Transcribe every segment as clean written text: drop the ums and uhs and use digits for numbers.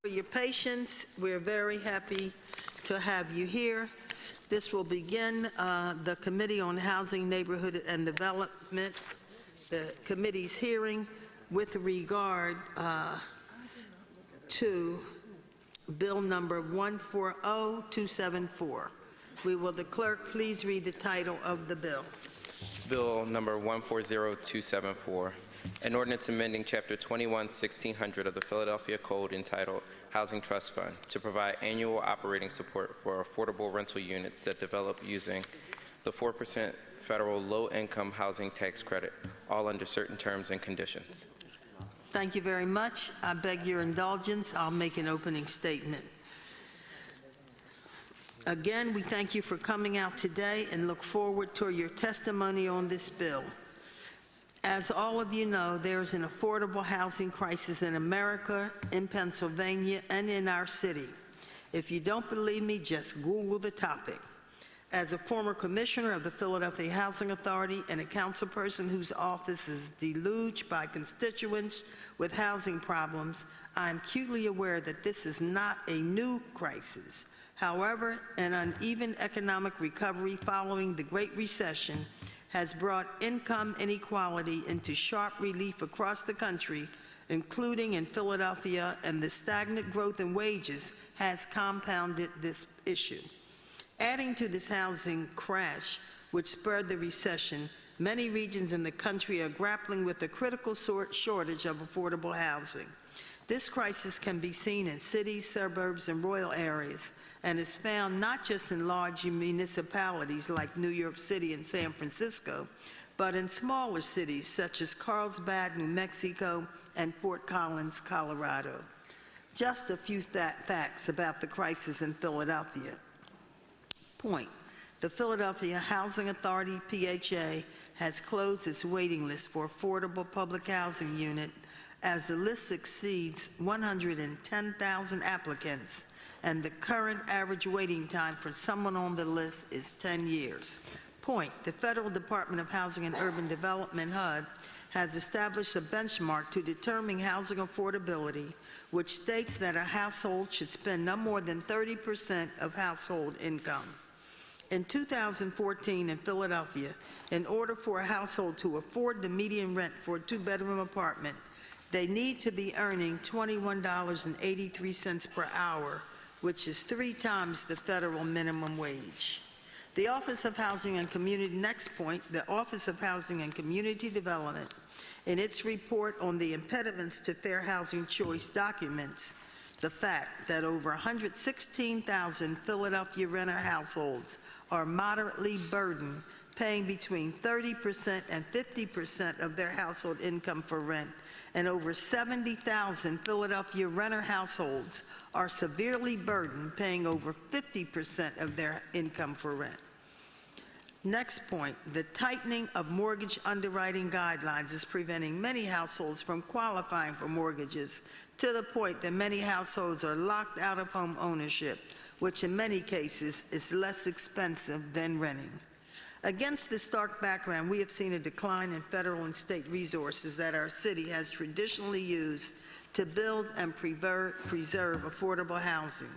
For your patience, we're very happy to have you here. This will begin the Committee on Housing, Neighborhood, and Development, the committee's hearing with regard to Bill number 140274. Will the clerk please read the title of the bill? Bill number 140274, an ordinance amending Chapter 21-1600 of the Philadelphia Code entitled Housing Trust Fund to provide annual operating support for affordable rental units that develop using the 4% federal low-income housing tax credit, all under certain terms and conditions. Thank you very much. I beg your indulgence. I'll make an opening statement. Again, we thank you for coming out today and look forward to your testimony on this bill. As all of you know, there's an affordable housing crisis in America, in Pennsylvania, and in our city. If you don't believe me, just Google the topic. As a former commissioner of the Philadelphia Housing Authority and a councilperson whose office is deluged by constituents with housing problems, I am acutely aware that this is not a new crisis. However, an uneven economic recovery following the Great Recession has brought income inequality into sharp relief across the country, including in Philadelphia, and the stagnant growth in wages has compounded this issue. Adding to this housing crash, which spurred the recession, many regions in the country are grappling with the critical shortage of affordable housing. This crisis can be seen in cities, suburbs, and rural areas, and is found not just in large municipalities like New York City and San Francisco, but in smaller cities such as Carlsbad, New Mexico, and Fort Collins, Colorado. Just a few facts about the crisis in Philadelphia. Point: the Philadelphia Housing Authority, PHA, has closed its waiting list for affordable public housing unit as the list exceeds 110,000 applicants, and the current average waiting time for someone on the list is 10 years. Point: the Federal Department of Housing and Urban Development, HUD, has established a benchmark to determine housing affordability, which states that a household should spend no more than 30% of household income. In 2014 in Philadelphia, in order for a household to afford the median rent for a two-bedroom apartment, they need to be earning $21.83 per hour, which is 3 times the federal minimum wage. The Office of Housing and Community, next point, the Office of Housing and Community Development, in its report on the impediments to fair housing choice, documents the fact that over 116,000 Philadelphia renter households are moderately burdened, paying between 30% and 50% of their household income for rent, and over 70,000 Philadelphia renter households are severely burdened, paying over 50% of their income for rent. Next point, the tightening of mortgage underwriting guidelines is preventing many households from qualifying for mortgages, to the point that many households are locked out of home ownership, which in many cases is less expensive than renting. Against this stark background, we have seen a decline in federal and state resources that our city has traditionally used to build and preserve affordable housing.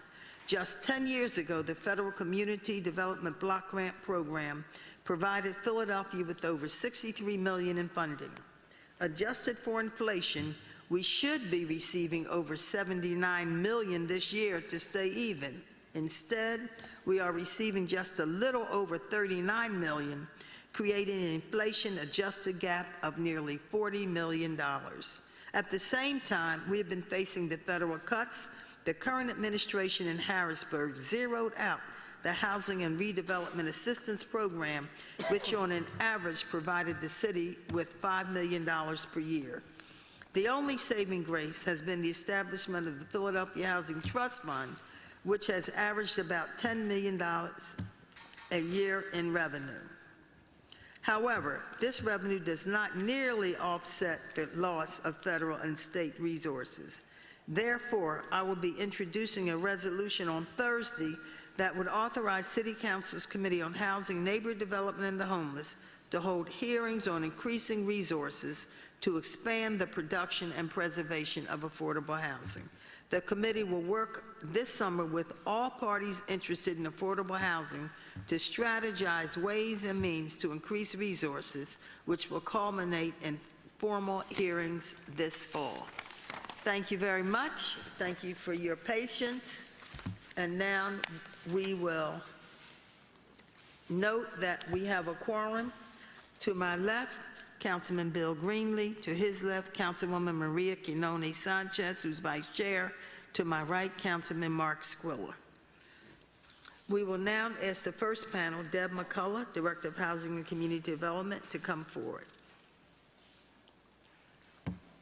Just 10 years ago, the Federal Community Development Block Grant Program provided Philadelphia with over $63 million in funding. Adjusted for inflation, we should be receiving over $79 million this year to stay even. Instead, we are receiving just a little over $39 million, creating an inflation-adjusted gap of nearly $40 million. At the same time, we have been facing the federal cuts. The current administration in Harrisburg zeroed out the Housing and Redevelopment Assistance Program, which on an average provided the city with $5 million per year. The only saving grace has been the establishment of the Philadelphia Housing Trust Fund, which has averaged about $10 million a year in revenue. However, this revenue does not nearly offset the loss of federal and state resources. Therefore, I will be introducing a resolution on Thursday that would authorize City Council's Committee on Housing, Neighborhood Development, and the Homeless to hold hearings on increasing resources to expand the production and preservation of affordable housing. The committee will work this summer with all parties interested in affordable housing to strategize ways and means to increase resources, which will culminate in formal hearings this fall. Thank you very much. Thank you for your patience. And now we will note that we have a quorum. To my left, Councilman Bill Greenlee. To his left, Councilwoman Maria Quinone Sanchez, who's vice chair. To my right, Councilman Mark Squilla. We will now ask the first panel, Deb McCullough, Director of Housing and Community Development, to come forward.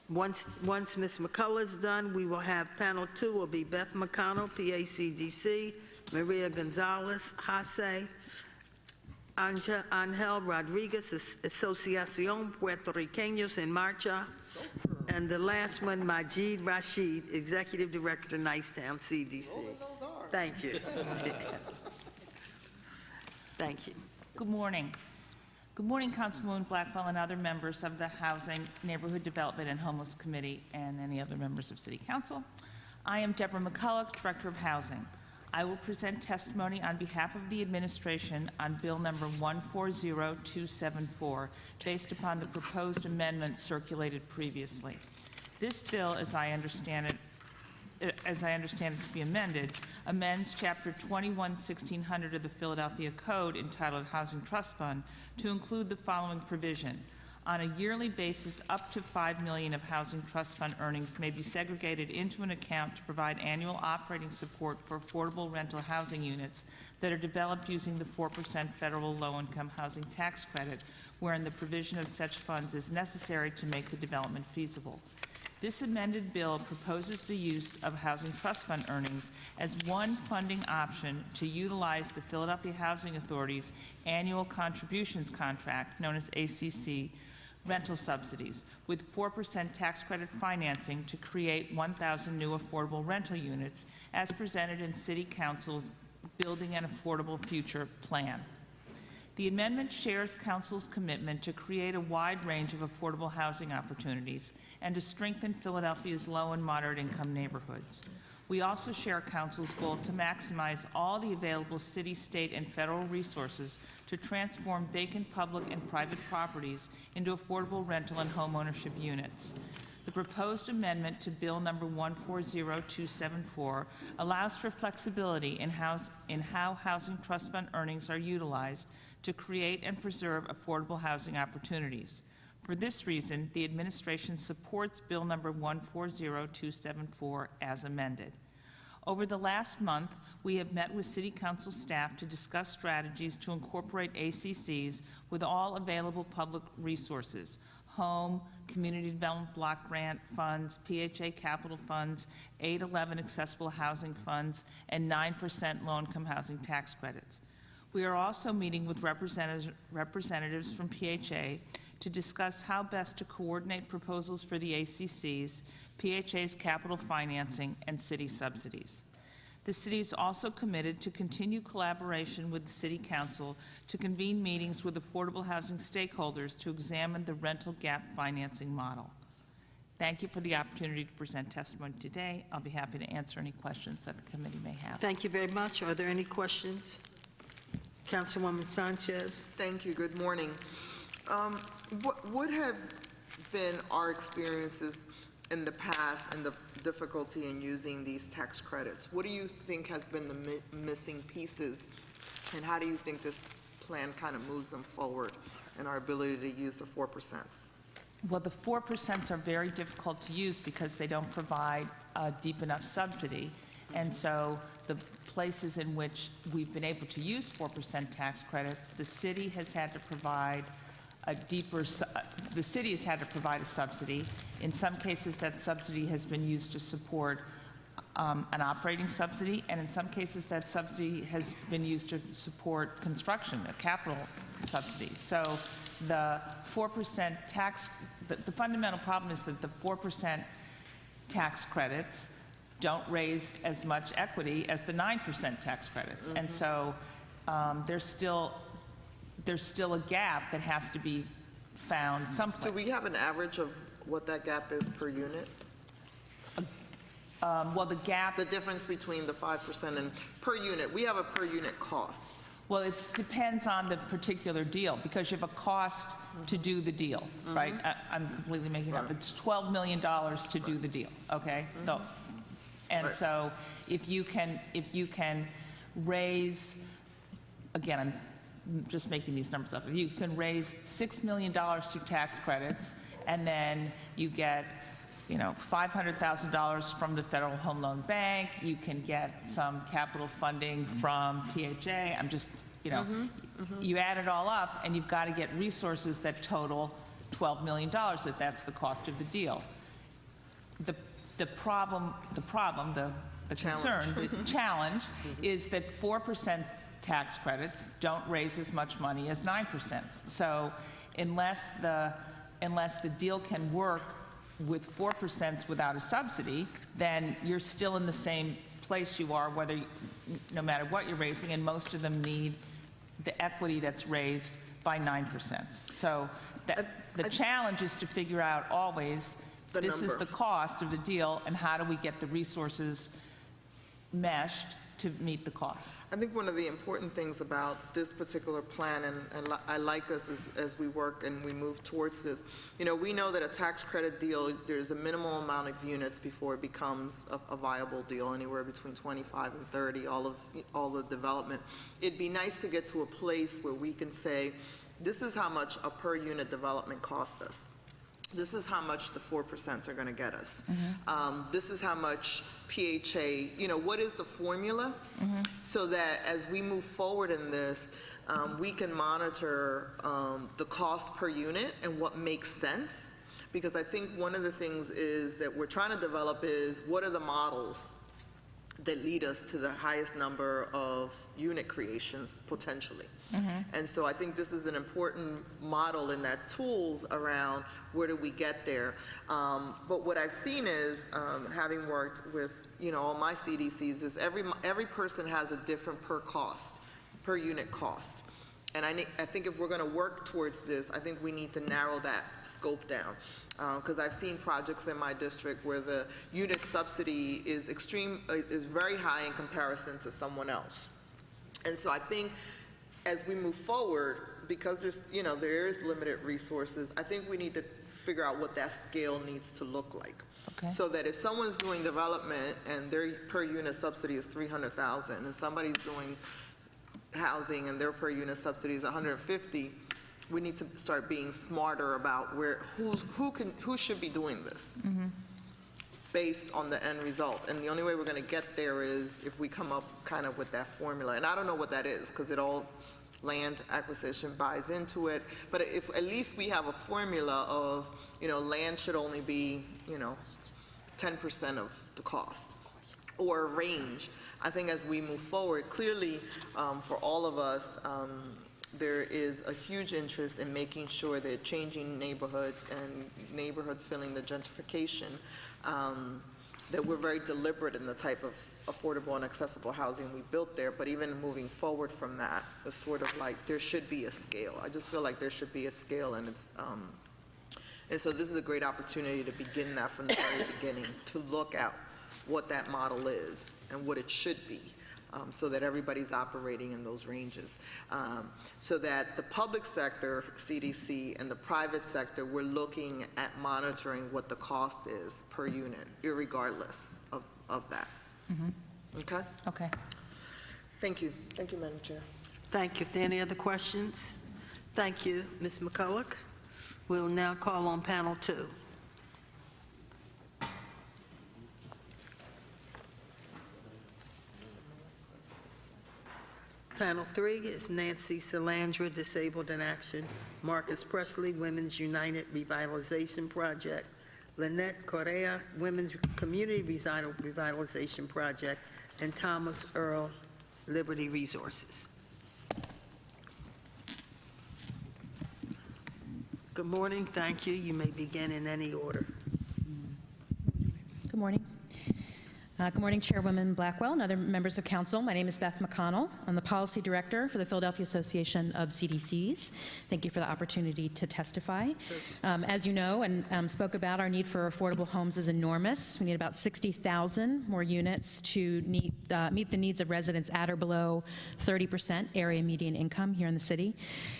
Once Ms. McCullough is done, we will have panel 2 will be Beth McConnell, PACDC, Maria Gonzalez, HACE, Angel Rodriguez, Asociación Puerto Riqueños en Marcha, and the last one, Majid Rashid, Executive Director, Nicetown CDC. Thank you. Thank you. Good morning. Good morning, Councilwoman Blackwell and other members of the Housing, Neighborhood Development, and Homeless Committee, and any other members of City Council. I am Deborah McCullough, Director of Housing. I will present testimony on behalf of the administration on Bill number 140274, based upon the proposed amendment circulated previously. This bill, as I understand it to be amended, amends Chapter 21-1600 of the Philadelphia Code entitled Housing Trust Fund to include the following provision. On a yearly basis, up to $5 million of Housing Trust Fund earnings may be segregated into an account to provide annual operating support for affordable rental housing units that are developed using the 4% federal low-income housing tax credit, wherein the provision of such funds is necessary to make the development feasible. This amended bill proposes the use of Housing Trust Fund earnings as one funding option to utilize the Philadelphia Housing Authority's annual contributions contract, known as ACC, rental subsidies, with 4% tax credit financing to create 1,000 new affordable rental units, as presented in City Council's Building an Affordable Future plan. The amendment shares Council's commitment to create a wide range of affordable housing opportunities and to strengthen Philadelphia's low and moderate income neighborhoods. We also share Council's goal to maximize all the available city, state, and federal resources to transform vacant public and private properties into affordable rental and homeownership units. The proposed amendment to Bill number 140274 allows for flexibility in how Housing Trust Fund earnings are utilized to create and preserve affordable housing opportunities. For this reason, the administration supports Bill number 140274 as amended. Over the last month, we have met with City Council staff to discuss strategies to incorporate ACCs with all available public resources: home, community development block grant funds, PHA capital funds, 811 accessible housing funds, and 9% low-income housing tax credits. We are also meeting with representatives from PHA to discuss how best to coordinate proposals for the ACCs, PHA's capital financing, and city subsidies. The city is also committed to continue collaboration with the City Council to convene meetings with affordable housing stakeholders to examine the rental gap financing model. Thank you for the opportunity to present testimony today. I'll be happy to answer any questions that the committee may have. Thank you very much. Are there any questions? Councilwoman Sanchez. Thank you. Good morning. What would have been our experiences in the past and the difficulty in using these tax credits? What do you think has been the missing pieces, and how do you think this plan kind of moves them forward in our ability to use the 4%? Well, the 4% are very difficult to use because they don't provide a deep enough subsidy. And so the places in which we've been able to use 4% tax credits, the city has had to provide a subsidy. In some cases, that subsidy has been used to support an operating subsidy, and in some cases, that subsidy has been used to support construction, a capital subsidy. So the 4% tax, the fundamental problem is that the 4% tax credits don't raise as much equity as the 9% tax credits. And so there's still a gap that has to be found someplace. Do we have an average of what that gap is per unit? Well, the gap, The difference between the 5% and per unit, we have a per unit cost. well, it depends on the particular deal, because you have a cost to do the deal, right? I'm completely making it up. It's $12 million to do the deal, okay? So, and Right. so if you can raise, again, I'm just making these numbers up. If you can raise $6 million through tax credits, and then you get, $500,000 from the Federal Home Loan Bank, you can get some capital funding from PHA, I'm just, you add it all up, and you've got to get resources that total $12 million, if that's the cost of the deal. The problem, the concern, the challenge is that 4% tax credits don't raise as much money as 9%. So unless the deal can work with 4% without a subsidy, then you're still in the same place you are, no matter what you're raising, and most of them need the equity that's raised by 9%. So the challenge is to figure out always, The this is number. the cost of the deal, and how do we get the resources meshed to meet the cost? I think one of the important things about this particular plan, and I like us as we work and we move towards this, we know that a tax credit deal, there's a minimal amount of units before it becomes a viable deal, anywhere between 25 and 30, all the development. It'd be nice to get to a place where we can say, this is how much a per unit development cost us. This is how much the 4% are going to get us. This is how much PHA, what is the formula? So that as we move forward in this, we can monitor the cost per unit and what makes sense. Because I think one of the things is that we're trying to develop is, what are the models that lead us to the highest number of unit creations potentially? And so I think this is an important model in that tools around where do we get there. But what I've seen is, having worked with, all my CDCs, is every person has a different per unit cost. And I think if we're going to work towards this, I think we need to narrow that scope down. Because I've seen projects in my district where the unit subsidy is very high in comparison to someone else. And so I think as we move forward, because there is limited resources, I think we need to figure out what that scale needs to look like. Okay. So that if someone's doing development and their per unit subsidy is $300,000, and somebody's doing housing and their per unit subsidy is $150,000, we need to start being smarter about who should be doing this based on the end result. And the only way we're going to get there is if we come up kind of with that formula. And I don't know what that is, because it all land acquisition buys into it. But if at least we have a formula of, land should only be, 10% of the cost, or a range. I think as we move forward, clearly for all of us, there is a huge interest in making sure that changing neighborhoods and neighborhoods feeling the gentrification, that we're very deliberate in the type of affordable and accessible housing we built there. But even moving forward from that, it's sort of like there should be a scale. I just feel like there should be a scale, and and so this is a great opportunity to begin that from the very beginning, to look at what that model is and what it should be. So that everybody's operating in those ranges. So that the public sector, CDC, and the private sector, we're looking at monitoring what the cost is per unit, irregardless of that. Okay? Okay. Thank you. Thank you, Madam Chair. Thank you. If there are any other questions? Thank you, Ms. McCulloch. We'll now call on panel 2. Panel 3 is Nancy Salandra, Disabled in Action, Marcus Presley, Women's United Revitalization Project, Lynette Correa, Women's Community Revitalization Project, and Thomas Earl, Liberty Resources. Good morning. Thank you. You may begin in any order. Good morning. Good morning, Chairwoman Blackwell and other members of council. My name is Beth McConnell. I'm the Policy Director for the Philadelphia Association of CDCs. Thank you for the opportunity to testify. As you know and spoke about, our need for affordable homes is enormous. We need about 60,000 more units to meet the needs of residents at or below 30% area median income here in the city.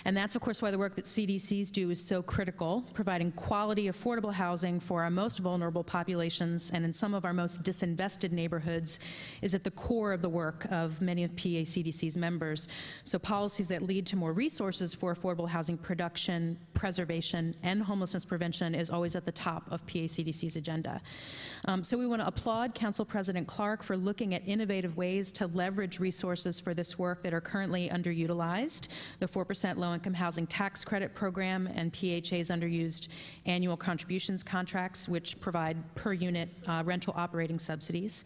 And that's, of course, why the work that CDCs do is so critical, providing quality, affordable housing for our most vulnerable populations and in some of our most disinvested neighborhoods is at the core of the work of many of PACDC's members. So policies that lead to more resources for affordable housing production, preservation, and homelessness prevention is always at the top of PACDC's agenda. So we want to applaud Council President Clark for looking at innovative ways to leverage resources for this work that are currently underutilized, the 4% low-income housing tax credit program and PHA's underused annual contributions contracts, which provide per-unit rental operating subsidies.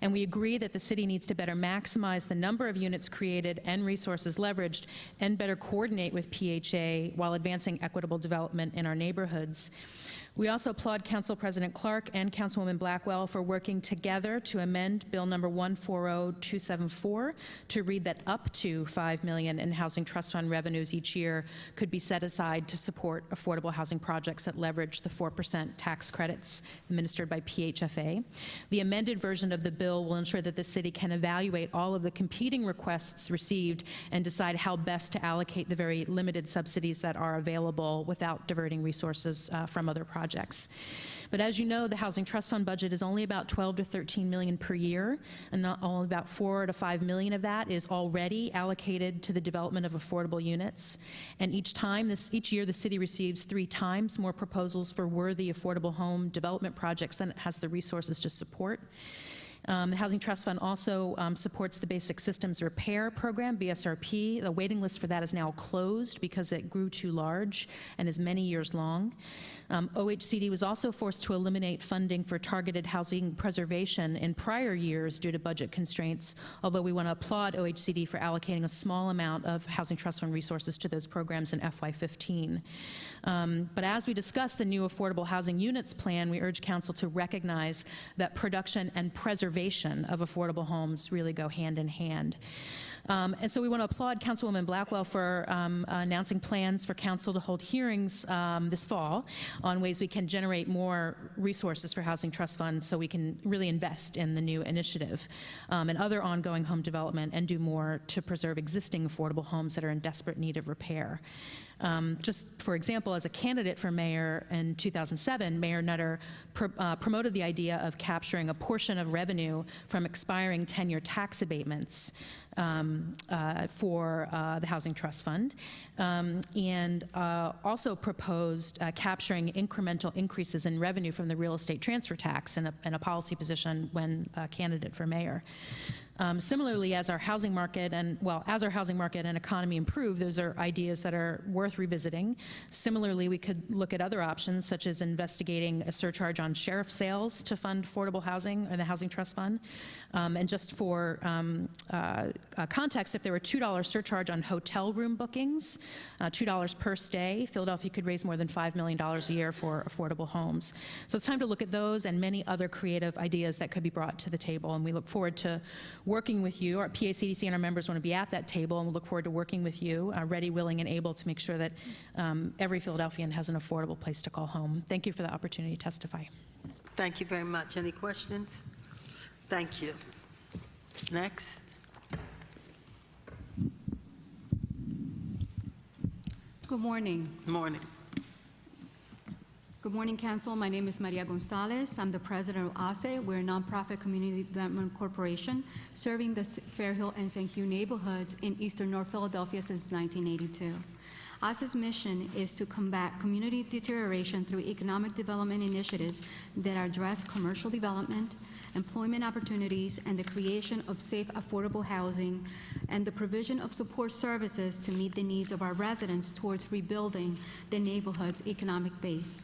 And we agree that the city needs to better maximize the number of units created and resources leveraged and better coordinate with PHA while advancing equitable development in our neighborhoods. We also applaud Council President Clark and Councilwoman Blackwell for working together to amend Bill number 140274 to read that up to $5 million in Housing Trust Fund revenues each year could be set aside to support affordable housing projects that leverage the 4% tax credits administered by PHFA. The amended version of the bill will ensure that the city can evaluate all of the competing requests received and decide how best to allocate the very limited subsidies that are available without diverting resources from other projects. But as you know, the Housing Trust Fund budget is only about $12 to $13 million per year, and not only about $4 to $5 million of that is already allocated to the development of affordable units. And each year, the city receives 3 times more proposals for worthy affordable home development projects than it has the resources to support. The Housing Trust Fund also supports the Basic Systems Repair Program, BSRP. The waiting list for that is now closed because it grew too large and is many years long. OHCD was also forced to eliminate funding for targeted housing preservation in prior years due to budget constraints, although we want to applaud OHCD for allocating a small amount of Housing Trust Fund resources to those programs in FY15. But as we discuss the new Affordable Housing Units Plan, we urge Council to recognize that production and preservation of affordable homes really go hand in hand. And so we want to applaud Councilwoman Blackwell for announcing plans for Council to hold hearings this fall on ways we can generate more resources for Housing Trust Funds so we can really invest in the new initiative and other ongoing home development and do more to preserve existing affordable homes that are in desperate need of repair. Just for example, as a candidate for mayor in 2007, Mayor Nutter promoted the idea of capturing a portion of revenue from expiring 10-year tax abatements for the Housing Trust Fund, and also proposed capturing incremental increases in revenue from the real estate transfer tax in a policy position when a candidate for mayor. Similarly, as our housing market and economy improve, those are ideas that are worth revisiting. Similarly, we could look at other options, such as investigating a surcharge on sheriff sales to fund affordable housing or the Housing Trust Fund. And just for context, if there were a $2 surcharge on hotel room bookings, $2 per stay, Philadelphia could raise more than $5 million a year for affordable homes. So it's time to look at those and many other creative ideas that could be brought to the table, and we look forward to working with you. Our PACDC and our members want to be at that table, and we look forward to working with you, ready, willing, and able to make sure that every Philadelphian has an affordable place to call home. Thank you for the opportunity to testify. Thank you very much. Any questions? Thank you. Next. Good morning. Morning. Good morning, Council. My name is Maria Gonzalez. I'm the president of ASE. We're a nonprofit community development corporation serving the Fairhill and St. Hugh neighborhoods in eastern North Philadelphia since 1982. ASE's mission is to combat community deterioration through economic development initiatives that address commercial development, employment opportunities, and the creation of safe, affordable housing, and the provision of support services to meet the needs of our residents towards rebuilding the neighborhood's economic base.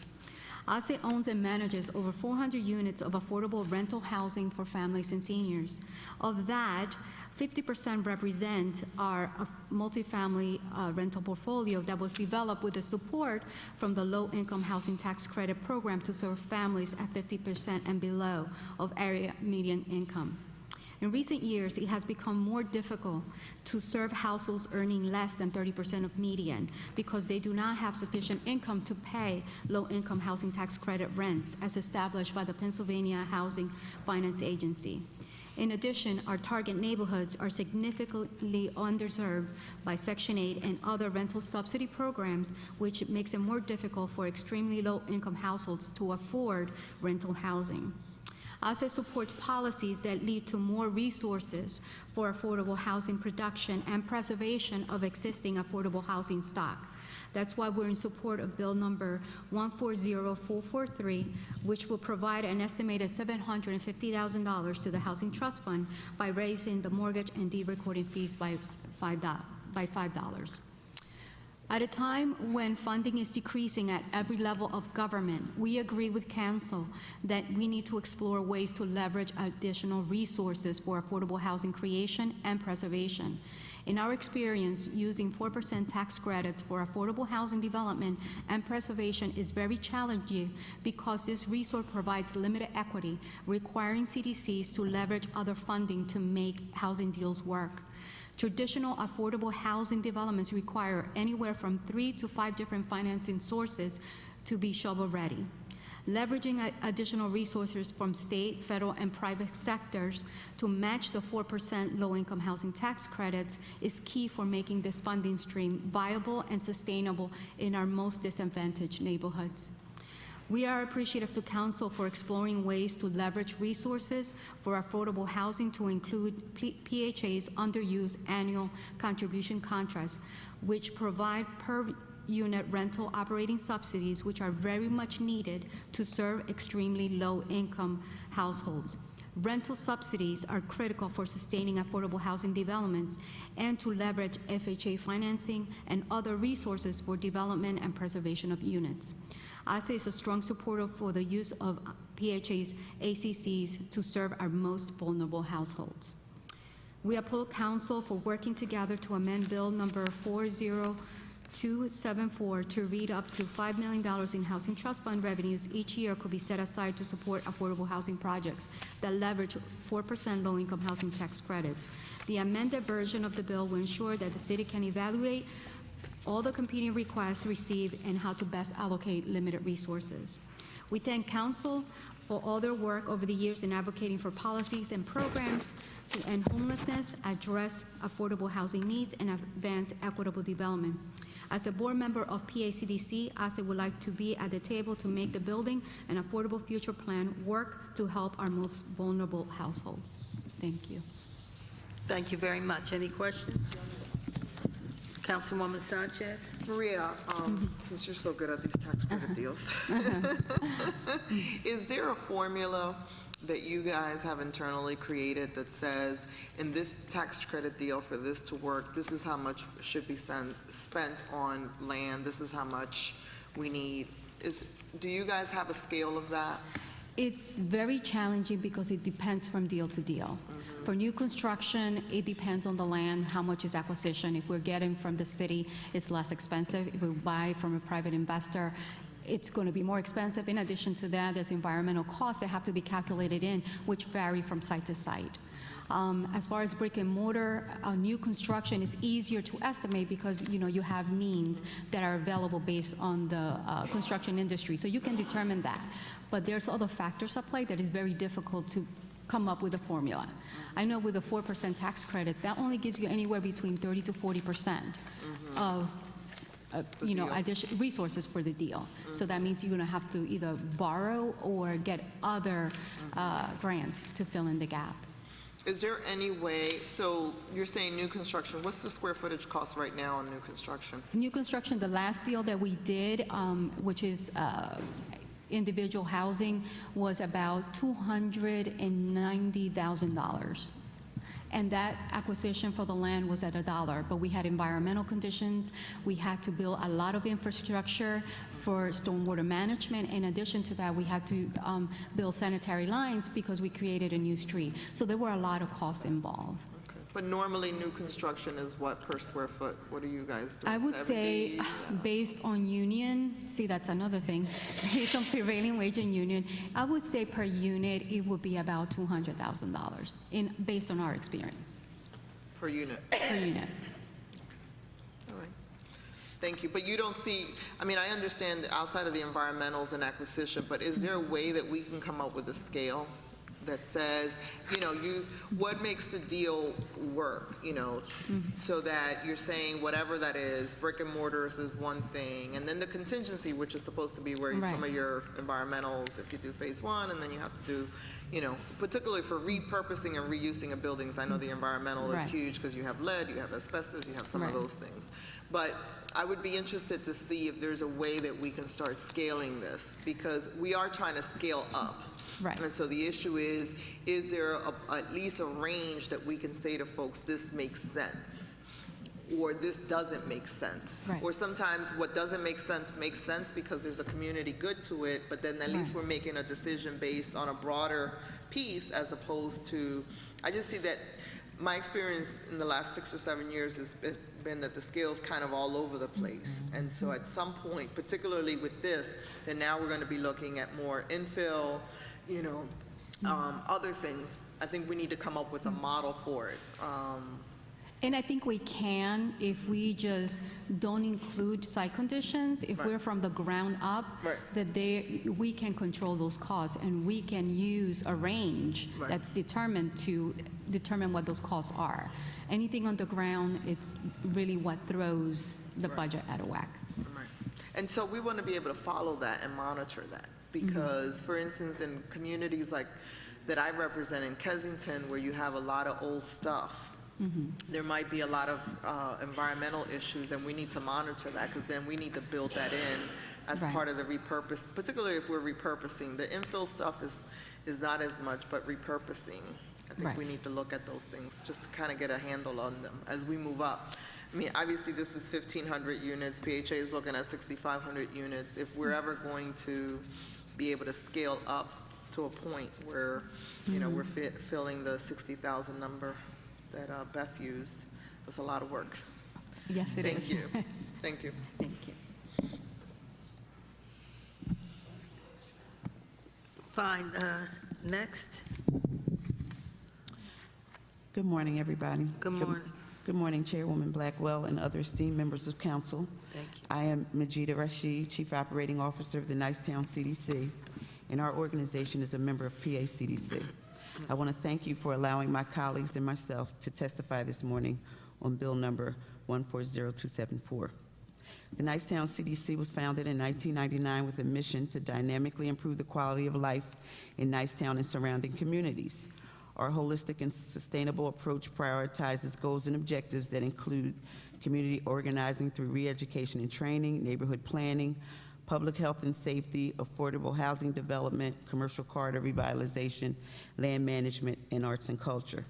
ASE owns and manages over 400 units of affordable rental housing for families and seniors. Of that, 50% represent our multifamily rental portfolio that was developed with the support from the Low-Income Housing Tax Credit Program to serve families at 50% and below of area median income. In recent years, it has become more difficult to serve households earning less than 30% of median because they do not have sufficient income to pay low-income housing tax credit rents as established by the Pennsylvania Housing Finance Agency. In addition, our target neighborhoods are significantly underserved by Section 8 and other rental subsidy programs, which makes it more difficult for extremely low-income households to afford rental housing. ASE supports policies that lead to more resources for affordable housing production and preservation of existing affordable housing stock. That's why we're in support of Bill number 140443, which will provide an estimated $750,000 to the Housing Trust Fund by raising the mortgage and deed recording fees by $5. At a time when funding is decreasing at every level of government, we agree with Council that we need to explore ways to leverage additional resources for affordable housing creation and preservation. In our experience, using 4% tax credits for affordable housing development and preservation is very challenging because this resource provides limited equity, requiring CDCs to leverage other funding to make housing deals work. Traditional affordable housing developments require anywhere from 3 to 5 different financing sources to be shovel-ready. Leveraging additional resources from state, federal, and private sectors to match the 4% low-income housing tax credits is key for making this funding stream viable and sustainable in our most disadvantaged neighborhoods. We are appreciative to Council for exploring ways to leverage resources for affordable housing to include PHA's underused annual contribution contracts, which provide per unit rental operating subsidies, which are very much needed to serve extremely low-income households. Rental subsidies are critical for sustaining affordable housing developments and to leverage FHA financing and other resources for development and preservation of units. ASE is a strong supporter for the use of PHA's ACCs to serve our most vulnerable households. We applaud Council for working together to amend Bill number 40274 to read up to $5 million in Housing Trust Fund revenues each year could be set aside to support affordable housing projects that leverage 4% low-income housing tax credits. The amended version of the bill will ensure that the city can evaluate all the competing requests received and how to best allocate limited resources. We thank Council for all their work over the years in advocating for policies and programs to end homelessness, address affordable housing needs, and advance equitable development. As a board member of PACDC, ASE would like to be at the table to make the Building an Affordable Future Plan work to help our most vulnerable households. Thank you. Thank you very much. Any questions? Councilwoman Sanchez? Maria, since you're so good at these tax credit deals, is there a formula that you guys have internally created that says, in this tax credit deal, for this to work, this is how much should be spent on land, this is how much we need? Do you guys have a scale of that? It's very challenging because it depends from deal to deal. For new construction, it depends on the land, how much is acquisition. If we're getting from the city, it's less expensive. If we buy from a private investor, it's going to be more expensive. In addition to that, there's environmental costs that have to be calculated in, which vary from site to site. As far as brick and mortar, new construction is easier to estimate because you have means that are available based on the construction industry, so you can determine that. But there's other factors at play that is very difficult to come up with a formula. I know with a 4% tax credit, that only gives you anywhere between 30 to 40% of additional resources for the deal. So that means you're going to have to either borrow or get other grants to fill in the gap. Is there any way, so you're saying new construction, what's the square footage cost right now on new construction? New construction, the last deal that we did, which is individual housing, was about $290,000. and that acquisition for the land was at $1. But we had environmental conditions. We had to build a lot of infrastructure for stormwater management. In addition to that, we had to build sanitary lines because we created a new street. So there were a lot of costs involved. Okay. But normally, new construction is what per square foot? What are you guys doing? I would say, 70? based on union, see, that's another thing, based on prevailing wage and union, I would say per unit, it would be about $200,000, based on our experience, Per unit? per unit. All right. Thank you. But you don't see, I mean, I understand that outside of the environmentals and acquisition, but is there a way that we can come up with a scale that says, what makes the deal work, so that you're saying whatever that is, brick and mortars is one thing, and then the contingency, which is supposed to be where Right. some of your environmentals, if you do phase one, and then you have to do, particularly for repurposing and reusing of buildings. I know the environmental is Right. huge because you have lead, you have asbestos, you have some of Right. those things. But I would be interested to see if there's a way that we can start scaling this, because we are trying to scale up. Right. And so the issue is there at least a range that we can say to folks, this makes sense, or this doesn't make sense? Right. Or sometimes what doesn't make sense makes sense because there's a community good to it, but then at least Right. we're making a decision based on a broader piece as opposed to, I just see that my experience in the last 6 or 7 years has been that the scale's kind of all over the place. And so at some point, particularly with this, then now we're going to be looking at more infill, other things. I think we need to come up with a model for it. And I think we can if we just don't include site conditions, if Right. we're from the ground up, Right. that we can control those costs, and we can use a range Right. that's determined to determine what those costs are. Anything on the ground, it's really what throws the Right. budget out of whack. Right. And so we want to be able to follow that and monitor that. Because, for instance, in communities like that I represent in Kensington, where you have a lot of old stuff, there might be a lot of environmental issues, and we need to monitor that, because then we need to build that in as Right. part of the repurpose, particularly if we're repurposing. The infill stuff is not as much, but repurposing, I think Right. we need to look at those things just to kind of get a handle on them as we move up. I mean, obviously, this is 1,500 units. PHA is looking at 6,500 units. If we're ever going to be able to scale up to a point where, we're filling the 60,000 number that Beth used, that's a lot of work. Yes, it is. Thank you. Thank you. Thank you. Fine. Next. Good morning, everybody. Good morning. Good morning, Chairwoman Blackwell and other esteemed members of council. Thank you. I am Majida Rashid, Chief Operating Officer of the Nicetown CDC, and our organization is a member of PACDC. I want to thank you for allowing my colleagues and myself to testify this morning on Bill number 140274. The Nicetown CDC was founded in 1999 with a mission to dynamically improve the quality of life in Nicetown and surrounding communities. Our holistic and sustainable approach prioritizes goals and objectives that include community organizing through re-education and training, neighborhood planning, public health and safety, affordable housing development, commercial corridor revitalization, land management, and arts and culture.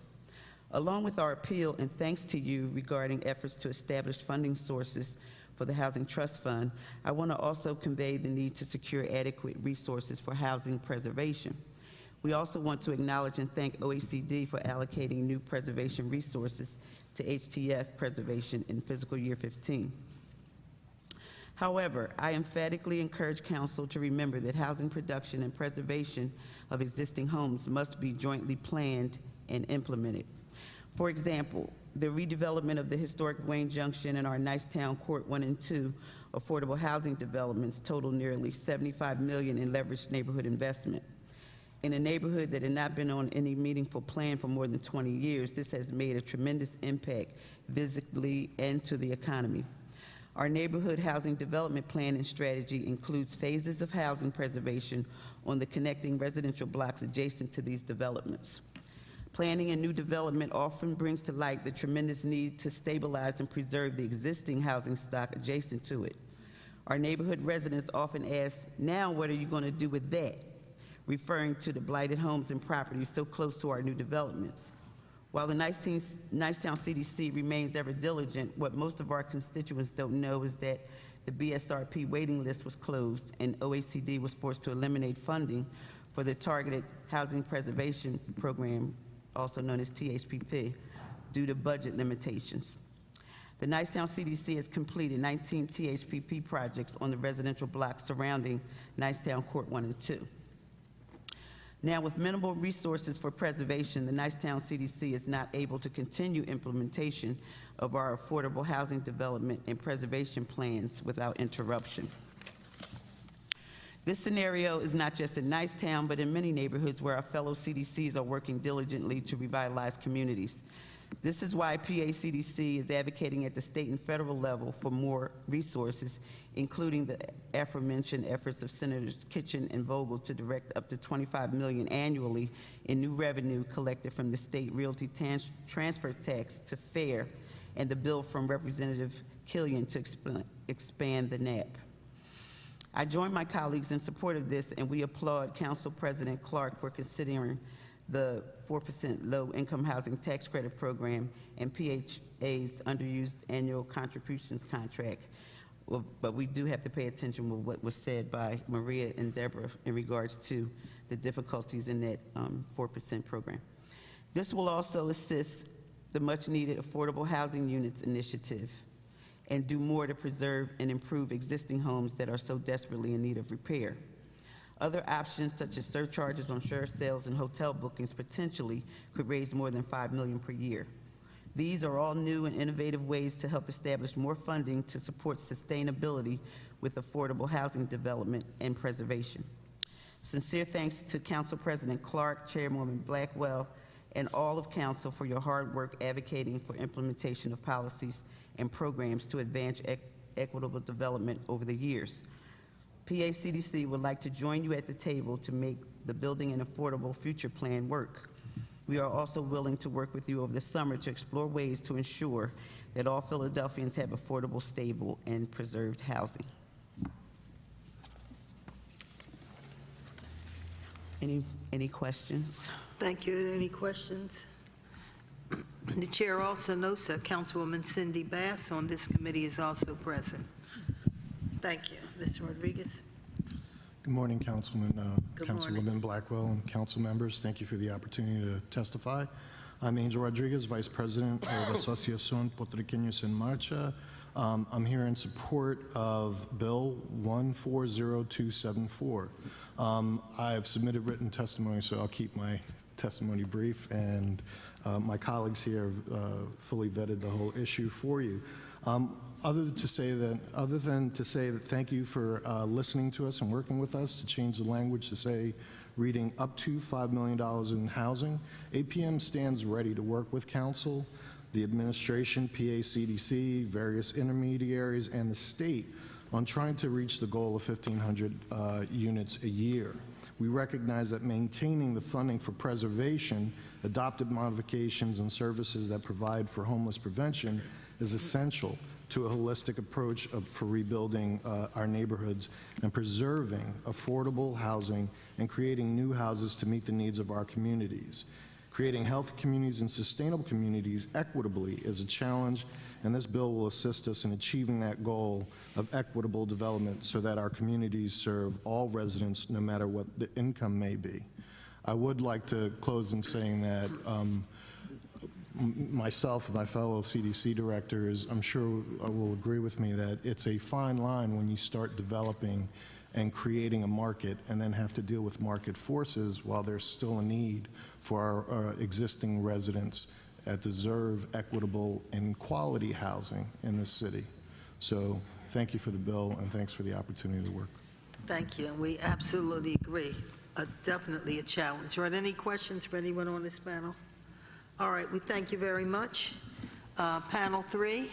Along with our appeal and thanks to you regarding efforts to establish funding sources for the Housing Trust Fund, I want to also convey the need to secure adequate resources for housing preservation. We also want to acknowledge and thank OECD for allocating new preservation resources to HTF preservation in fiscal year 15. However, I emphatically encourage Council to remember that housing production and preservation of existing homes must be jointly planned and implemented. For example, the redevelopment of the historic Wayne Junction and our Nicetown Court 1 and 2 affordable housing developments total nearly $75 million in leveraged neighborhood investment. In a neighborhood that had not been on any meaningful plan for more than 20 years, this has made a tremendous impact visibly and to the economy. Our neighborhood housing development plan and strategy includes phases of housing preservation on the connecting residential blocks adjacent to these developments. Planning and new development often brings to light the tremendous need to stabilize and preserve the existing housing stock adjacent to it. Our neighborhood residents often ask, now what are you going to do with that? Referring to the blighted homes and properties so close to our new developments. While the Nicetown CDC remains ever diligent, what most of our constituents don't know is that the BSRP waiting list was closed and OACD was forced to eliminate funding for the Targeted Housing Preservation Program, also known as THPP, due to budget limitations. The Nicetown CDC has completed 19 THPP projects on the residential blocks surrounding Nicetown Court 1 and 2. Now, with minimal resources for preservation, the Nicetown CDC is not able to continue implementation of our affordable housing development and preservation plans without interruption. This scenario is not just in Nicetown, but in many neighborhoods where our fellow CDCs are working diligently to revitalize communities. This is why PACDC is advocating at the state and federal level for more resources, including the aforementioned efforts of Senators Kitchen and Vogel to direct up to $25 million annually in new revenue collected from the state realty transfer tax to FAIR, and the bill from Representative Killian to expand the NAP. I join my colleagues in support of this, and we applaud Council President Clark for considering the 4% low-income housing tax credit program and PHA's underused annual contributions contract. Well, but we do have to pay attention to what was said by Maria and Deborah in regards to the difficulties in that 4% program. This will also assist the much-needed Affordable Housing Units initiative and do more to preserve and improve existing homes that are so desperately in need of repair. Other options, such as surcharges on sheriff sales and hotel bookings, potentially could raise more than $5 million per year. These are all new and innovative ways to help establish more funding to support sustainability with affordable housing development and preservation. Sincere thanks to Council President Clark, Chairwoman Blackwell, and all of Council for your hard work advocating for implementation of policies and programs to advance equitable development over the years. PACDC would like to join you at the table to make the Building an Affordable Future Plan work. We are also willing to work with you over the summer to explore ways to ensure that all Philadelphians have affordable, stable, and preserved housing. Any questions? Thank you. Any questions? The chair also notes that Councilwoman Cindy Bass on this committee is also present. Thank you. Mr. Rodriguez. Good morning, Councilman, Good morning. Councilwoman Blackwell, and council members. Thank you for the opportunity to testify. I'm Angel Rodriguez, Vice President of Asociación Puertorriqueños en Marcha. I'm here in support of Bill 140274. I have submitted written testimony, so I'll keep my testimony brief, and my colleagues here have fully vetted the whole issue for you. Other than to say that thank you for listening to us and working with us to change the language to say reading up to $5 million in housing, APM stands ready to work with council, the administration, PACDC, various intermediaries, and the state on trying to reach the goal of 1,500 units a year. We recognize that maintaining the funding for preservation, adopted modifications, and services that provide for homeless prevention is essential to a holistic approach for rebuilding our neighborhoods and preserving affordable housing and creating new houses to meet the needs of our communities. Creating healthy communities and sustainable communities equitably is a challenge, and this bill will assist us in achieving that goal of equitable development so that our communities serve all residents no matter what the income may be. I would like to close in saying that myself and my fellow CDC directors, I'm sure will agree with me that it's a fine line when you start developing and creating a market and then have to deal with market forces while there's still a need for our existing residents that deserve equitable and quality housing in this city. So thank you for the bill, and thanks for the opportunity to work. Thank you, and we absolutely agree. Definitely a challenge. Right, any questions for anyone on this panel? All right, we thank you very much. Panel 3.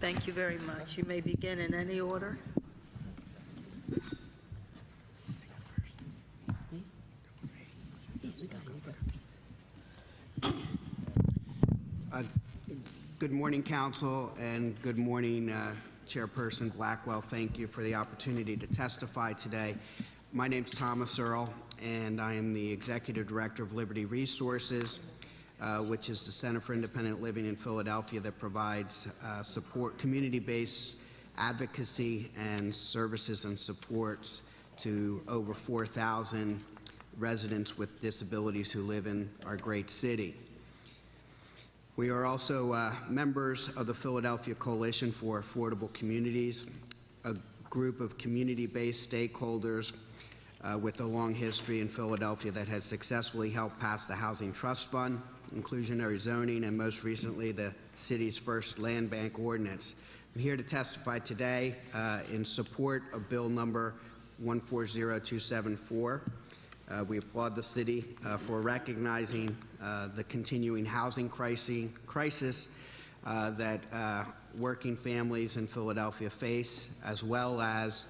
Thank you very much. You may begin in any order. Good morning, Council, and good morning, Chairperson Blackwell. Thank you for the opportunity to testify today. My name's Thomas Earl, and I am the Executive Director of Liberty Resources, which is the Center for Independent Living in Philadelphia that provides support, community-based advocacy and services and supports to over 4,000 residents with disabilities who live in our great city. We are also members of the Philadelphia Coalition for Affordable Communities, a group of community-based stakeholders with a long history in Philadelphia that has successfully helped pass the Housing Trust Fund, inclusionary zoning, and most recently the city's first land bank ordinance. I'm here to testify today in support of Bill number 140274. We applaud the city for recognizing the continuing housing crisis that working families in Philadelphia face, as well as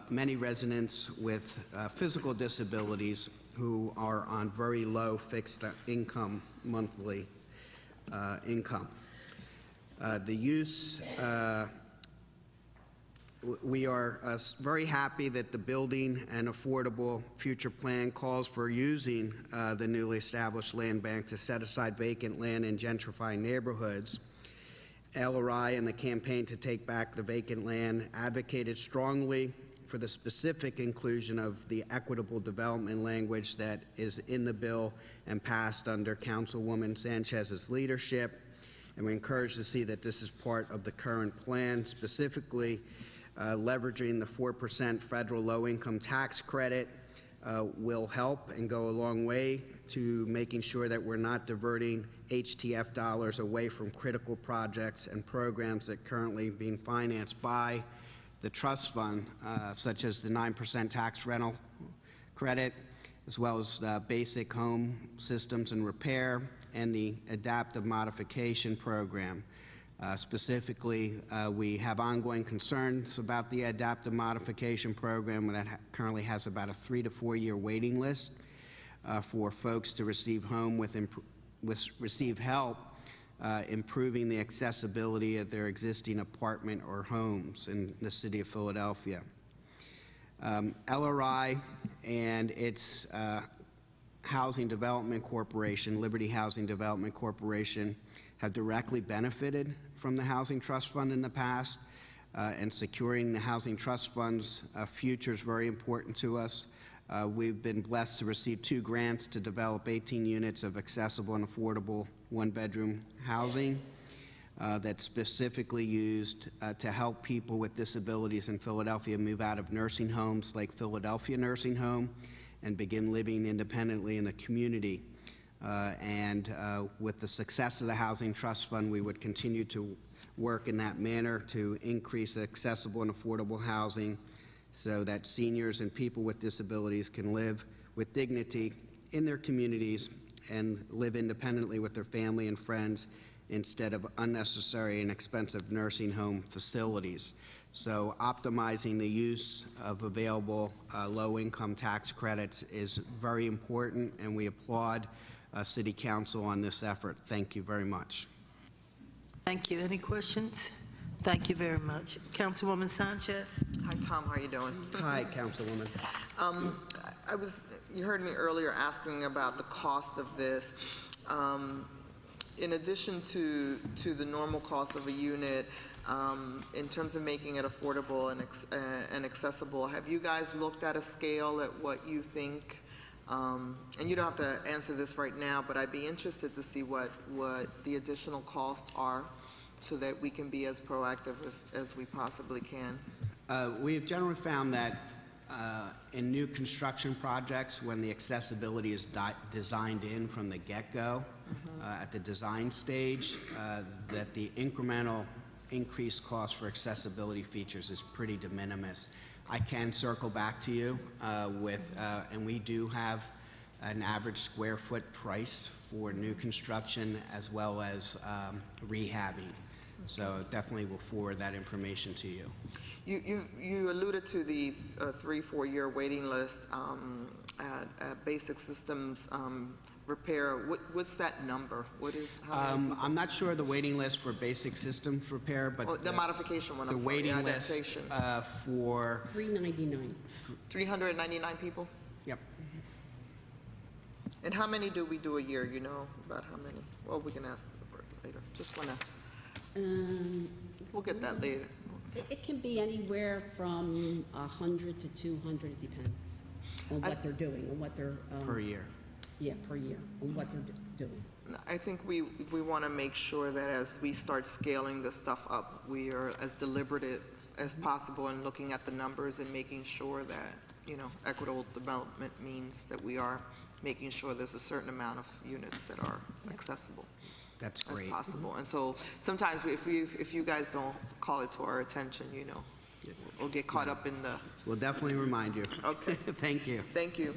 many residents with physical disabilities who are on very low fixed income, monthly income. We are very happy that the Building and Affordable Future Plan calls for using the newly established land bank to set aside vacant land in gentrifying neighborhoods. LRI and the Campaign to Take Back the Vacant Land advocated strongly for the specific inclusion of the equitable development language that is in the bill and passed under Councilwoman Sanchez's leadership. And we encourage to see that this is part of the current plan, specifically leveraging the 4% federal low-income tax credit will help and go a long way to making sure that we're not diverting HTF dollars away from critical projects and programs that are currently being financed by the trust fund, such as the 9% tax rental credit, as well as basic home systems and repair, and the adaptive modification program. Specifically, we have ongoing concerns about the adaptive modification program that currently has about a 3 to 4 year waiting list for folks to receive receive help improving the accessibility of their existing apartment or homes in the city of Philadelphia. LRI and its Housing Development Corporation, Liberty Housing Development Corporation, have directly benefited from the Housing Trust Fund in the past, and securing the Housing Trust Fund's future is very important to us. We've been blessed to receive 2 grants to develop 18 units of accessible and affordable one-bedroom housing that's specifically used to help people with disabilities in Philadelphia move out of nursing homes like Philadelphia Nursing Home and begin living independently in the community. With the success of the Housing Trust Fund, we would continue to work in that manner to increase accessible and affordable housing so that seniors and people with disabilities can live with dignity in their communities and live independently with their family and friends instead of unnecessary and expensive nursing home facilities. So optimizing the use of available low-income tax credits is very important, and we applaud City Council on this effort. Thank you very much. Thank you. Any questions? Thank you very much. Councilwoman Sanchez? Hi, Tom, how are you doing? Hi, Councilwoman. You heard me earlier asking about the cost of this. In addition to the normal cost of a unit, in terms of making it affordable and accessible, have you guys looked at a scale at what you think, and you don't have to answer this right now, but I'd be interested to see what the additional costs are so that we can be as proactive as we possibly can? We have generally found that in new construction projects, when the accessibility is designed in from the get-go, at the design stage, that the incremental increased cost for accessibility features is pretty de minimis. I can circle back to you and we do have an average square foot price for new construction as well as rehabbing. So definitely will forward that information to you. You alluded to the 3-4 year waiting list at Basic Systems repair. What's that number? What is, how many? I'm not sure the waiting list for basic systems repair, but Oh, the modification one, I'm the sorry, waiting list adaptation. for, 399. 399 people? yep, And how many do we do a year? You know about how many? Well, we can ask later. Just wanna, we'll get that later. It can be anywhere from 100 to 200, it depends on what they're doing, on what they're... per year. Yeah, per year, on what they're doing. I think we want to make sure that as we start scaling this stuff up, we are as deliberative as possible in looking at the numbers and making sure that, you know, equitable development means that we are making sure there's a certain amount of units that are accessible That's as great. possible. And so sometimes if you guys don't call it to our attention, you know, we'll get caught up in the, We'll definitely remind you. okay, Thank you. thank you.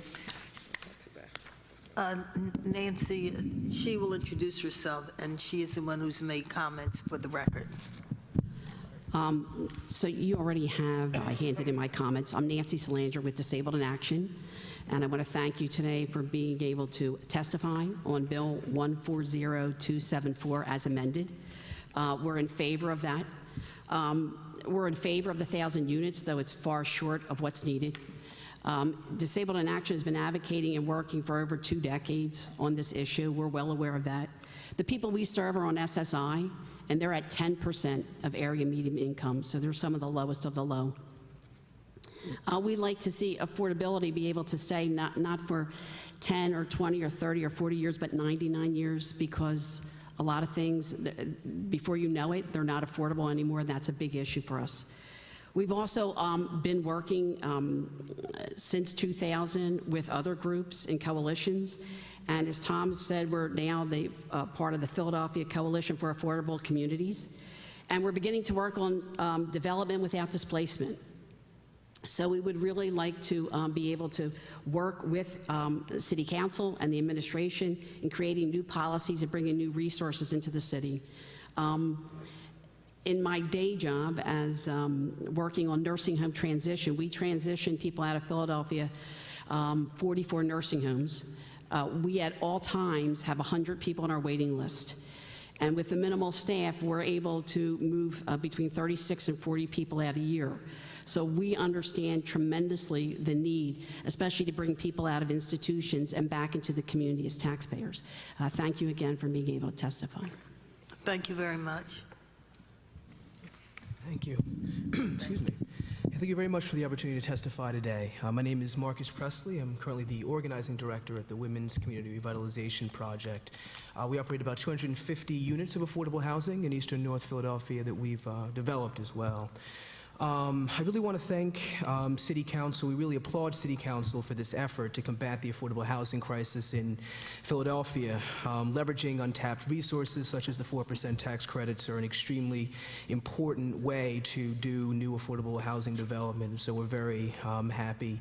Nancy, she will introduce herself, and she is the one who's made comments for the record. So you already have, I handed in my comments. I'm Nancy Salanger with Disabled in Action, and I want to thank you today for being able to testify on Bill 140274 as amended. We're in favor of that. We're in favor of the 1,000 units, though it's far short of what's needed. Disabled in Action has been advocating and working for over 2 decades on this issue. We're well aware of that. The people we serve are on SSI, and they're at 10% of area median income, so they're some of the lowest of the low. We'd like to see affordability be able to stay not for 10 or 20 or 30 or 40 years, but 99 years, because a lot of things, before you know it, they're not affordable anymore, and that's a big issue for us. We've also been working since 2000 with other groups and coalitions, and as Tom said, we're now part of the Philadelphia Coalition for Affordable Communities, and we're beginning to work on development without displacement. So we would really like to be able to work with the City Council and the administration in creating new policies and bringing new resources into the city. In my day job as working on nursing home transition, we transition people out of Philadelphia, 44 nursing homes. We at all times have 100 people on our waiting list. And with the minimal staff, we're able to move between 36 and 40 people out a year. So we understand tremendously the need, especially to bring people out of institutions and back into the community as taxpayers. Thank you again for being able to testify. Thank you very much. Thank you. Excuse me. Thank you very much for the opportunity to testify today. My name is Marcus Presley. I'm currently the organizing director at the Women's Community Revitalization Project. We operate about 250 units of affordable housing in eastern North Philadelphia that we've developed as well. I really want to thank City Council. We really applaud City Council for this effort to combat the affordable housing crisis in Philadelphia. Leveraging untapped resources such as the 4% tax credits are an extremely important way to do new affordable housing development. So we're very happy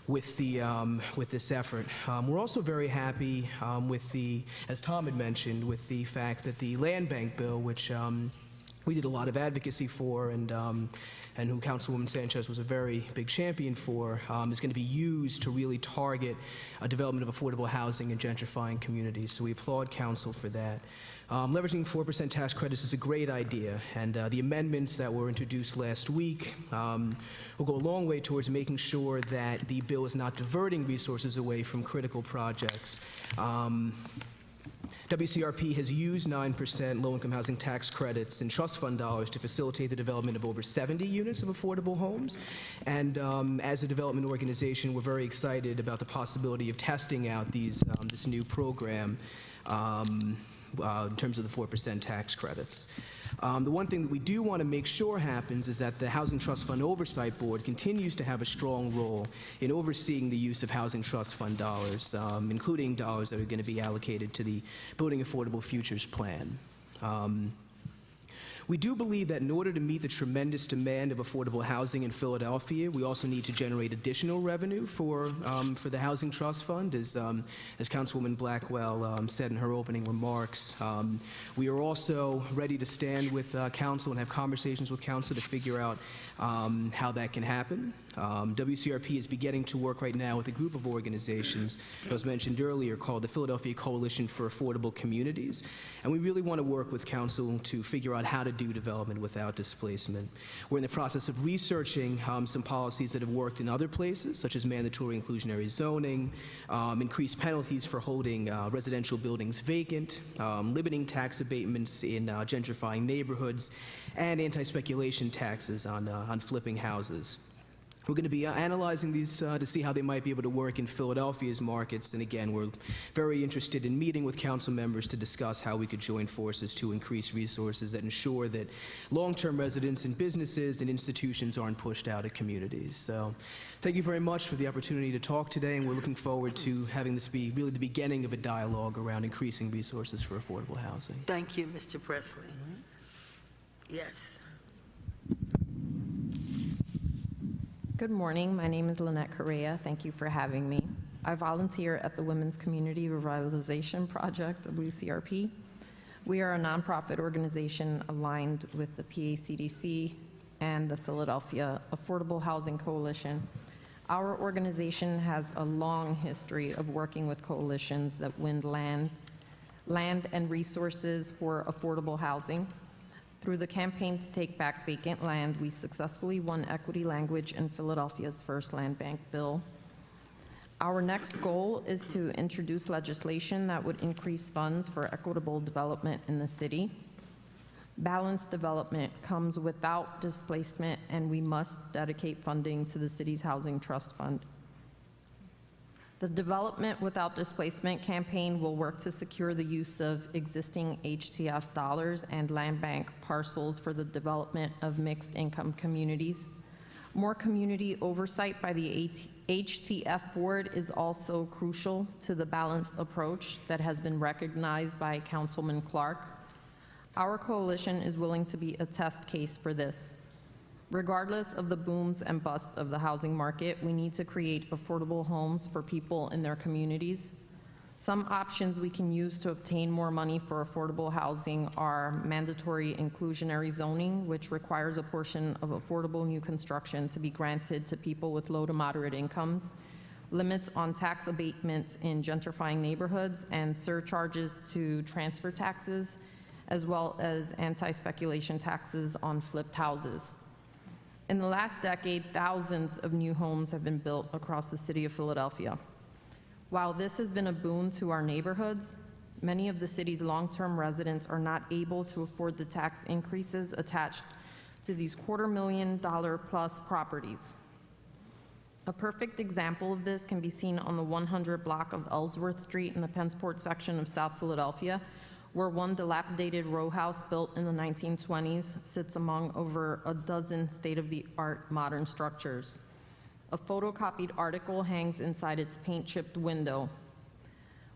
with this effort. We're also very happy with as Tom had mentioned, with the fact that the land bank bill, which we did a lot of advocacy for, and who Councilwoman Sanchez was a very big champion for, is going to be used to really target a development of affordable housing in gentrifying communities. So we applaud Council for that. Leveraging 4% tax credits is a great idea, and the amendments that were introduced last week will go a long way towards making sure that the bill is not diverting resources away from critical projects. WCRP has used 9% low-income housing tax credits and trust fund dollars to facilitate the development of over 70 units of affordable homes. And as a development organization, we're very excited about the possibility of testing out this new program in terms of the 4% tax credits. The one thing that we do want to make sure happens is that the Housing Trust Fund Oversight Board continues to have a strong role in overseeing the use of Housing Trust Fund dollars, including dollars that are going to be allocated to the Building Affordable Futures Plan. We do believe that in order to meet the tremendous demand of affordable housing in Philadelphia, we also need to generate additional revenue for the Housing Trust Fund, as Councilwoman Blackwell said in her opening remarks. We are also ready to stand with council and have conversations with council to figure out how that can happen. WCRP is beginning to work right now with a group of organizations that was mentioned earlier called the Philadelphia Coalition for Affordable Communities, and we really want to work with council to figure out how to do development without displacement. We're in the process of researching some policies that have worked in other places, such as mandatory inclusionary zoning, increased penalties for holding residential buildings vacant, limiting tax abatements in gentrifying neighborhoods, and anti-speculation taxes on flipping houses. We're going to be analyzing these to see how they might be able to work in Philadelphia's markets, and again, we're very interested in meeting with council members to discuss how we could join forces to increase resources that ensure that long-term residents and businesses and institutions aren't pushed out of communities. So thank you very much for the opportunity to talk today, and we're looking forward to having this be really the beginning of a dialogue around increasing resources for affordable housing. Thank you, Mr. Presley. Yes. Good morning. My name is Lynette Correa. Thank you for having me. I volunteer at the Women's Community Revitalization Project, WCRP. We are a nonprofit organization aligned with the PACDC and the Philadelphia Affordable Housing Coalition. Our organization has a long history of working with coalitions that win land and resources for affordable housing. Through the campaign to take back vacant land, we successfully won equity language in Philadelphia's first land bank bill. Our next goal is to introduce legislation that would increase funds for equitable development in the city. Balanced development comes without displacement, and we must dedicate funding to the city's Housing Trust Fund. The Development Without Displacement campaign will work to secure the use of existing HTF dollars and land bank parcels for the development of mixed-income communities. More community oversight by the HTF board is also crucial to the balanced approach that has been recognized by Councilman Clark. Our coalition is willing to be a test case for this. Regardless of the booms and busts of the housing market, we need to create affordable homes for people in their communities. Some options we can use to obtain more money for affordable housing are mandatory inclusionary zoning, which requires a portion of affordable new construction to be granted to people with low to moderate incomes, limits on tax abatements in gentrifying neighborhoods, and surcharges to transfer taxes, as well as anti-speculation taxes on flipped houses. In the last decade, thousands of new homes have been built across the city of Philadelphia. While this has been a boon to our neighborhoods, many of the city's long-term residents are not able to afford the tax increases attached to these $250,000+ properties. A perfect example of this can be seen on the 100 block of Ellsworth Street in the Pensport section of South Philadelphia, where one dilapidated row house built in the 1920s sits among over a dozen state-of-the-art modern structures. A photocopied article hangs inside its paint-chipped window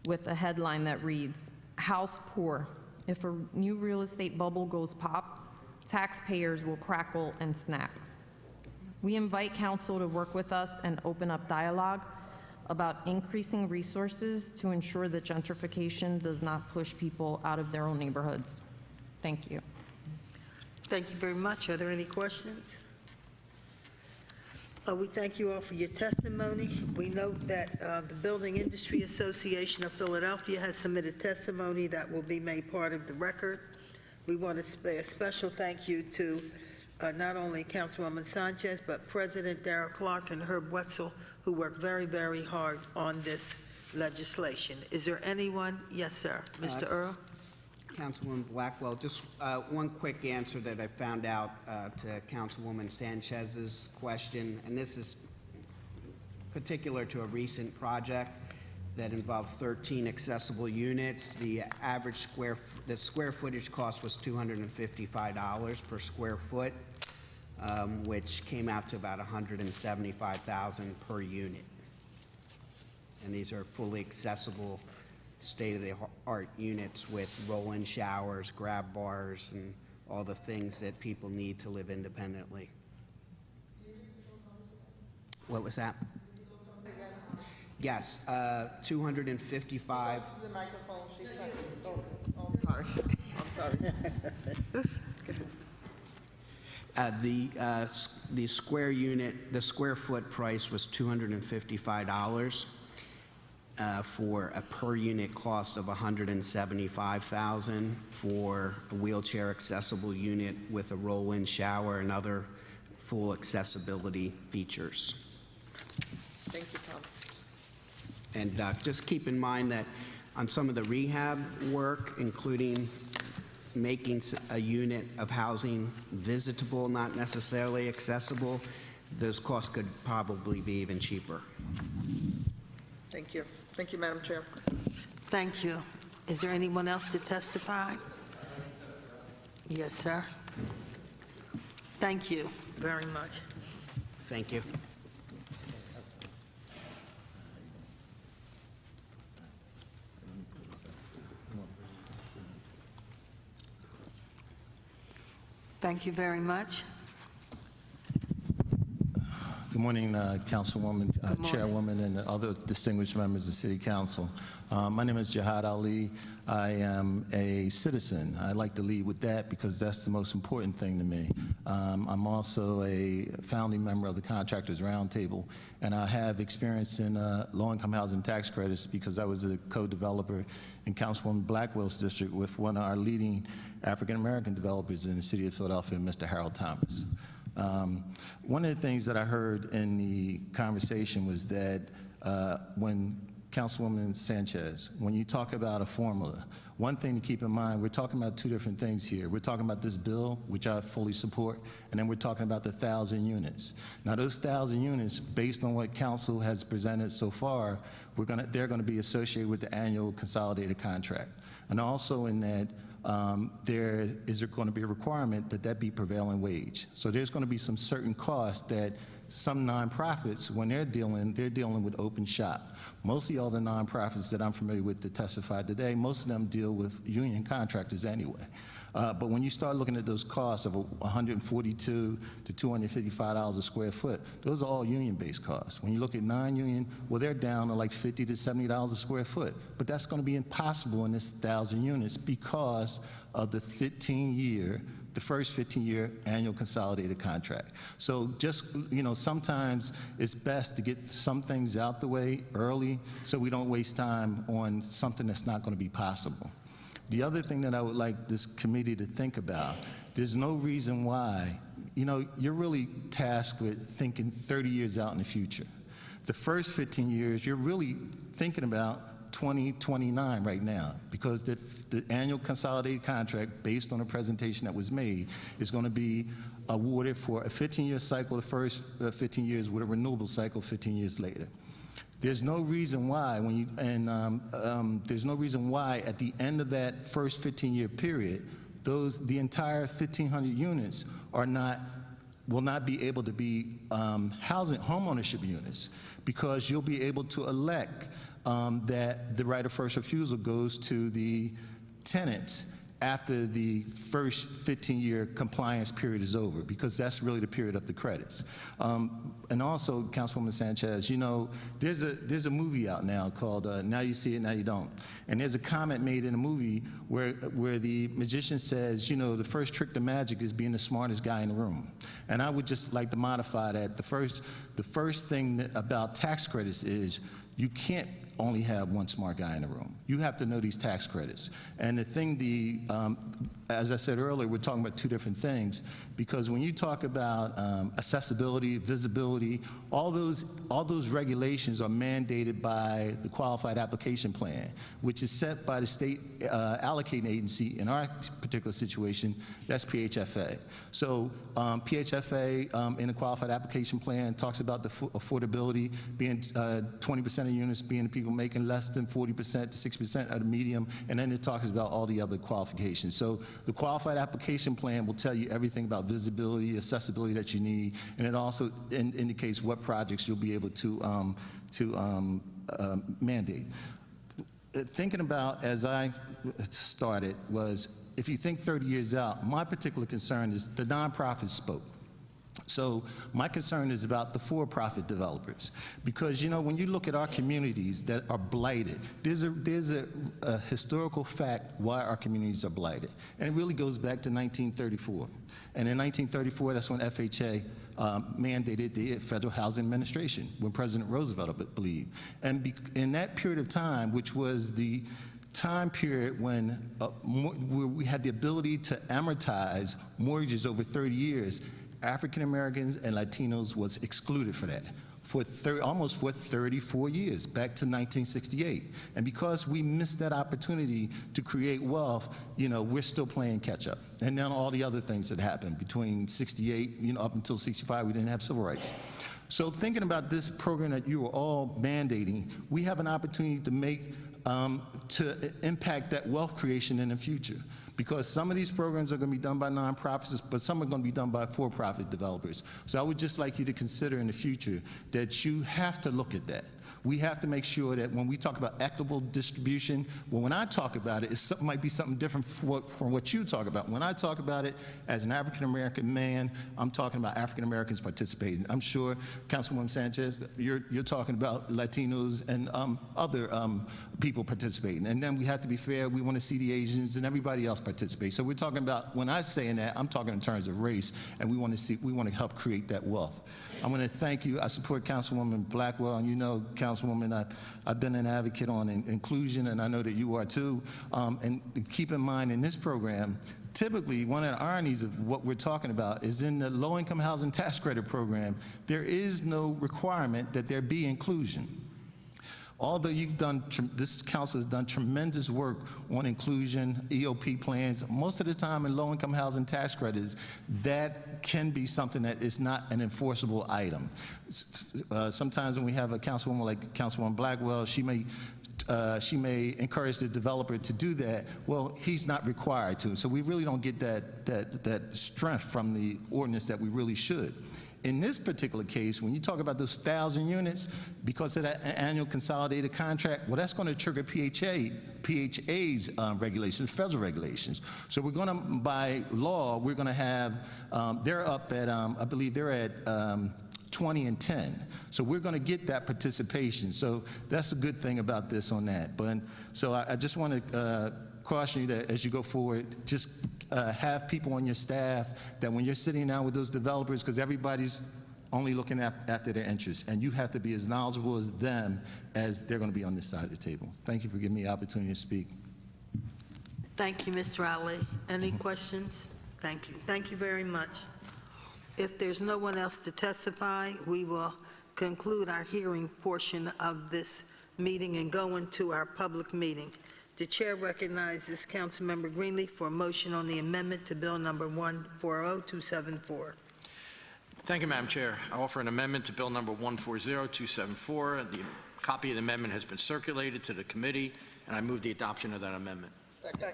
with a headline that reads, "House poor. If a new real estate bubble goes pop, taxpayers will crackle and snap." We invite council to work with us and open up dialogue about increasing resources to ensure that gentrification does not push people out of their own neighborhoods. Thank you. Thank you very much. Are there any questions? We thank you all for your testimony. We note that the Building Industry Association of Philadelphia has submitted testimony that will be made part of the record. We want to say a special thank you to not only Councilwoman Sanchez, but President Darrell Clark and Herb Wetzel, who worked very, very hard on this legislation. Is there anyone? Yes, sir. Mr. Earl? Councilwoman Blackwell, just one quick answer that I found out to Councilwoman Sanchez's question, and this is particular to a recent project that involved 13 accessible units. The square footage cost was $255 per square foot, which came out to about $175,000 per unit. And these are fully accessible, state-of-the-art units with roll-in showers, grab bars, and all the things that people need to live independently. What was that? Yes, 255. The microphone, she's not, oh, I'm sorry, I'm sorry. The square unit, the square foot price was $255 for a per unit cost of $175,000 for a wheelchair accessible unit with a roll-in shower and other full accessibility features. Thank you, Tom. And just keep in mind that on some of the rehab work, including making a unit of housing visitable, not necessarily accessible, those costs could probably be even cheaper. Thank you. Thank you, Madam Chair. Thank you. Is there anyone else to testify? Yes, sir. Thank you very much. Thank you. Thank you very much. Good morning, Councilwoman, Good morning. Chairwoman, and other distinguished members of City Council. My name is Jihad Ali. I am a citizen. I like to lead with that because that's the most important thing to me. I'm also a founding member of the Contractors Roundtable, and I have experience in low-income housing tax credits because I was a co-developer in Councilwoman Blackwell's district with one of our leading African-American developers in the city of Philadelphia, Mr. Harold Thomas. One of the things that I heard in the conversation was that when Councilwoman Sanchez, when you talk about a formula, one thing to keep in mind, we're talking about two different things here. We're talking about this bill, which I fully support, and then we're talking about the 1,000 units. Now, those 1,000 units, based on what Council has presented so far, they're going to be associated with the annual consolidated contract. And also in that, there is going to be a requirement that that be prevailing wage. So there's going to be some certain costs that some nonprofits, when they're dealing with open shop. Mostly all the nonprofits that I'm familiar with that testified today, most of them deal with union contractors anyway. But when you start looking at those costs of $142 to $255 a square foot, those are all union-based costs. When you look at non-union, well, they're down to like $50 to $70 a square foot. But that's going to be impossible in this 1,000 units because of the first 15-year annual consolidated contract. So just, sometimes it's best to get some things out the way early so we don't waste time on something that's not going to be possible. The other thing that I would like this committee to think about, there's no reason why, you're really tasked with thinking 30 years out in the future. The first 15 years, you're really thinking about 2029 right now because the annual consolidated contract, based on a presentation that was made, is going to be awarded for a 15-year cycle the first 15 years with a renewable cycle 15 years later. There's no reason why there's no reason why at the end of that first 15-year period, the entire 1,500 units will not be able to be homeownership units because you'll be able to elect that the right of first refusal goes to the tenants after the first 15-year compliance period is over, because that's really the period of the credits. And also, Councilwoman Sanchez, there's a movie out now called Now You See It, Now You Don't. And there's a comment made in the movie where the magician says, the first trick to magic is being the smartest guy in the room. And I would just like to modify that. The first thing about tax credits is you can't only have one smart guy in the room. You have to know these tax credits. And the thing, as I said earlier, we're talking about two different things, because when you talk about accessibility, visibility, all those regulations are mandated by the Qualified Application Plan, which is set by the state allocating agency. In our particular situation, that's PHFA. So PHFA in the Qualified Application Plan talks about the affordability being 20% of units being the people making less than 40% to 60% of the medium, and then it talks about all the other qualifications. So the Qualified Application Plan will tell you everything about visibility, accessibility that you need, and it also indicates what projects you'll be able to mandate. Thinking about, as I started, was if you think 30 years out, my particular concern is the nonprofits spoke. So my concern is about the for-profit developers, because when you look at our communities that are blighted, there's a historical fact why our communities are blighted, and it really goes back to 1934. And in 1934, that's when FHA mandated the Federal Housing Administration, when President Roosevelt, I believe. And in that period of time, which was the time period when where we had the ability to amortize mortgages over 30 years, African Americans and Latinos was excluded for that for almost 34 years, back to 1968. And because we missed that opportunity to create wealth, we're still playing catch up. And then all the other things that happened between 68, up until 65, we didn't have civil rights. So thinking about this program that you are all mandating, we have an opportunity to impact that wealth creation in the future. Because some of these programs are going to be done by nonprofits, but some are going to be done by for-profit developers. So I would just like you to consider in the future that you have to look at that. We have to make sure that when we talk about equitable distribution, when I talk about it, it might be something different from what you talk about. When I talk about it as an African-American man, I'm talking about African-Americans participating. I'm sure, Councilwoman Sanchez, you're talking about Latinos and other people participating. And then we have to be fair. We want to see the Asians and everybody else participate. So we're talking about, when I'm saying that, I'm talking in terms of race, and we want to help create that wealth. I want to thank you. I support Councilwoman Blackwell, and Councilwoman, I've been an advocate on inclusion, and I know that you are too. And keep in mind, in this program, typically one of the ironies of what we're talking about is in the low-income housing tax credit program, there is no requirement that there be inclusion. Although this council has done tremendous work on inclusion, EOP plans, most of the time in low-income housing tax credits, that can be something that is not an enforceable item. Sometimes when we have a councilwoman like Councilwoman Blackwell, she may encourage the developer to do that. Well, he's not required to. So we really don't get that strength from the ordinance that we really should. In this particular case, when you talk about those 1,000 units, because of that annual consolidated contract, well, that's going to trigger PHA's regulations, federal regulations. So we're going to, by law, we're going to have, they're up at, I believe they're at 20 and 10. So we're going to get that participation. So that's a good thing about this on that. But so I just want to caution you that as you go forward, just have people on your staff that when you're sitting down with those developers, because everybody's only looking after their interests, and you have to be as knowledgeable as them as they're going to be on this side of the table. Thank you for giving me the opportunity to speak. Thank you, Mr. Ali. Any questions? Thank you. Thank you very much. If there's no one else to testify, we will conclude our hearing portion of this meeting and go into our public meeting. The chair recognizes Councilmember Greenlee for a motion on the amendment to Bill number 140274. Thank you, Madam Chair. I offer an amendment to Bill number 140274. The copy of the amendment has been circulated to the committee, and I move the adoption of that amendment. Second.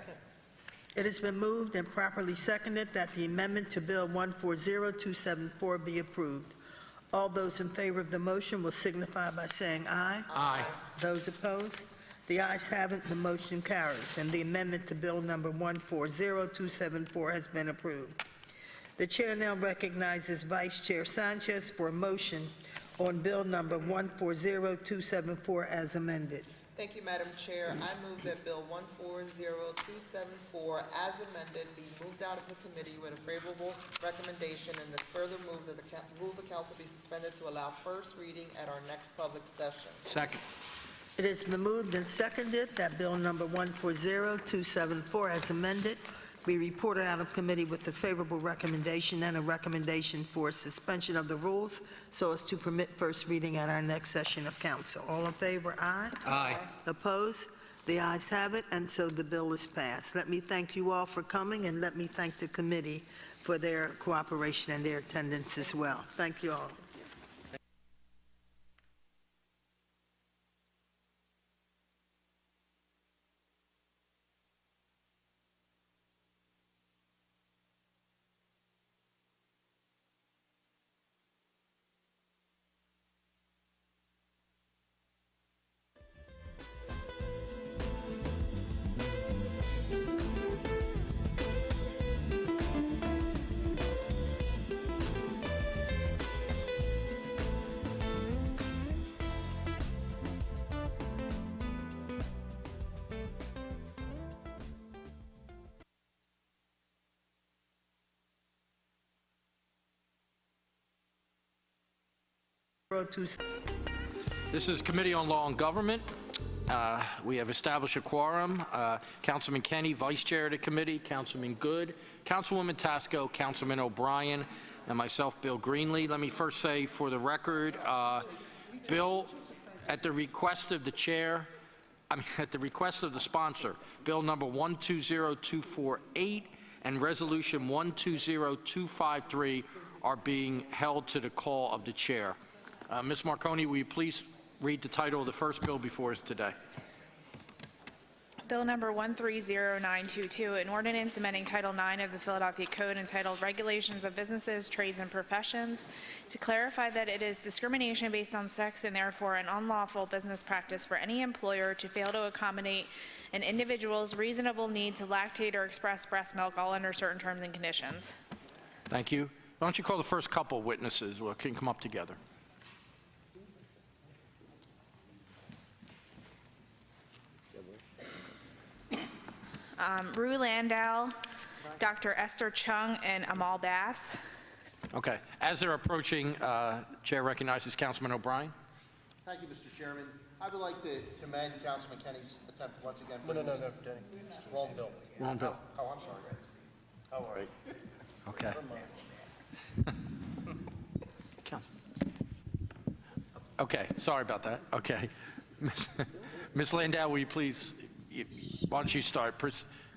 It has been moved and properly seconded that the amendment to Bill 140274 be approved. All those in favor of the motion will signify by saying aye. Aye. Those opposed? The ayes have it, the motion carries, and the amendment to Bill number 140274 has been approved. The chair now recognizes Vice Chair Sanchez for a motion on Bill number 140274 as amended. Thank you, Madam Chair. I move that Bill 140274, as amended, be moved out of the committee with a favorable recommendation, and that further move that the rules of council be suspended to allow first reading at our next public session. Second. It has been moved and seconded that Bill number 140274, as amended, be reported out of committee with a favorable recommendation and a recommendation for suspension of the rules so as to permit first reading at our next session of council. All in favor, aye? Aye. Opposed? The ayes have it, and so the bill is passed. Let me thank you all for coming, and let me thank the committee for their cooperation and their attendance as well. Thank you all. This is Committee on Law and Government. We have established a quorum. Councilman Kenny, Vice Chair of the committee, Councilman Good, Councilwoman Tasco, Councilman O'Brien, and myself, Bill Greenlee. Let me first say for the record, Bill, at the request of the chair, at the request of the sponsor, Bill number 120248 and Resolution 120253 are being held to the call of the chair. Ms. Marconi, will you please read the title of the first bill before us today? Bill number 130922, an ordinance amending Title IX of the Philadelphia Code entitled Regulations of Businesses, Trades, and Professions to clarify that it is discrimination based on sex and therefore an unlawful business practice for any employer to fail to accommodate an individual's reasonable need to lactate or express breast milk, all under certain terms and conditions. Thank you. Why don't you call the first couple witnesses? We can come up together. Rue Landau, Dr. Esther Chung, and Amal Bass. Okay. As they're approaching, Chair recognizes Councilman O'Brien. Thank you, Mr. Chairman. I would like to commend Councilman Kenny's attempt once again. No, Denny. Wrong bill. Wrong bill. Oh, I'm sorry. All right. Okay. Council. Okay, sorry about that. Okay. Ms. Landau, will you please, why don't you start?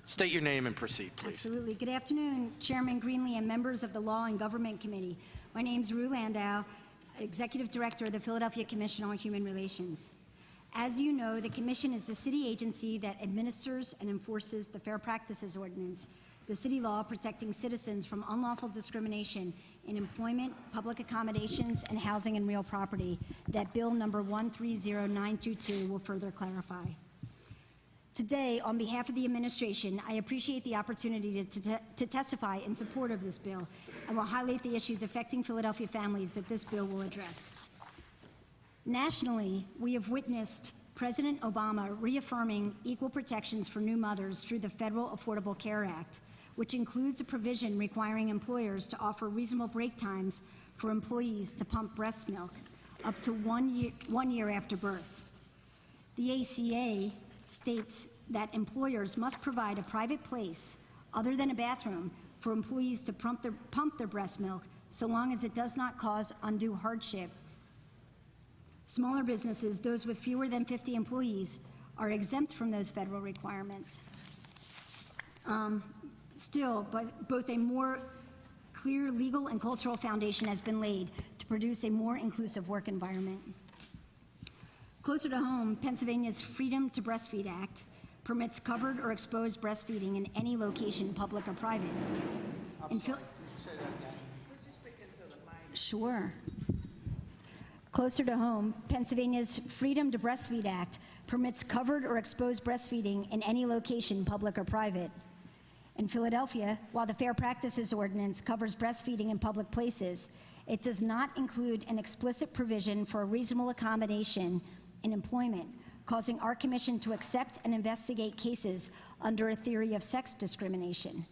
State your name and proceed, please. Absolutely. Good afternoon, Chairman Greenlee and members of the Law and Government Committee. My name is Rue Landau, Executive Director of the Philadelphia Commission on Human Relations. As you know, the Commission is the city agency that administers and enforces the Fair Practices Ordinance, the city law protecting citizens from unlawful discrimination in employment, public accommodations, and housing and real property that Bill number 130922 will further clarify. Today, on behalf of the administration, I appreciate the opportunity to testify in support of this bill and will highlight the issues affecting Philadelphia families that this bill will address. Nationally, we have witnessed President Obama reaffirming equal protections for new mothers through the Federal Affordable Care Act, which includes a provision requiring employers to offer reasonable break times for employees to pump breast milk up to 1 year after birth. The ACA states that employers must provide a private place other than a bathroom for employees to pump their breast milk so long as it does not cause undue hardship. Smaller businesses, those with fewer than 50 employees, are exempt from those federal requirements. Still, both a more clear legal and cultural foundation has been laid to produce a more inclusive work environment. Closer to home, Pennsylvania's Freedom to Breastfeed Act permits covered or exposed breastfeeding in any location, public or private. Sure. Closer to home, Pennsylvania's Freedom to Breastfeed Act permits covered or exposed breastfeeding in any location, public or private. In Philadelphia, while the Fair Practices Ordinance covers breastfeeding in public places, it does not include an explicit provision for a reasonable accommodation in employment, causing our commission to accept and investigate cases under a theory of sex discrimination.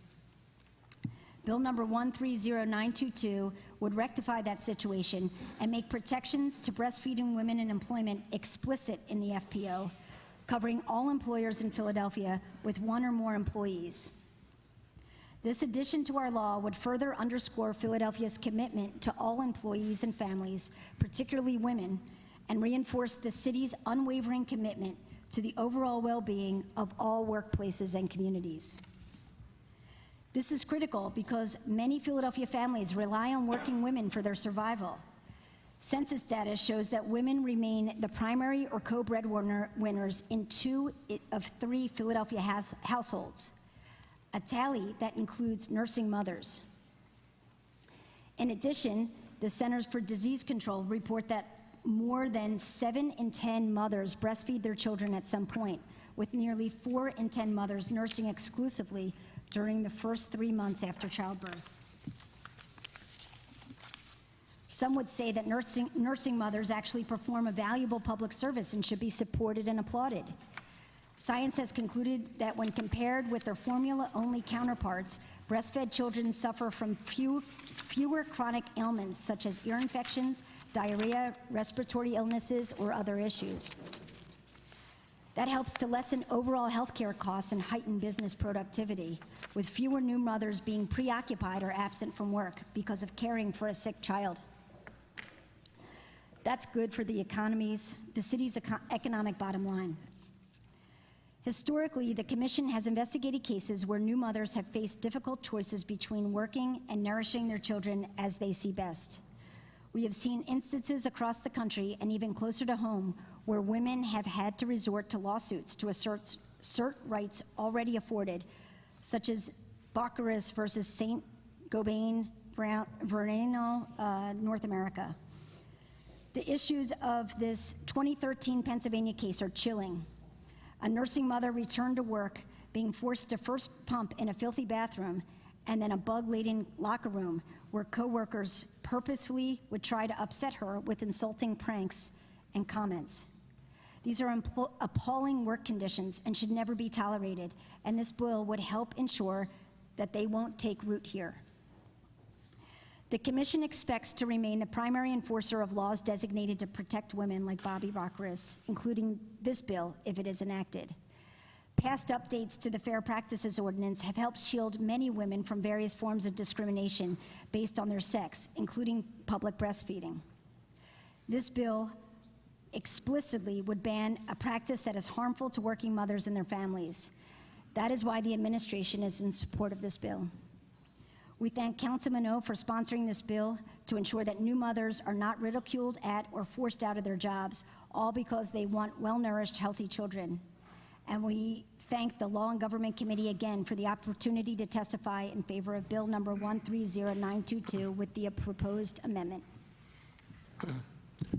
Bill number 130922 would rectify that situation and make protections to breastfeeding women in employment explicit in the FPO, covering all employers in Philadelphia with one or more employees. This addition to our law would further underscore Philadelphia's commitment to all employees and families, particularly women, and reinforce the city's unwavering commitment to the overall well-being of all workplaces and communities. This is critical because many Philadelphia families rely on working women for their survival. Census data shows that women remain the primary or co-breadwinners in 2 of 3 Philadelphia households, a tally that includes nursing mothers. In addition, the Centers for Disease Control report that more than 7 in 10 mothers breastfeed their children at some point, with nearly 4 in 10 mothers nursing exclusively during the first 3 months after childbirth. Some would say that nursing mothers actually perform a valuable public service and should be supported and applauded. Science has concluded that when compared with their formula-only counterparts, breastfed children suffer from fewer chronic ailments such as ear infections, diarrhea, respiratory illnesses, or other issues. That helps to lessen overall healthcare costs and heighten business productivity, with fewer new mothers being preoccupied or absent from work because of caring for a sick child. That's good for the city's economic bottom line. Historically, the Commission has investigated cases where new mothers have faced difficult choices between working and nourishing their children as they see best. We have seen instances across the country and even closer to home where women have had to resort to lawsuits to assert rights already afforded, such as Baccaris versus St. Gobain, Verano, North America. The issues of this 2013 Pennsylvania case are chilling. A nursing mother returned to work, being forced to first pump in a filthy bathroom and then a bug-laden locker room where coworkers purposefully would try to upset her with insulting pranks and comments. These are appalling work conditions and should never be tolerated, and this bill would help ensure that they won't take root here. The Commission expects to remain the primary enforcer of laws designated to protect women like Bobby Baccaris, including this bill if it is enacted. Past updates to the Fair Practices Ordinance have helped shield many women from various forms of discrimination based on their sex, including public breastfeeding. This bill explicitly would ban a practice that is harmful to working mothers and their families. That is why the administration is in support of this bill. We thank Councilman O for sponsoring this bill to ensure that new mothers are not ridiculed at or forced out of their jobs, all because they want well-nourished, healthy children. And we thank the Law and Government Committee again for the opportunity to testify in favor of Bill number 130922 with the proposed amendment.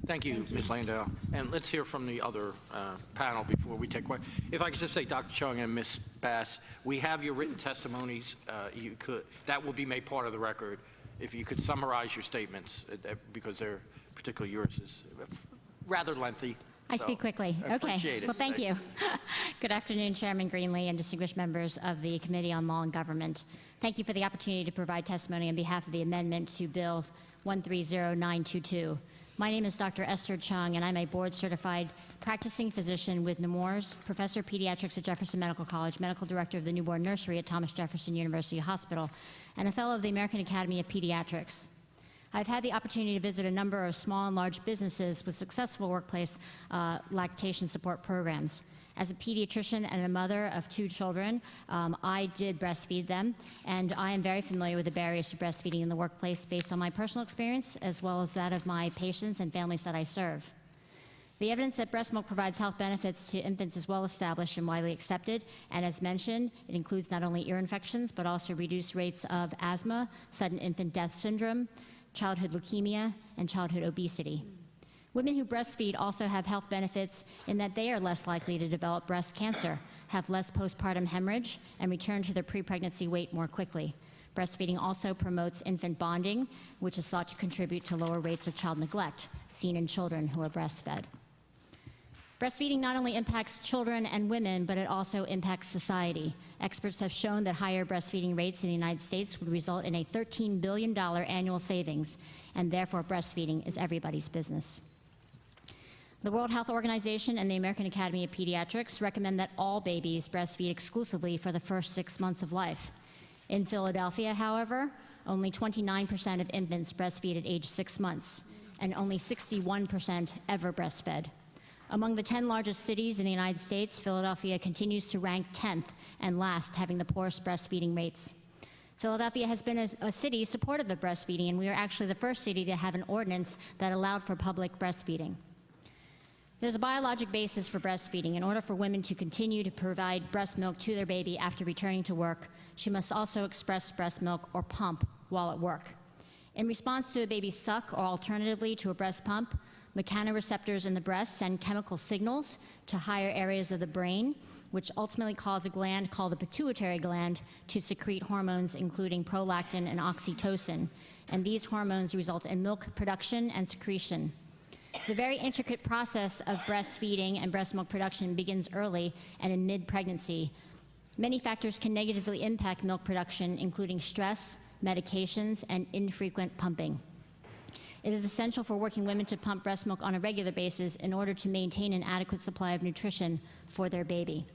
Thank you, Ms. Landau. And let's hear from the other panel before we take questions. If I could just say, Dr. Chung and Ms. Bass, we have your written testimonies. That will be made part of the record. If you could summarize your statements, because they're, particularly yours, is rather lengthy. I speak quickly. I Okay. appreciate it. Well, thank you. Good afternoon, Chairman Greenlee and distinguished members of the Committee on Law and Government. Thank you for the opportunity to provide testimony on behalf of the amendment to Bill 130922. My name is Dr. Esther Chung, and I'm a board-certified practicing physician with Nemours, professor of pediatrics at Jefferson Medical College, medical director of the newborn nursery at Thomas Jefferson University Hospital, and a fellow of the American Academy of Pediatrics. I've had the opportunity to visit a number of small and large businesses with successful workplace lactation support programs. As a pediatrician and a mother of 2 children, I did breastfeed them, and I am very familiar with the barriers to breastfeeding in the workplace based on my personal experience as well as that of my patients and families that I serve. The evidence that breast milk provides health benefits to infants is well established and widely accepted, and as mentioned, it includes not only ear infections, but also reduced rates of asthma, sudden infant death syndrome, childhood leukemia, and childhood obesity. Women who breastfeed also have health benefits in that they are less likely to develop breast cancer, have less postpartum hemorrhage, and return to their pre-pregnancy weight more quickly. Breastfeeding also promotes infant bonding, which is thought to contribute to lower rates of child neglect seen in children who are breastfed. Breastfeeding not only impacts children and women, but it also impacts society. Experts have shown that higher breastfeeding rates in the United States would result in a $13 billion annual savings, and therefore breastfeeding is everybody's business. The World Health Organization and the American Academy of Pediatrics recommend that all babies breastfeed exclusively for the first 6 months of life. In Philadelphia, however, only 29% of infants breastfeed at age 6 months, and only 61% ever breastfed. Among the 10 largest cities in the United States, Philadelphia continues to rank 10th and last, having the poorest breastfeeding rates. Philadelphia has been a city supportive of breastfeeding, and we are actually the first city to have an ordinance that allowed for public breastfeeding. There's a biologic basis for breastfeeding. In order for women to continue to provide breast milk to their baby after returning to work, she must also express breast milk or pump while at work. In response to a baby's suck, or alternatively to a breast pump, mechanoreceptors in the breast send chemical signals to higher areas of the brain, which ultimately cause a gland called the pituitary gland to secrete hormones including prolactin and oxytocin. And these hormones result in milk production and secretion. The very intricate process of breastfeeding and breast milk production begins early and in mid-pregnancy. Many factors can negatively impact milk production, including stress, medications, and infrequent pumping. It is essential for working women to pump breast milk on a regular basis in order to maintain an adequate supply of nutrition for their baby.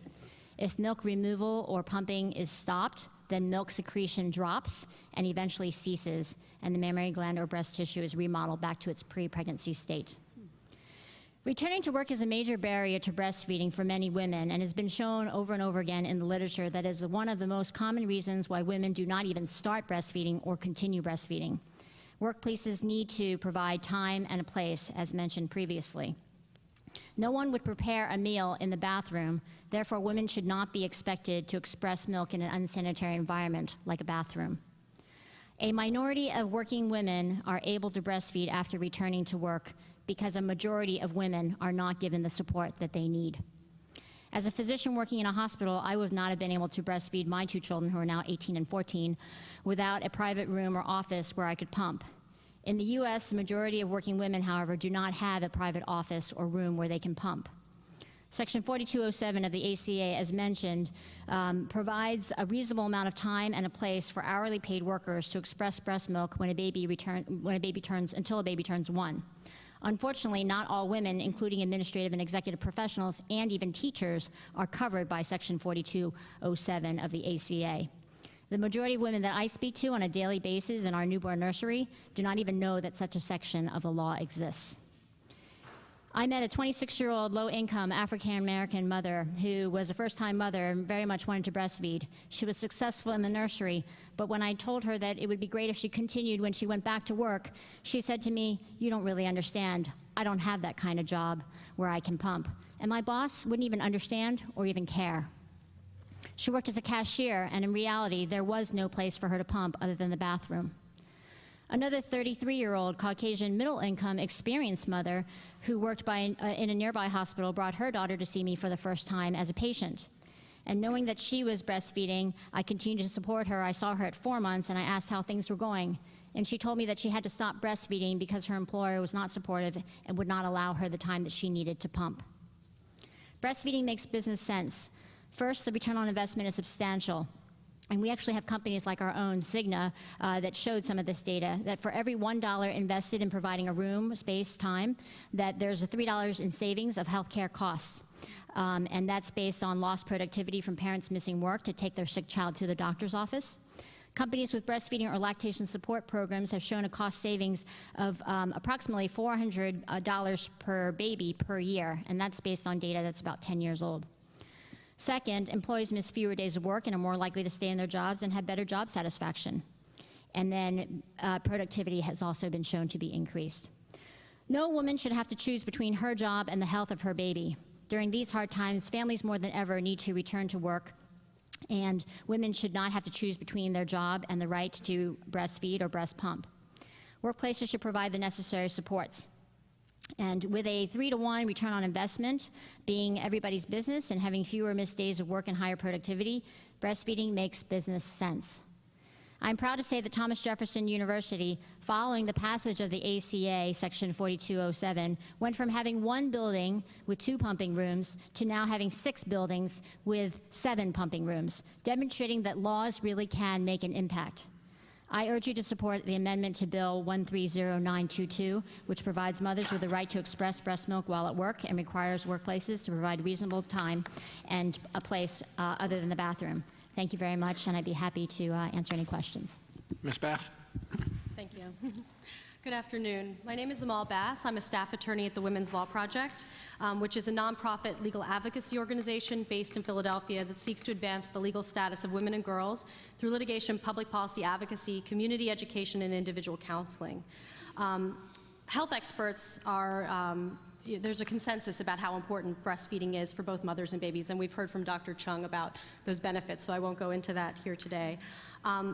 If milk removal or pumping is stopped, then milk secretion drops and eventually ceases, and the mammary gland or breast tissue is remodeled back to its pre-pregnancy state. Returning to work is a major barrier to breastfeeding for many women and has been shown over and over again in the literature that is one of the most common reasons why women do not even start breastfeeding or continue breastfeeding. Workplaces need to provide time and a place, as mentioned previously. No one would prepare a meal in the bathroom, therefore women should not be expected to express milk in an unsanitary environment like a bathroom. A minority of working women are able to breastfeed after returning to work because a majority of women are not given the support that they need. As a physician working in a hospital, I would not have been able to breastfeed my two children, who are now 18 and 14, without a private room or office where I could pump. In the U.S., the majority of working women, however, do not have a private office or room where they can pump. Section 4207 of the ACA, as mentioned, provides a reasonable amount of time and a place for hourly paid workers to express breast milk until a baby turns 1. Unfortunately, not all women, including administrative and executive professionals and even teachers, are covered by Section 4207 of the ACA. The majority of women that I speak to on a daily basis in our newborn nursery do not even know that such a section of the law exists. I met a 26-year-old low-income African-American mother who was a first-time mother and very much wanted to breastfeed. She was successful in the nursery, but when I told her that it would be great if she continued when she went back to work, she said to me, "You don't really understand. I don't have that kind of job where I can pump." And my boss wouldn't even understand or even care. She worked as a cashier, and in reality, there was no place for her to pump other than the bathroom. Another 33-year-old Caucasian middle-income experienced mother who worked in a nearby hospital brought her daughter to see me for the first time as a patient. And knowing that she was breastfeeding, I continued to support her. I saw her at 4 months, and I asked how things were going. And she told me that she had to stop breastfeeding because her employer was not supportive and would not allow her the time that she needed to pump. Breastfeeding makes business sense. First, the return on investment is substantial. And we actually have companies like our own, Cigna, that showed some of this data, that for every $1 invested in providing a room, space, time, that there's a $3 in savings of healthcare costs. And that's based on lost productivity from parents missing work to take their sick child to the doctor's office. Companies with breastfeeding or lactation support programs have shown a cost savings of approximately $400 per baby per year, and that's based on data that's about 10 years old. Second, employees miss fewer days of work and are more likely to stay in their jobs and have better job satisfaction. And then productivity has also been shown to be increased. No woman should have to choose between her job and the health of her baby. During these hard times, families more than ever need to return to work, and women should not have to choose between their job and the right to breastfeed or breast pump. Workplaces should provide the necessary supports. And with a 3-to-1 return on investment being everybody's business and having fewer missed days of work and higher productivity, breastfeeding makes business sense. I'm proud to say that Thomas Jefferson University, following the passage of the ACA, Section 4207, went from having 1 building with 2 pumping rooms to now having 6 buildings with 7 pumping rooms, demonstrating that laws really can make an impact. I urge you to support the amendment to Bill 130922, which provides mothers with the right to express breast milk while at work and requires workplaces to provide reasonable time and a place other than the bathroom. Thank you very much, and I'd be happy to answer any questions. Ms. Bass? Thank you. Good afternoon. My name is Amal Bass. I'm a staff attorney at the Women's Law Project, which is a nonprofit legal advocacy organization based in Philadelphia that seeks to advance the legal status of women and girls through litigation, public policy advocacy, community education, and individual counseling. Health experts are there's a consensus about how important breastfeeding is for both mothers and babies, and we've heard from Dr. Chung about those benefits, so I won't go into that here today.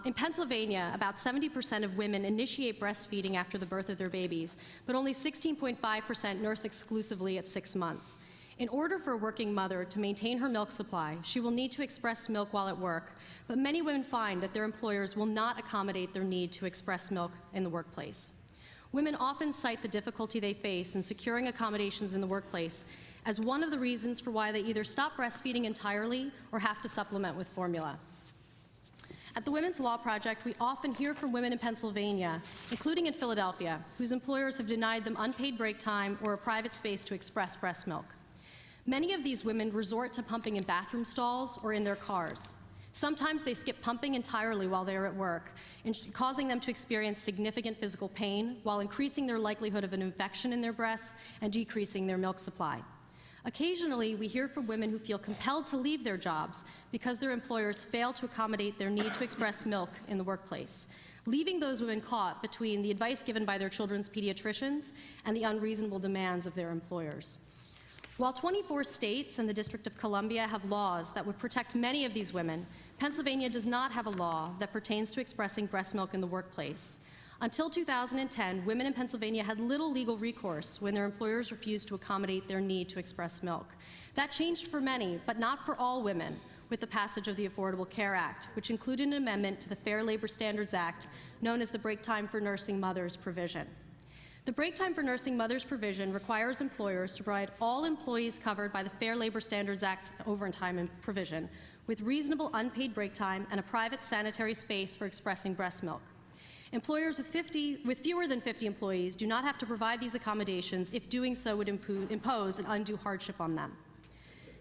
In Pennsylvania, about 70% of women initiate breastfeeding after the birth of their babies, but only 16.5% nurse exclusively at 6 months. In order for a working mother to maintain her milk supply, she will need to express milk while at work, but many women find that their employers will not accommodate their need to express milk in the workplace. Women often cite the difficulty they face in securing accommodations in the workplace as one of the reasons for why they either stop breastfeeding entirely or have to supplement with formula. At the Women's Law Project, we often hear from women in Pennsylvania, including in Philadelphia, whose employers have denied them unpaid break time or a private space to express breast milk. Many of these women resort to pumping in bathroom stalls or in their cars. Sometimes they skip pumping entirely while they are at work, causing them to experience significant physical pain while increasing their likelihood of an infection in their breasts and decreasing their milk supply. Occasionally, we hear from women who feel compelled to leave their jobs because their employers fail to accommodate their need to express milk in the workplace, leaving those women caught between the advice given by their children's pediatricians and the unreasonable demands of their employers. While 24 states and the District of Columbia have laws that would protect many of these women, Pennsylvania does not have a law that pertains to expressing breast milk in the workplace. Until 2010, women in Pennsylvania had little legal recourse when their employers refused to accommodate their need to express milk. That changed for many, but not for all women, with the passage of the Affordable Care Act, which included an amendment to the Fair Labor Standards Act known as the Break Time for Nursing Mothers provision. The Break Time for Nursing Mothers provision requires employers to provide all employees covered by the Fair Labor Standards Act's overtime provision with reasonable unpaid break time and a private sanitary space for expressing breast milk. Employers with fewer than 50 employees do not have to provide these accommodations if doing so would impose an undue hardship on them.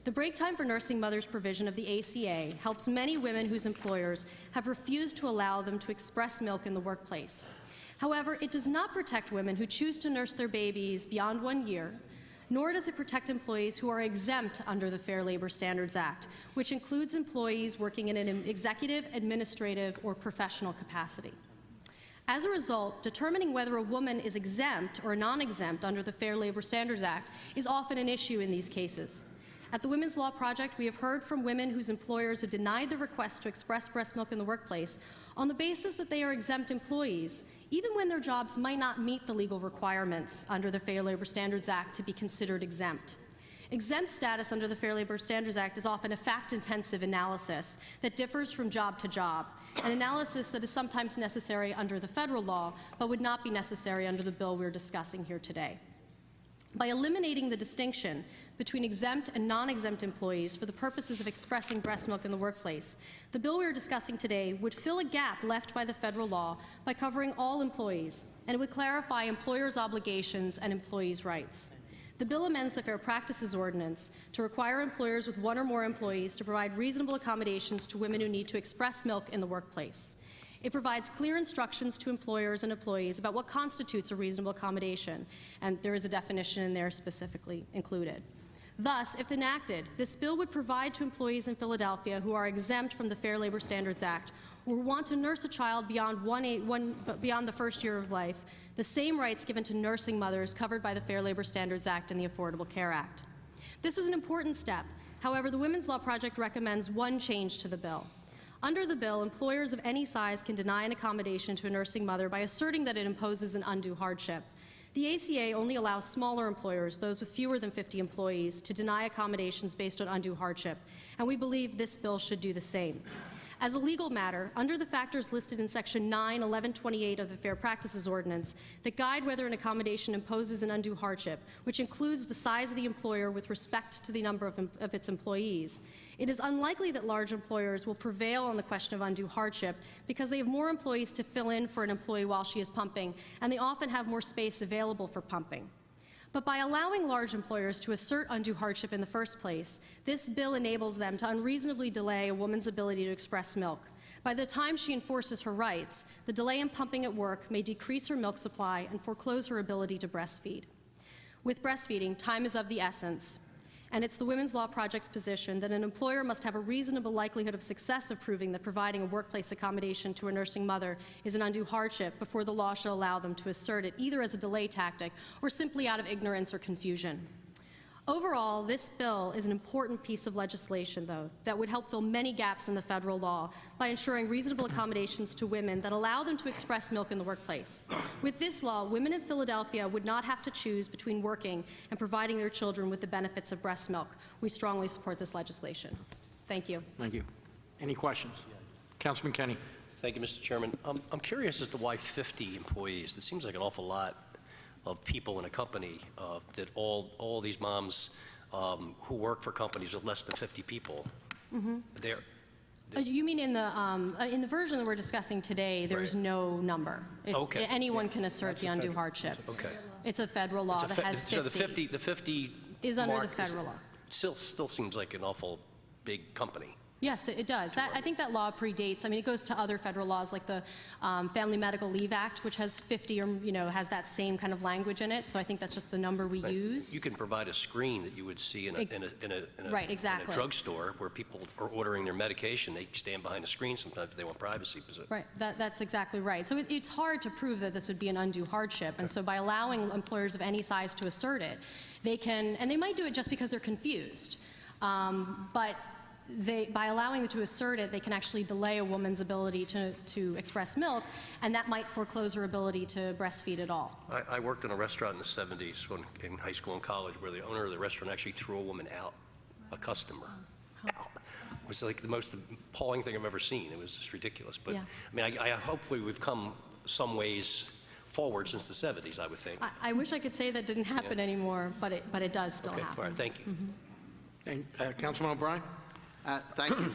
The Break Time for Nursing Mothers provision of the ACA helps many women whose employers have refused to allow them to express milk in the workplace. However, it does not protect women who choose to nurse their babies beyond 1 year, nor does it protect employees who are exempt under the Fair Labor Standards Act, which includes employees working in an executive, administrative, or professional capacity. As a result, determining whether a woman is exempt or non-exempt under the Fair Labor Standards Act is often an issue in these cases. At the Women's Law Project, we have heard from women whose employers have denied the request to express breast milk in the workplace on the basis that they are exempt employees, even when their jobs might not meet the legal requirements under the Fair Labor Standards Act to be considered exempt. Exempt status under the Fair Labor Standards Act is often a fact-intensive analysis that differs from job to job, an analysis that is sometimes necessary under the federal law, but would not be necessary under the bill we're discussing here today. By eliminating the distinction between exempt and non-exempt employees for the purposes of expressing breast milk in the workplace, the bill we are discussing today would fill a gap left by the federal law by covering all employees, and it would clarify employers' obligations and employees' rights. The bill amends the Fair Practices Ordinance to require employers with one or more employees to provide reasonable accommodations to women who need to express milk in the workplace. It provides clear instructions to employers and employees about what constitutes a reasonable accommodation, and there is a definition in there specifically included. Thus, if enacted, this bill would provide to employees in Philadelphia who are exempt from the Fair Labor Standards Act or want to nurse a child beyond the first year of life the same rights given to nursing mothers covered by the Fair Labor Standards Act and the Affordable Care Act. This is an important step. However, the Women's Law Project recommends one change to the bill. Under the bill, employers of any size can deny an accommodation to a nursing mother by asserting that it imposes an undue hardship. The ACA only allows smaller employers, those with fewer than 50 employees, to deny accommodations based on undue hardship, and we believe this bill should do the same. As a legal matter, under the factors listed in Section 9-1128 of the Fair Practices Ordinance that guide whether an accommodation imposes an undue hardship, which includes the size of the employer with respect to the number of its employees, it is unlikely that large employers will prevail on the question of undue hardship because they have more employees to fill in for an employee while she is pumping, and they often have more space available for pumping. But by allowing large employers to assert undue hardship in the first place, this bill enables them to unreasonably delay a woman's ability to express milk. By the time she enforces her rights, the delay in pumping at work may decrease her milk supply and foreclose her ability to breastfeed. With breastfeeding, time is of the essence, and it's the Women's Law Project's position that an employer must have a reasonable likelihood of success of proving that providing a workplace accommodation to a nursing mother is an undue hardship before the law should allow them to assert it either as a delay tactic or simply out of ignorance or confusion. Overall, this bill is an important piece of legislation, though, that would help fill many gaps in the federal law by ensuring reasonable accommodations to women that allow them to express milk in the workplace. With this law, women in Philadelphia would not have to choose between working and providing their children with the benefits of breast milk. We strongly support this legislation. Thank you. Thank you. Any questions? Councilman Kenny. Thank you, Mr. Chairman. I'm curious as to why 50 employees. It seems like an awful lot of people in a company, that all these moms who work for companies with less than 50 people, they're, You mean in the version that we're discussing today, there's no number. It's, Okay. anyone can assert the undue hardship. okay. It's a federal law that has 50. So the 50 is under the mark federal law. still seems like an awful big company. Yes, it does. I think that law predates. I mean, it goes to other federal laws like the Family Medical Leave Act, which has 50 or has that same kind of language in it. So I think that's just the number we use. You can provide a screen that you would see in a Right, exactly. in a drugstore where people are ordering their medication. They stand behind a screen sometimes if they want privacy. Right, that's exactly right. So it's hard to prove that this would be an undue hardship. And so by allowing employers of any size to assert it, they can, and they might do it just because they're confused. But by allowing them to assert it, they can actually delay a woman's ability to express milk, and that might foreclose her ability to breastfeed at all. I worked in a restaurant in the 70s in high school and college where the owner of the restaurant actually threw a woman out, a customer out. It was like the most appalling thing I've ever seen. It was just ridiculous. But Yeah. I mean, hopefully we've come some ways forward since the 70s, I would think. I wish I could say that didn't happen anymore, but it does still happen. All right, thank you. And Councilman O'Brien? Thank you.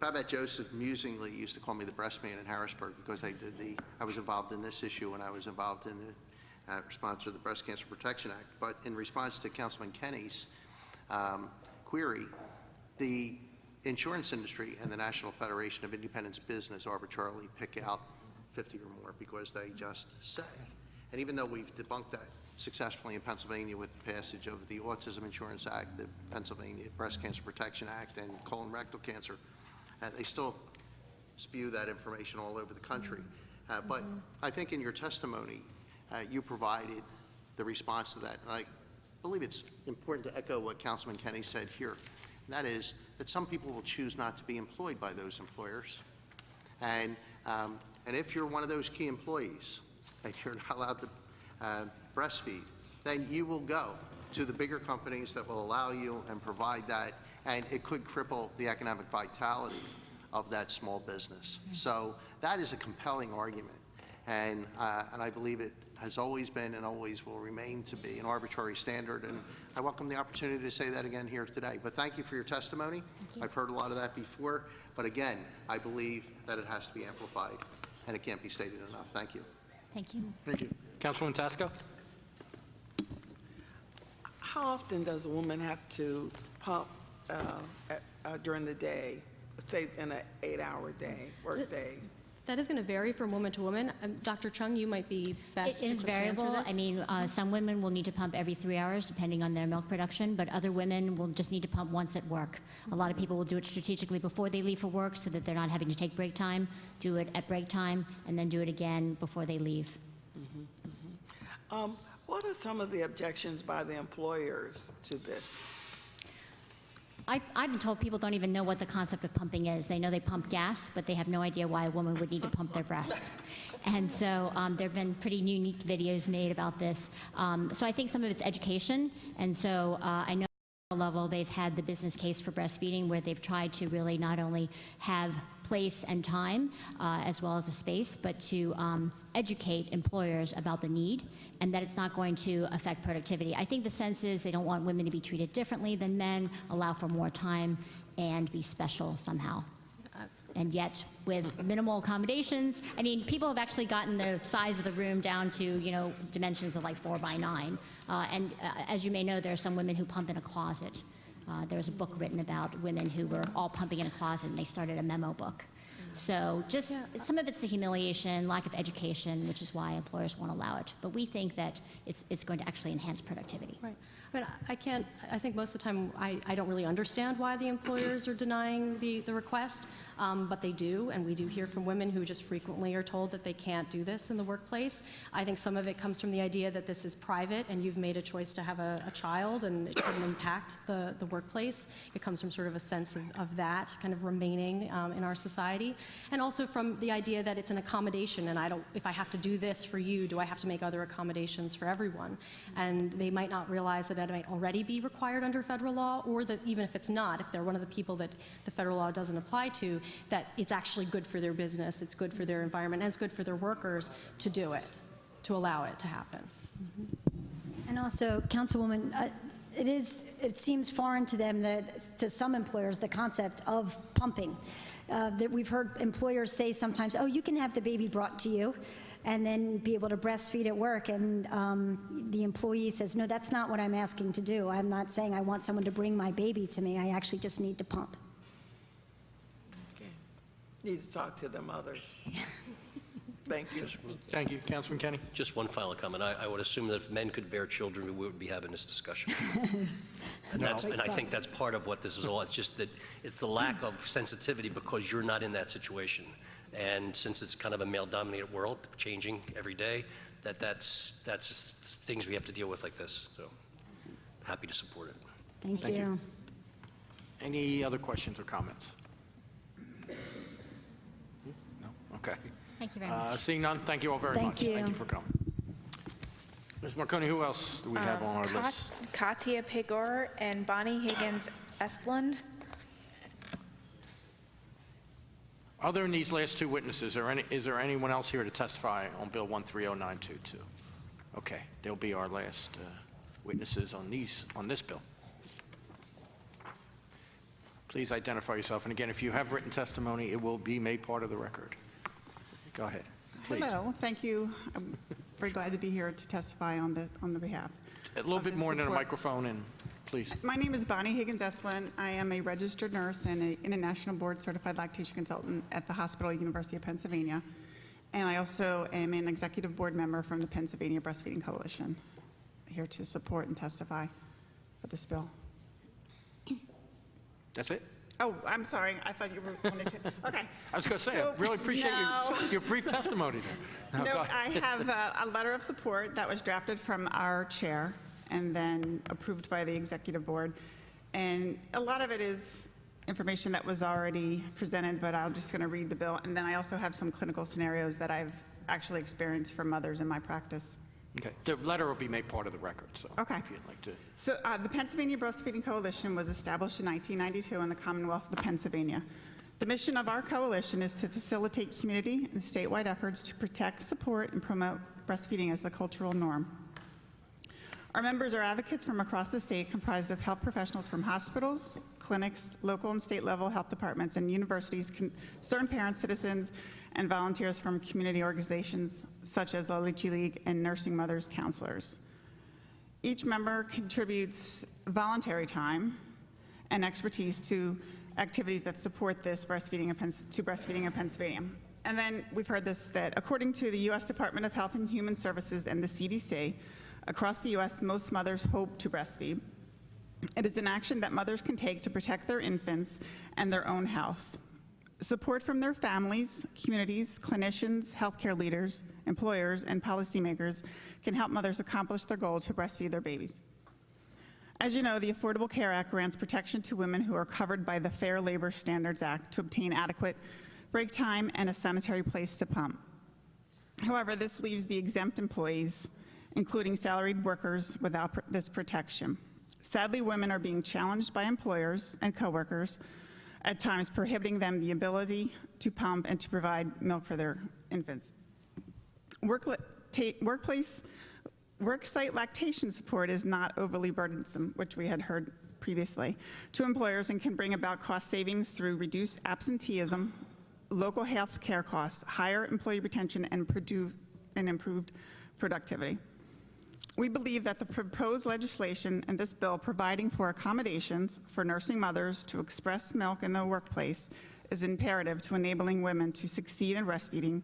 Babette Joseph musingly used to call me the breast man in Harrisburg because I was involved in this issue when I was involved in the response to the Breast Cancer Protection Act. But in response to Councilman Kenny's query, the insurance industry and the National Federation of Independent Business arbitrarily pick out 50 or more because they just say. And even though we've debunked that successfully in Pennsylvania with the passage of the Autism Insurance Act, the Pennsylvania Breast Cancer Protection Act, and colon rectal cancer, they still spew that information all over the country. But I think in your testimony, you provided the response to that. And I believe it's important to echo what Councilman Kenny said here. And that is that some people will choose not to be employed by those employers. And if you're one of those key employees and you're not allowed to breastfeed, then you will go to the bigger companies that will allow you and provide that, and it could cripple the economic vitality of that small business. So that is a compelling argument, and I believe it has always been and always will remain to be an arbitrary standard, and I welcome the opportunity to say that again here today. But thank you for your testimony. I've heard a lot of that before, but again, I believe that it has to be amplified, and it can't be stated enough. Thank you. Thank you. Thank you. Councilwoman Tasco? How often does a woman have to pump during the day, say in an 8-hour day, work day? That is going to vary from woman to woman. Dr. Chung, you might be best It is equipped to answer variable. this. I mean, some women will need to pump every 3 hours, depending on their milk production, but other women will just need to pump once at work. A lot of people will do it strategically before they leave for work so that they're not having to take break time, do it at break time, and then do it again before they leave. What are some of the objections by the employers to this? I've been told people don't even know what the concept of pumping is. They know they pump gas, but they have no idea why a woman would need to pump their breasts. And so there have been pretty unique videos made about this. So I think some of it's education. And so I know at the level they've had the business case for breastfeeding where they've tried to really not only have place and time as well as a space, but to educate employers about the need and that it's not going to affect productivity. I think the sense is they don't want women to be treated differently than men, allow for more time, and be special somehow. And yet, with minimal accommodations, I mean, people have actually gotten the size of the room down to, dimensions of like 4 by 9. And as you may know, there are some women who pump in a closet. There was a book written about women who were all pumping in a closet, and they started a memo book. So just some of it's the humiliation, lack of education, which is why employers won't allow it. But we think that it's going to actually enhance productivity. Right. But I think most of the time I don't really understand why the employers are denying the request, but they do, and we do hear from women who just frequently are told that they can't do this in the workplace. I think some of it comes from the idea that this is private and you've made a choice to have a child and it shouldn't impact the workplace. It comes from sort of a sense of that kind of remaining in our society. And also from the idea that it's an accommodation and if I have to do this for you, do I have to make other accommodations for everyone? And they might not realize that might already be required under federal law, or that even if it's not, if they're one of the people that the federal law doesn't apply to, that it's actually good for their business, it's good for their environment, and it's good for their workers to do it. to allow it to happen. And also, Councilwoman, it seems foreign to them that, to some employers, the concept of pumping. That we've heard employers say sometimes, oh, you can have the baby brought to you and then be able to breastfeed at work. And the employee says, no, that's not what I'm asking to do. I'm not saying I want someone to bring my baby to me. I actually just need to pump. Okay. Need to talk to the mothers. Thank you. Thank you. Councilman Kenny? Just one final comment. I would assume that if men could bear children, we would be having this discussion. And I think that's part of what this is all. It's just that it's the lack of sensitivity because you're not in that situation. And since it's kind of a male-dominated world, changing every day, that's just things we have to deal with like this. So happy to support it. Thank you. Any other questions or comments? No? Okay. Thank you very much. Seeing none, thank you all very much. Thank you for coming. Ms. Marconi, who else do we have on our list? Katia Pigor and Bonnie Higgins Esplund. Other than these last two witnesses, is there anyone else here to testify on Bill 130922? Okay, they'll be our last witnesses on this bill. Please identify yourself. And again, if you have written testimony, it will be made part of the record. Go ahead, please. Hello, thank you. I'm very glad to be here to testify on the behalf. A little bit more into the microphone, and please. My name is Bonnie Higgins Esplin. I am a registered nurse and an international board certified lactation consultant at the Hospital University of Pennsylvania. And I also am an executive board member from the Pennsylvania Breastfeeding Coalition, here to support and testify for this bill. That's it? Oh, I'm sorry. I thought you were wanted to. Okay. I was going to say, I really appreciate your brief testimony there. No, I have a letter of support that was drafted from our chair and then approved by the executive board. And a lot of it is information that was already presented, but I'm just going to read the bill. And then I also have some clinical scenarios that I've actually experienced from mothers in my practice. Okay, the letter will be made part of the record, so Okay. if you'd like to. So the Pennsylvania Breastfeeding Coalition was established in 1992 in the Commonwealth of Pennsylvania. The mission of our coalition is to facilitate community and statewide efforts to protect, support, and promote breastfeeding as the cultural norm. Our members are advocates from across the state comprised of health professionals from hospitals, clinics, local and state level health departments, and universities, concerned parents, citizens, and volunteers from community organizations such as La Leche League and Nursing Mothers Counselors. Each member contributes voluntary time and expertise to activities that support this breastfeeding in Pennsylvania. And then we've heard this, that according to the U.S. Department of Health and Human Services and the CDC, across the U.S., most mothers hope to breastfeed. It is an action that mothers can take to protect their infants and their own health. Support from their families, communities, clinicians, healthcare leaders, employers, and policymakers can help mothers accomplish their goal to breastfeed their babies. As you know, the Affordable Care Act grants protection to women who are covered by the Fair Labor Standards Act to obtain adequate break time and a sanitary place to pump. However, this leaves the exempt employees, including salaried workers, without this protection. Sadly, women are being challenged by employers and coworkers, at times prohibiting them the ability to pump and to provide milk for their infants. Worksite lactation support is not overly burdensome, which we had heard previously, to employers and can bring about cost savings through reduced absenteeism, local health care costs, higher employee retention, and improved productivity. We believe that the proposed legislation in this bill providing for accommodations for nursing mothers to express milk in the workplace is imperative to enabling women to succeed in breastfeeding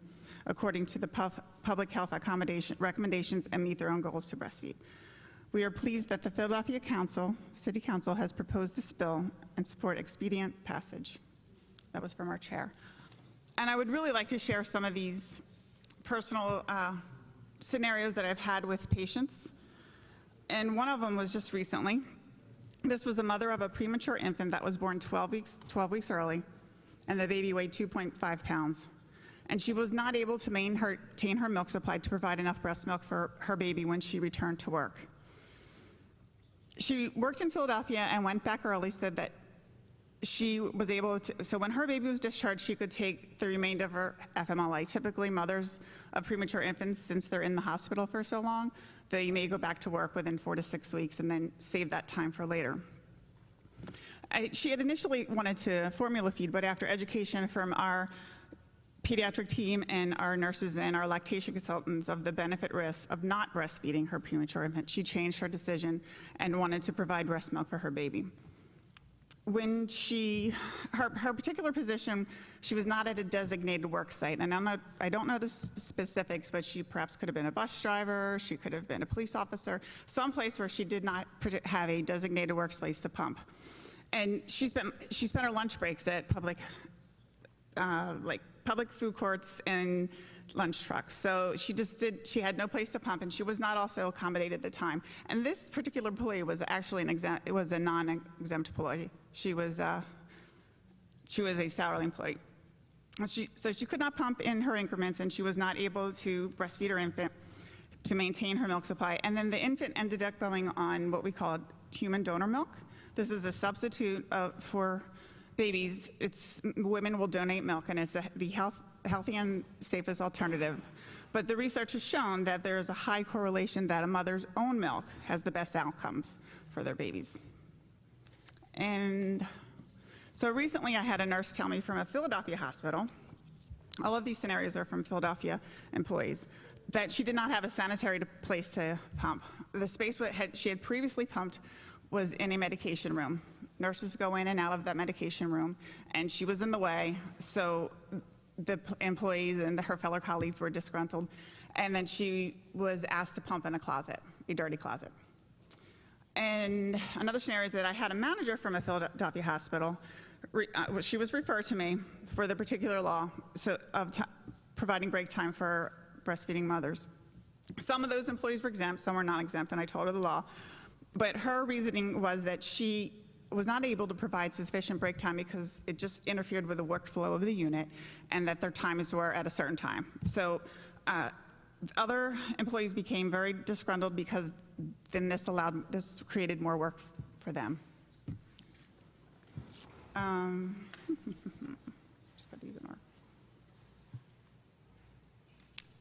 according to the public health accommodation recommendations and meet their own goals to breastfeed. We are pleased that the Philadelphia City Council has proposed this bill and support expedient passage. That was from our chair. And I would really like to share some of these personal scenarios that I've had with patients. And one of them was just recently. This was a mother of a premature infant that was born 12 weeks early, and the baby weighed 2.5 pounds. And she was not able to maintain her milk supply to provide enough breast milk for her baby when she returned to work. She worked in Philadelphia and went back early so that she was able to, so when her baby was discharged, she could take the remainder of her FMLA. Typically, mothers of premature infants, since they're in the hospital for so long, they may go back to work within 4 to 6 weeks and then save that time for later. She had initially wanted to formula feed, but after education from our pediatric team and our nurses and our lactation consultants of the benefit risks of not breastfeeding her premature infant, she changed her decision and wanted to provide breast milk for her baby. When her particular position, she was not at a designated work site. And I don't know the specifics, but she perhaps could have been a bus driver, she could have been a police officer, someplace where she did not have a designated workspace to pump. And she spent her lunch breaks at public food courts and lunch trucks. So she had no place to pump, and she was not also accommodated at the time. And this particular employee was actually a non-exempt employee. She was a salary employee. So she could not pump in her increments, and she was not able to breastfeed her infant to maintain her milk supply. And then the infant ended up going on what we call human donor milk. This is a substitute for babies. Women will donate milk, and it's the healthy and safest alternative. But the research has shown that there is a high correlation that a mother's own milk has the best outcomes for their babies. And so recently I had a nurse tell me from a Philadelphia hospital, all of these scenarios are from Philadelphia employees, that she did not have a sanitary place to pump. The space she had previously pumped was in a medication room. Nurses go in and out of that medication room, and she was in the way, so the employees and her fellow colleagues were disgruntled, and then she was asked to pump in a closet, a dirty closet. And another scenario is that I had a manager from a Philadelphia hospital. She was referred to me for the particular law of providing break time for breastfeeding mothers. Some of those employees were exempt, some were not exempt, and I told her the law. But her reasoning was that she was not able to provide sufficient break time because it just interfered with the workflow of the unit, and that their times were at a certain time. So other employees became very disgruntled because then this created more work for them. Just put these in order.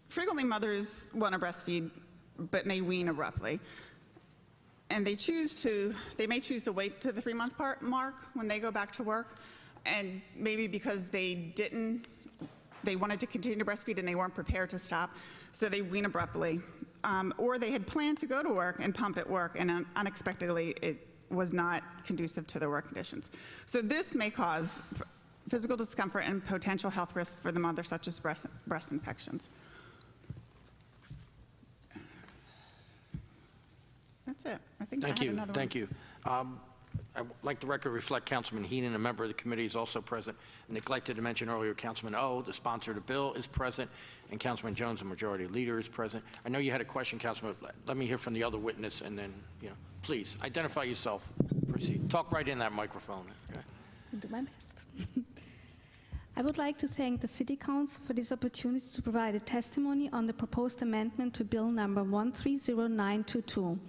Frequently, mothers want to breastfeed, but may wean abruptly. And they may choose to wait to the 3-month mark when they go back to work, and maybe because they wanted to continue to breastfeed and they weren't prepared to stop, so they wean abruptly. Or they had planned to go to work and pump at work, and unexpectedly it was not conducive to their work conditions. So this may cause physical discomfort and potential health risks for the mother, such as breast infections. That's it. I think I had another one. Thank you. I'd like the record to reflect Councilman Heenan, a member of the committee, is also present. I neglected to mention earlier, Councilman O, the sponsor of the bill, is present, and Councilman Jones, the majority leader, is present. I know you had a question, Councilman. Let me hear from the other witness, and then, please identify yourself. Proceed. Talk right in that microphone. Okay. I'll do my best. I would like to thank the City Council for this opportunity to provide a testimony on the proposed amendment to Bill number 130922.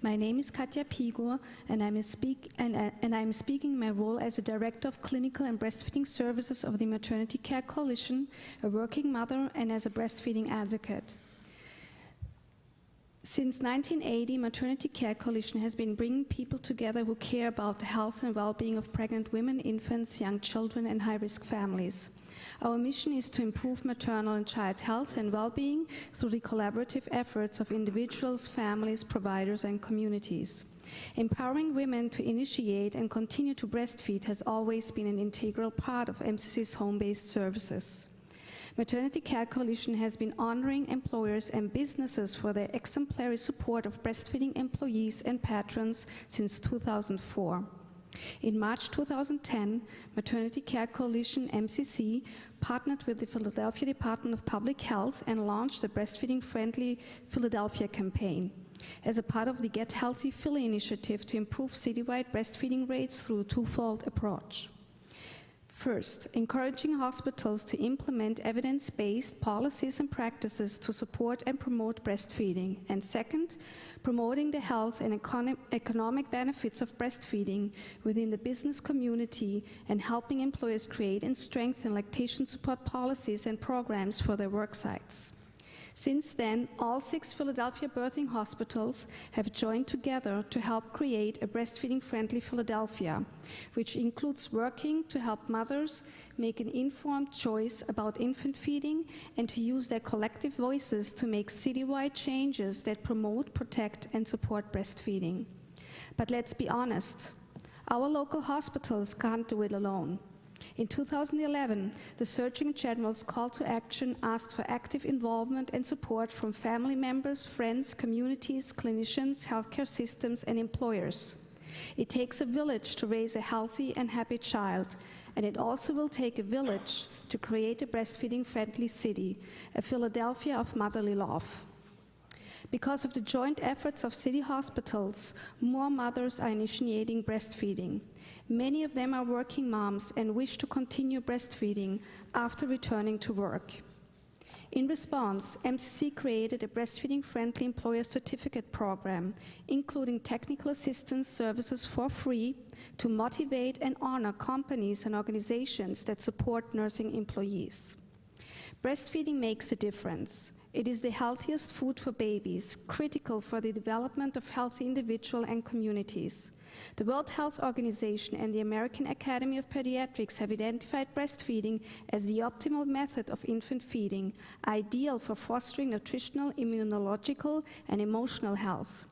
My name is Katja Pigur, and I'm speaking in my role as a Director of Clinical and Breastfeeding Services of the Maternity Care Coalition, a working mother, and as a breastfeeding advocate. Since 1980, Maternity Care Coalition has been bringing people together who care about the health and well-being of pregnant women, infants, young children, and high-risk families. Our mission is to improve maternal and child health and well-being through the collaborative efforts of individuals, families, providers, and communities. Empowering women to initiate and continue to breastfeed has always been an integral part of MCC's home-based services. Maternity Care Coalition has been honoring employers and businesses for their exemplary support of breastfeeding employees and patrons since 2004. In March 2010, Maternity Care Coalition, MCC, partnered with the Philadelphia Department of Public Health and launched the Breastfeeding Friendly Philadelphia campaign as a part of the Get Healthy Philly initiative to improve citywide breastfeeding rates through a twofold approach. First, encouraging hospitals to implement evidence-based policies and practices to support and promote breastfeeding. And second, promoting the health and economic benefits of breastfeeding within the business community, and helping employers create and strengthen lactation support policies and programs for their work sites. Since then, all 6 Philadelphia birthing hospitals have joined together to help create a breastfeeding-friendly Philadelphia, which includes working to help mothers make an informed choice about infant feeding and to use their collective voices to make citywide changes that promote, protect, and support breastfeeding. But let's be honest, our local hospitals can't do it alone. In 2011, the Surgeon General's call to action asked for active involvement and support from family members, friends, communities, clinicians, healthcare systems, and employers. It takes a village to raise a healthy and happy child, and it also will take a village to create a breastfeeding-friendly city, a Philadelphia of motherly love. Because of the joint efforts of city hospitals, more mothers are initiating breastfeeding. Many of them are working moms and wish to continue breastfeeding after returning to work. In response, MCC created a breastfeeding-friendly employer certificate program, including technical assistance services for free to motivate and honor companies and organizations that support nursing employees. Breastfeeding makes a difference. It is the healthiest food for babies, critical for the development of healthy individuals and communities. The World Health Organization and the American Academy of Pediatrics have identified breastfeeding as the optimal method of infant feeding, ideal for fostering nutritional, immunological, and emotional health.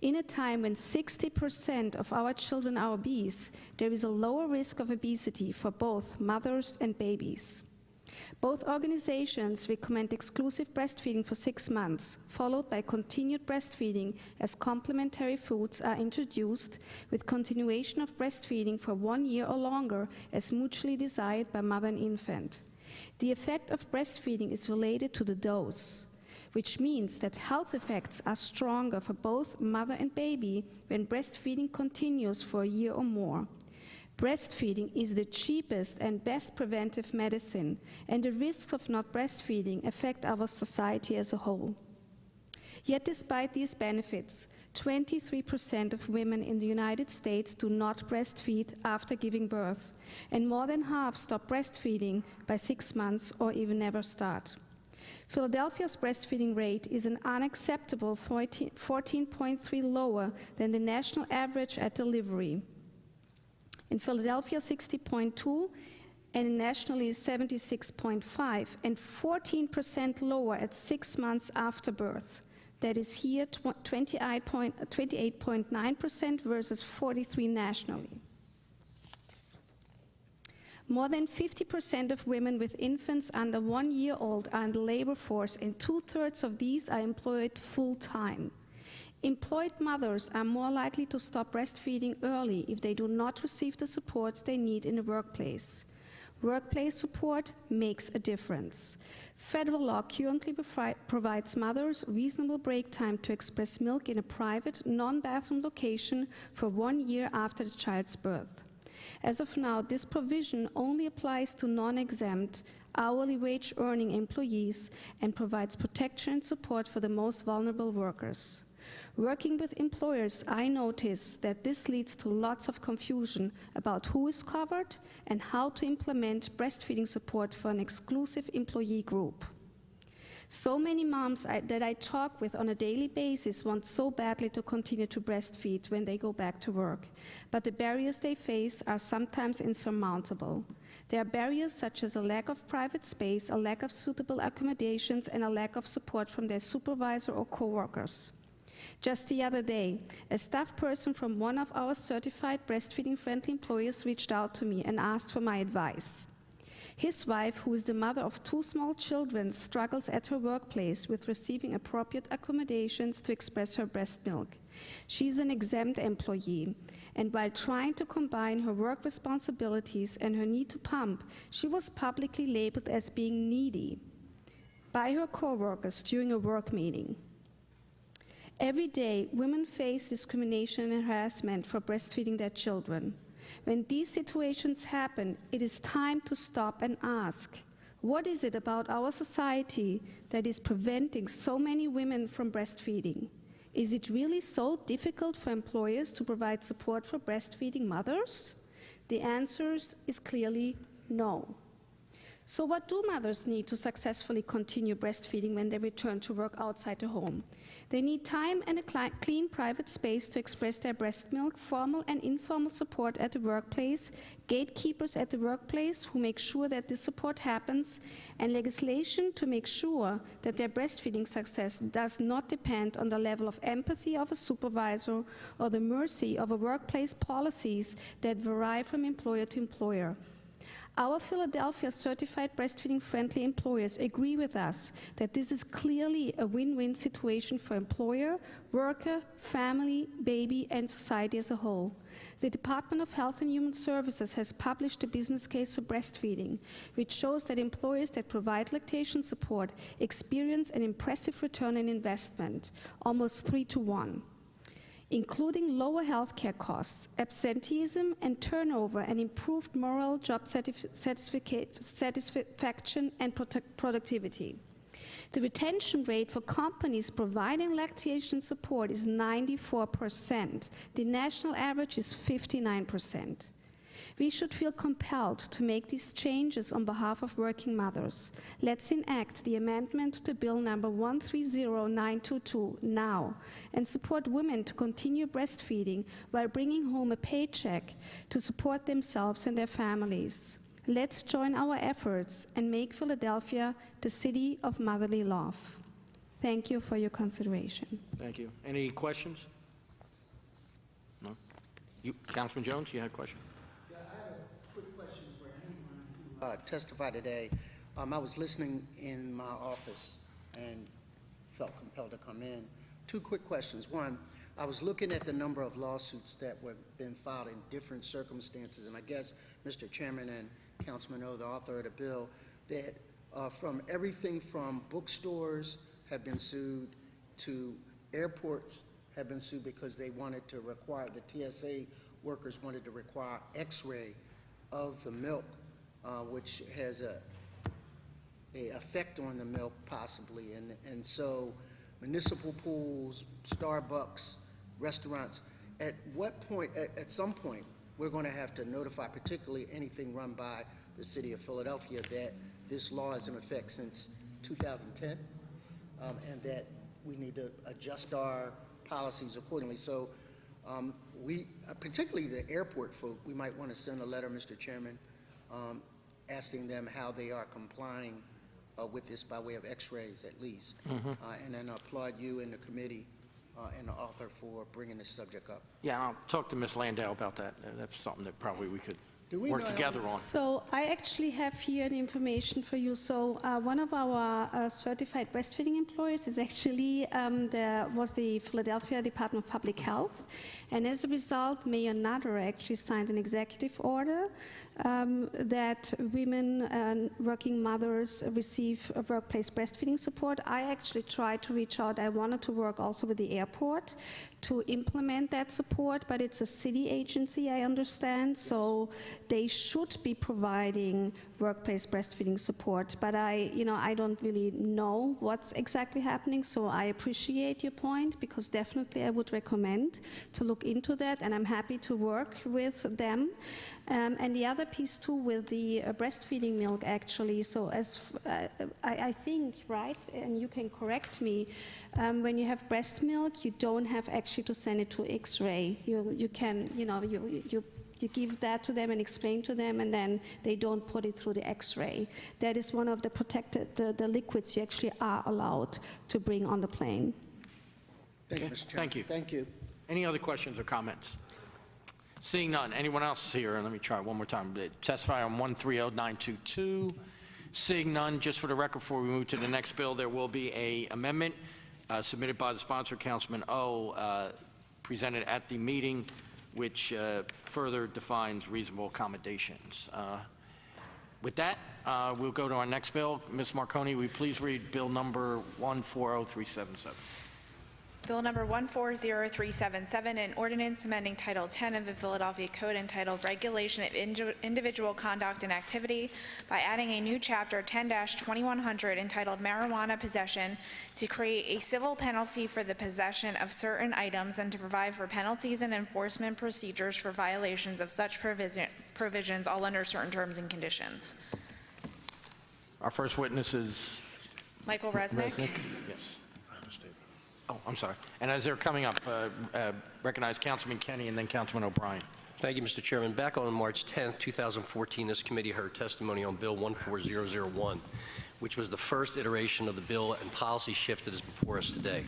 In a time when 60% of our children are obese, there is a lower risk of obesity for both mothers and babies. Both organizations recommend exclusive breastfeeding for 6 months, followed by continued breastfeeding as complementary foods are introduced, with continuation of breastfeeding for 1 year or longer as mutually desired by mother and infant. The effect of breastfeeding is related to the dose, which means that health effects are stronger for both mother and baby when breastfeeding continues for a year or more. Breastfeeding is the cheapest and best preventive medicine, and the risks of not breastfeeding affect our society as a whole. Yet despite these benefits, 23% of women in the United States do not breastfeed after giving birth, and more than half stop breastfeeding by 6 months or even never start. Philadelphia's breastfeeding rate is an unacceptable 14.3 lower than the national average at delivery. In Philadelphia, 60.2, and nationally 76.5, and 14% lower at 6 months after birth. That is here 28.9% versus 43% nationally. More than 50% of women with infants under 1 year old are in the labor force, and 2/3 of these are employed full-time. Employed mothers are more likely to stop breastfeeding early if they do not receive the support they need in the workplace. Workplace support makes a difference. Federal law currently provides mothers reasonable break time to express milk in a private, non-bathroom location for 1 year after the child's birth. As of now, this provision only applies to non-exempt, hourly wage earning employees and provides protection and support for the most vulnerable workers. Working with employers, I notice that this leads to lots of confusion about who is covered and how to implement breastfeeding support for an exclusive employee group. So many moms that I talk with on a daily basis want so badly to continue to breastfeed when they go back to work, but the barriers they face are sometimes insurmountable. There are barriers such as a lack of private space, a lack of suitable accommodations, and a lack of support from their supervisor or coworkers. Just the other day, a staff person from one of our certified breastfeeding-friendly employers reached out to me and asked for my advice. His wife, who is the mother of 2 small children, struggles at her workplace with receiving appropriate accommodations to express her breast milk. She's an exempt employee, and while trying to combine her work responsibilities and her need to pump, she was publicly labeled as being needy by her coworkers during a work meeting. Every day, women face discrimination and harassment for breastfeeding their children. When these situations happen, it is time to stop and ask, what is it about our society that is preventing so many women from breastfeeding? Is it really so difficult for employers to provide support for breastfeeding mothers? The answer is clearly no. So what do mothers need to successfully continue breastfeeding when they return to work outside the home? They need time and a clean private space to express their breast milk, formal and informal support at the workplace, gatekeepers at the workplace who make sure that this support happens, and legislation to make sure that their breastfeeding success does not depend on the level of empathy of a supervisor or the mercy of a workplace policies that vary from employer to employer. Our Philadelphia certified breastfeeding-friendly employers agree with us that this is clearly a win-win situation for employer, worker, family, baby, and society as a whole. The Department of Health and Human Services has published a business case for breastfeeding, which shows that employers that provide lactation support experience an impressive return on investment, almost 3-to-1. Including lower healthcare costs, absenteeism and turnover, and improved moral job satisfaction and productivity. The retention rate for companies providing lactation support is 94%. The national average is 59%. We should feel compelled to make these changes on behalf of working mothers. Let's enact the amendment to Bill number 130922 now and support women to continue breastfeeding while bringing home a paycheck to support themselves and their families. Let's join our efforts and make Philadelphia the city of motherly love. Thank you for your consideration. Thank you. Any questions? No? Councilman Jones, you had a question? Testify today. I was listening in my office and felt compelled to come in. Two quick questions. One, I was looking at the number of lawsuits that were been filed in different circumstances, and I guess Mr. Chairman and Councilman O, the author of the bill, that from everything from bookstores have been sued to airports have been sued because they wanted to require, the TSA workers wanted to require x-ray of the milk, which has a effect on the milk possibly, and so municipal pools, Starbucks, restaurants, at what point, at some point, we're going to have to notify, particularly anything run by the city of Philadelphia, that this law is in effect since 2010, and that we need to adjust our policies accordingly. So we, particularly the airport folk, we might want to send a letter, Mr. Chairman, asking them how they are complying with this by way of x-rays at least. And then I applaud you and the committee and the author for bringing this subject up. Yeah, I'll talk to Ms. Landau about that. That's something that probably we could we work know together on. So I actually have here an information for you. So one of our certified breastfeeding employers is actually was the Philadelphia Department of Public Health, and as a result, Mayor Nutter actually signed an executive order that women and working mothers receive workplace breastfeeding support. I actually tried to reach out. I wanted to work also with the airport to implement that support, but it's a city agency, I understand, so they should be providing workplace breastfeeding support, but I don't really know what's exactly happening, so I appreciate your point, because definitely I would recommend to look into that, and I'm happy to work with them. And the other piece too with the breastfeeding milk, actually, so as I think, right, and you can correct me, when you have breast milk, you don't have actually to send it to X-ray. You can, you give that to them and explain to them, and then they don't put it through the X-ray. That is one of the protected, the liquids you actually are allowed to bring on the plane. Thank you, Mr. Chairman. Thank you. Thank you. Any other questions or comments? Seeing none. Anyone else here? Let me try one more time. Testify on 130922. Seeing none, just for the record, before we move to the next bill, there will be an amendment submitted by the sponsor, Councilman O, presented at the meeting, which further defines reasonable accommodations. With that, we'll go to our next bill. Ms. Marconi, will you please read bill number 140377? Bill number 140377, an ordinance amending Title 10 of the Philadelphia Code entitled Regulation of Individual Conduct and Activity by adding a new chapter 10-2100 entitled Marijuana Possession to create a civil penalty for the possession of certain items and to provide for penalties and enforcement procedures for violations of such provisions, all under certain terms and conditions. Our first witness is Michael Resnick. Yes. Oh, I'm sorry. And as they're coming up, recognize Councilman Kenny and then Councilman O'Brien. Thank you, Mr. Chairman. Back on March 10th, 2014, this committee heard testimony on Bill 14001, which was the first iteration of the bill and policy shift that is before us today.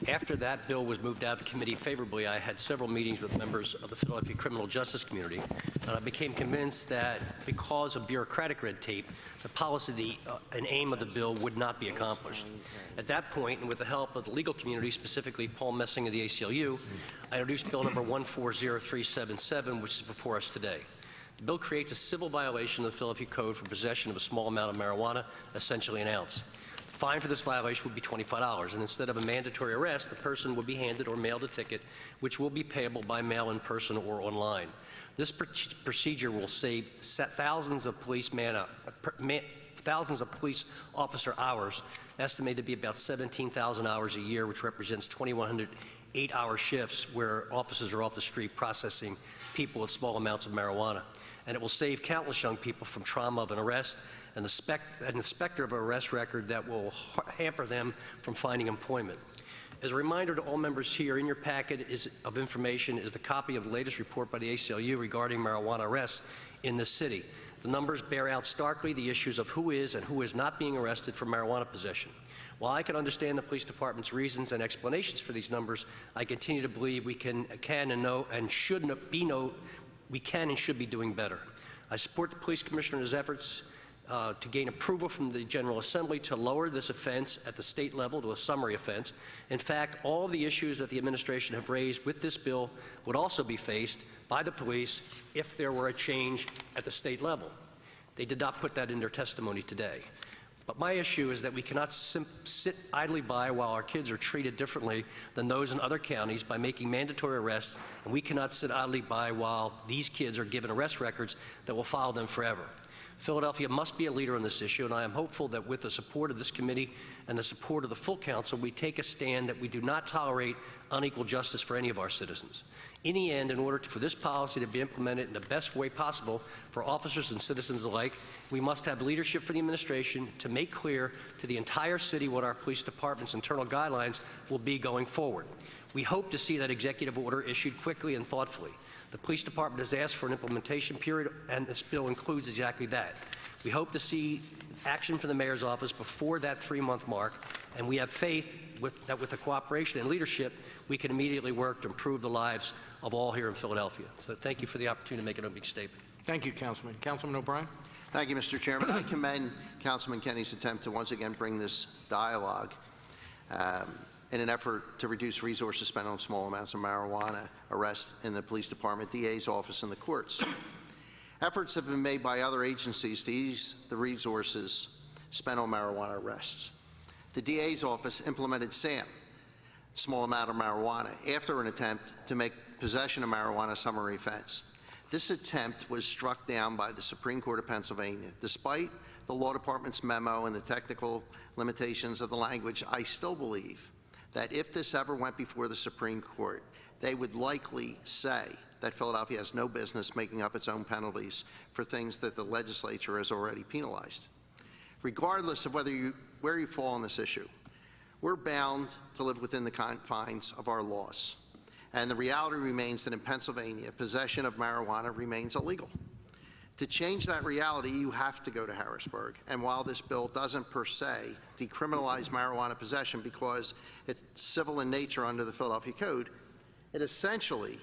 After that bill was moved out of committee favorably, I had several meetings with members of the Philadelphia criminal justice community, and I became convinced that because of bureaucratic red tape, the policy and aim of the bill would not be accomplished. At that point, and with the help of the legal community, specifically Paul Messing of the ACLU, I introduced Bill number 140377, which is before us today. The bill creates a civil violation of the Philadelphia Code for possession of a small amount of marijuana, essentially an ounce. The fine for this violation would be $25, and instead of a mandatory arrest, the person would be handed or mailed a ticket, which will be payable by mail in person or online. This procedure will save thousands of police officer hours, estimated to be about 17,000 hours a year, which represents 2,100 8-hour shifts where officers are off the street processing people with small amounts of marijuana. And it will save countless young people from trauma of an arrest and the specter of an arrest record that will hamper them from finding employment. As a reminder to all members here, in your packet of information is the copy of the latest report by the ACLU regarding marijuana arrests in the city. The numbers bear out starkly the issues of who is and who is not being arrested for marijuana possession. While I can understand the police department's reasons and explanations for these numbers, I continue to believe we can and should be doing better. I support the police commissioner's efforts to gain approval from the General Assembly to lower this offense at the state level to a summary offense. In fact, all the issues that the administration have raised with this bill would also be faced by the police if there were a change at the state level. They did not put that in their testimony today. But my issue is that we cannot sit idly by while our kids are treated differently than those in other counties by making mandatory arrests, and we cannot sit idly by while these kids are given arrest records that will follow them forever. Philadelphia must be a leader on this issue, and I am hopeful that with the support of this committee and the support of the full council, we take a stand that we do not tolerate unequal justice for any of our citizens. In the end, in order for this policy to be implemented in the best way possible for officers and citizens alike, we must have leadership for the administration to make clear to the entire city what our police department's internal guidelines will be going forward. We hope to see that executive order issued quickly and thoughtfully. The police department has asked for an implementation period, and this bill includes exactly that. We hope to see action from the mayor's office before that 3-month mark, and we have faith that with the cooperation and leadership, we can immediately work to improve the lives of all here in Philadelphia. So thank you for the opportunity to make an opening statement. Thank you, Councilman. Councilman O'Brien? Thank you, Mr. Chairman. I commend Councilman Kenny's attempt to once again bring this dialogue in an effort to reduce resources spent on small amounts of marijuana arrests in the police department, DA's office, and the courts. Efforts have been made by other agencies to ease the resources spent on marijuana arrests. The DA's office implemented SAM, small amount of marijuana, after an attempt to make possession of marijuana a summary offense. This attempt was struck down by the Supreme Court of Pennsylvania. Despite the law department's memo and the technical limitations of the language, I still believe that if this ever went before the Supreme Court, they would likely say that Philadelphia has no business making up its own penalties for things that the legislature has already penalized. Regardless of where you fall on this issue, we're bound to live within the confines of our laws. And the reality remains that in Pennsylvania, possession of marijuana remains illegal. To change that reality, you have to go to Harrisburg. And while this bill doesn't per se decriminalize marijuana possession because it's civil in nature under the Philadelphia Code, it essentially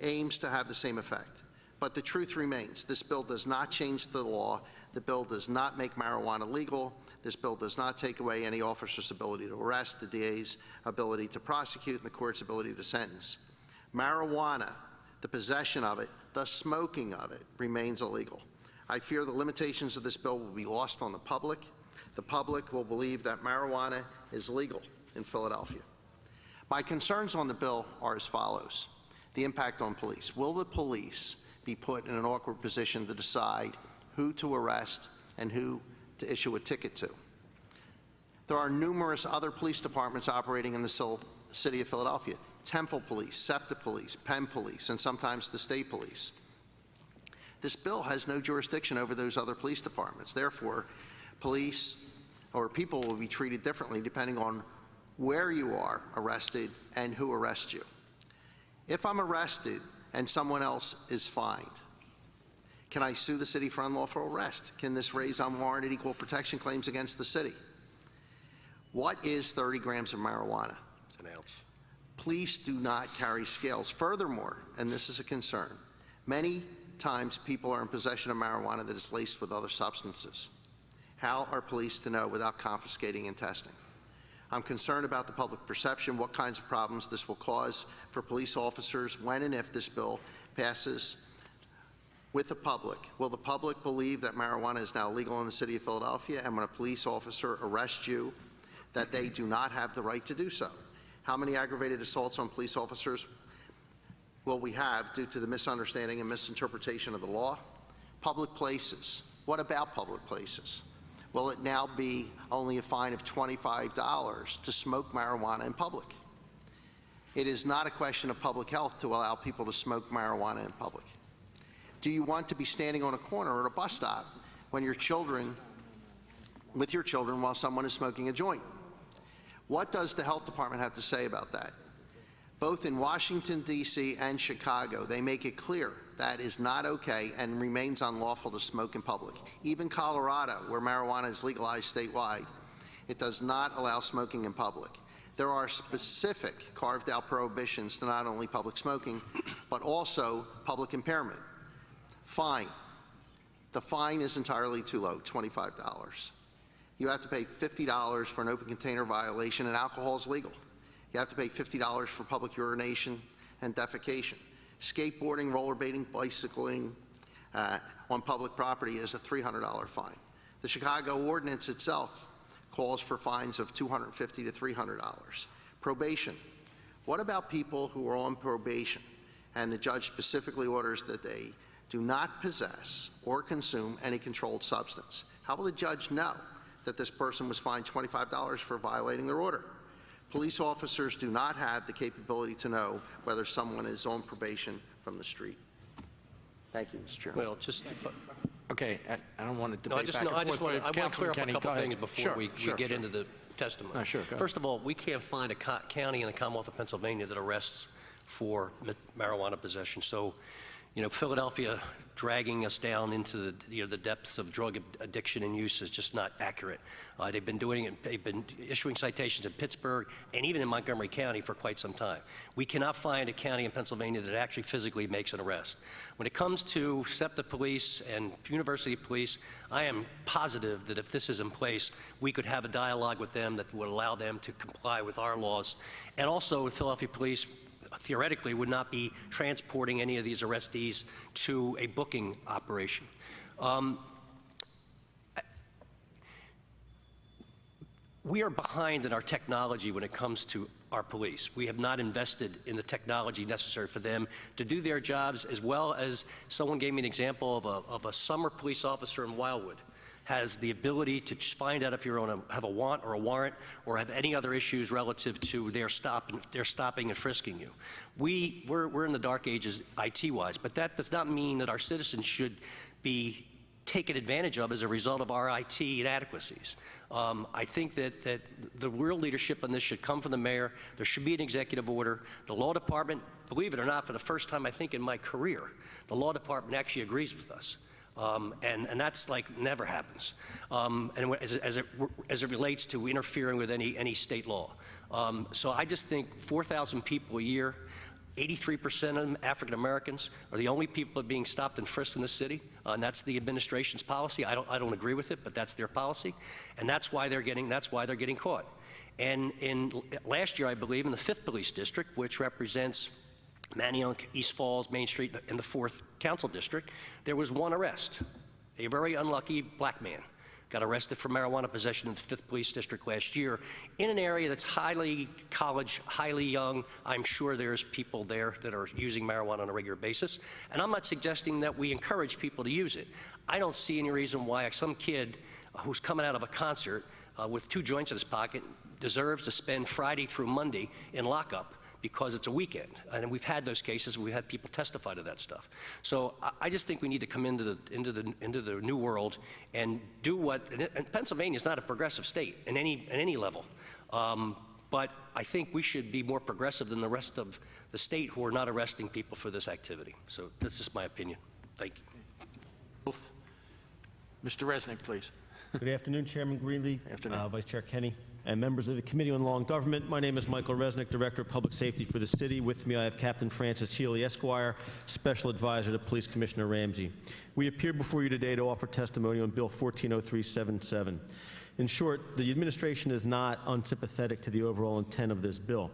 aims to have the same effect. But the truth remains, this bill does not change the law. The bill does not make marijuana legal. This bill does not take away any officer's ability to arrest, the DA's ability to prosecute, and the court's ability to sentence. Marijuana, the possession of it, the smoking of it, remains illegal. I fear the limitations of this bill will be lost on the public. The public will believe that marijuana is legal in Philadelphia. My concerns on the bill are as follows. The impact on police. Will the police be put in an awkward position to decide who to arrest and who to issue a ticket to? There are numerous other police departments operating in the city of Philadelphia. Temple Police, SEPTA Police, Penn Police, and sometimes the state police. This bill has no jurisdiction over those other police departments. Therefore, police or people will be treated differently depending on where you are arrested and who arrests you. If I'm arrested and someone else is fined, can I sue the city for unlawful arrest? Can this raise unwarranted equal protection claims against the city? What is 30 grams of marijuana? It's an ounce. Police do not carry scales. Furthermore, and this is a concern, many times people are in possession of marijuana that is laced with other substances. How are police to know without confiscating and testing? I'm concerned about the public perception, what kinds of problems this will cause for police officers when and if this bill passes with the public. Will the public believe that marijuana is now legal in the city of Philadelphia, and when a police officer arrests you, that they do not have the right to do so? How many aggravated assaults on police officers will we have due to the misunderstanding and misinterpretation of the law? Public places. What about public places? Will it now be only a fine of $25 to smoke marijuana in public? It is not a question of public health to allow people to smoke marijuana in public. Do you want to be standing on a corner or at a bus stop when with your children while someone is smoking a joint? What does the health department have to say about that? Both in Washington, D.C. and Chicago, they make it clear that is not okay and remains unlawful to smoke in public. Even Colorado, where marijuana is legalized statewide, it does not allow smoking in public. There are specific carved out prohibitions to not only public smoking, but also public impairment. Fine. The fine is entirely too low, $25. You have to pay $50 for an open container violation, and alcohol is legal. You have to pay $50 for public urination and defecation. Skateboarding, rollerblading, bicycling on public property is a $300 fine. The Chicago ordinance itself calls for fines of $250 to $300. Probation. What about people who are on probation and the judge specifically orders that they do not possess or consume any controlled substance? How will the judge know that this person was fined $25 for violating their order? Police officers do not have the capability to know whether someone is on probation from the street. Thank you, Mr. Chairman. Well, just... Okay, I don't want to No, debate back and I forth, want but to if clear up a Kenny, couple go ahead. things before Sure, we sure, get sure. into the testimony. Sure, go ahead. First of all, we can't find a county in the Commonwealth of Pennsylvania that arrests for marijuana possession. So, you know, Philadelphia dragging us down into the depths of drug addiction and use is just not accurate. They've been doing it. They've been issuing citations in Pittsburgh and even in Montgomery County for quite some time. We cannot find a county in Pennsylvania that actually physically makes an arrest. When it comes to SEPTA police and university police, I am positive that if this is in place, we could have a dialogue with them that would allow them to comply with our laws. And also, Philadelphia police theoretically would not be transporting any of these arrestees to a booking operation. We are behind in our technology when it comes to our police. We have not invested in the technology necessary for them to do their jobs, as well as someone gave me an example of a summer police officer in Wildwood has the ability to find out if you're have a want or a warrant or have any other issues relative to their stopping and frisking you. We're in the dark ages IT-wise, but that does not mean that our citizens should be taken advantage of as a result of our IT inadequacies. I think that the real leadership on this should come from the mayor. There should be an executive order. The law department, believe it or not, for the first time I think in my career, the law department actually agrees with us. And that's like never happens. And as it relates to interfering with any state law. So I just think 4,000 people a year, 83% of them African Americans, are the only people being stopped and frisked in the city, and that's the administration's policy. I don't agree with it, but that's their policy, and that's why they're getting caught. And last year, I believe, in the 5th Police District, which represents Manayunk, East Falls, Main Street, in the 4th Council District, there was one arrest, a very unlucky black man got arrested for marijuana possession in the 5th Police District last year in an area that's highly college, highly young. I'm sure there's people there that are using marijuana on a regular basis, and I'm not suggesting that we encourage people to use it. I don't see any reason why some kid who's coming out of a concert with 2 joints in his pocket deserves to spend Friday through Monday in lockup because it's a weekend. And we've had those cases, we've had people testify to that stuff. So I just think we need to come into the new world and do what, and Pennsylvania is not a progressive state in any level. But I think we should be more progressive than the rest of the state who are not arresting people for this activity. So that's just my opinion. Thank you. Mr. Resnick, please. Good afternoon, Chairman Greenlee, Afternoon. Vice Chair Kenny, and members of the Committee on Law and Government. My name is Michael Resnick, Director of Public Safety for the city. With me, I have Captain Francis Healy, Esquire, Special Advisor to Police Commissioner Ramsey. We appear before you today to offer testimony on Bill 140377. In short, the administration is not unsympathetic to the overall intent of this bill.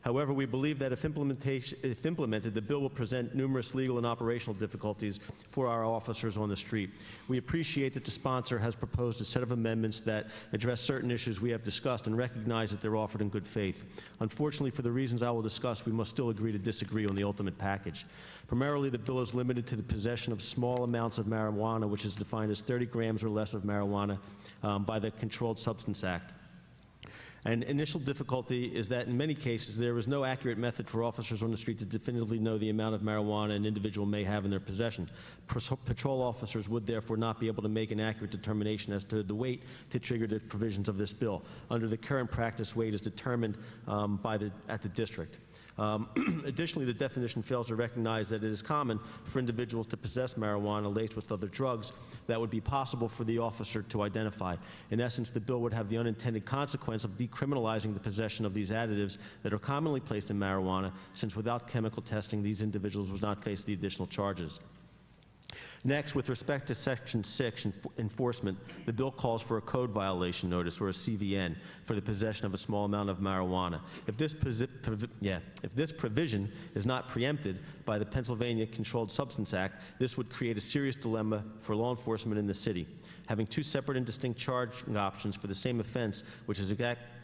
However, we believe that if implemented, the bill will present numerous legal and operational difficulties for our officers on the street. We appreciate that the sponsor has proposed a set of amendments that address certain issues we have discussed and recognize that they're offered in good faith. Unfortunately, for the reasons I will discuss, we must still agree to disagree on the ultimate package. Primarily, the bill is limited to the possession of small amounts of marijuana, which is defined as 30 grams or less of marijuana by the Controlled Substance Act. An initial difficulty is that in many cases there is no accurate method for officers on the street to definitively know the amount of marijuana an individual may have in their possession. Patrol officers would therefore not be able to make an accurate determination as to the weight to trigger the provisions of this bill. Under the current practice, weight is determined at the district. Additionally, the definition fails to recognize that it is common for individuals to possess marijuana laced with other drugs that would be possible for the officer to identify. In essence, the bill would have the unintended consequence of decriminalizing the possession of these additives that are commonly placed in marijuana, since without chemical testing, these individuals would not face the additional charges. Next, with respect to Section 6 enforcement, the bill calls for a code violation notice, or a CVN, for the possession of a small amount of marijuana. If this provision is not preempted by the Pennsylvania Controlled Substance Act, this would create a serious dilemma for law enforcement in the city. Having 2 separate and distinct charging options for the same offense, which is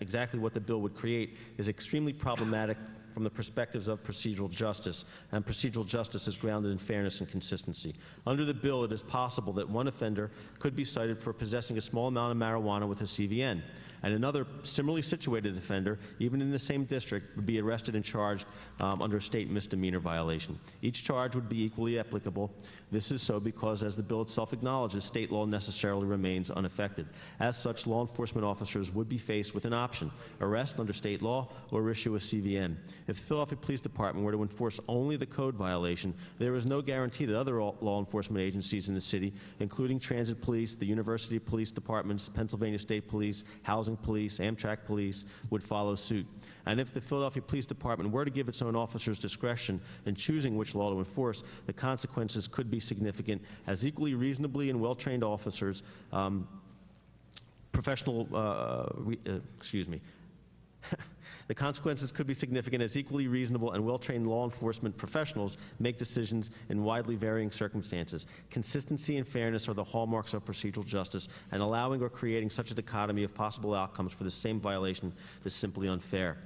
exactly what the bill would create, is extremely problematic from the perspectives of procedural justice, and procedural justice is grounded in fairness and consistency. Under the bill, it is possible that one offender could be cited for possessing a small amount of marijuana with a CVN, and another similarly situated offender, even in the same district, would be arrested and charged under a state misdemeanor violation. Each charge would be equally applicable. This is so because, as the bill itself acknowledges, state law necessarily remains unaffected. As such, law enforcement officers would be faced with an option: arrest under state law or issue a CVN. If the Philadelphia Police Department were to enforce only the code violation, there is no guarantee that other law enforcement agencies in the city, including Transit Police, the University Police Departments, Pennsylvania State Police, Housing Police, Amtrak Police, would follow suit. And if the Philadelphia Police Department were to give its own officers discretion in choosing which law to enforce, the consequences could be significant, as equally reasonably and well-trained officers, The consequences could be significant as equally reasonable and well-trained law enforcement professionals make decisions in widely varying circumstances. Consistency and fairness are the hallmarks of procedural justice, and allowing or creating such a dichotomy of possible outcomes for the same violation is simply unfair.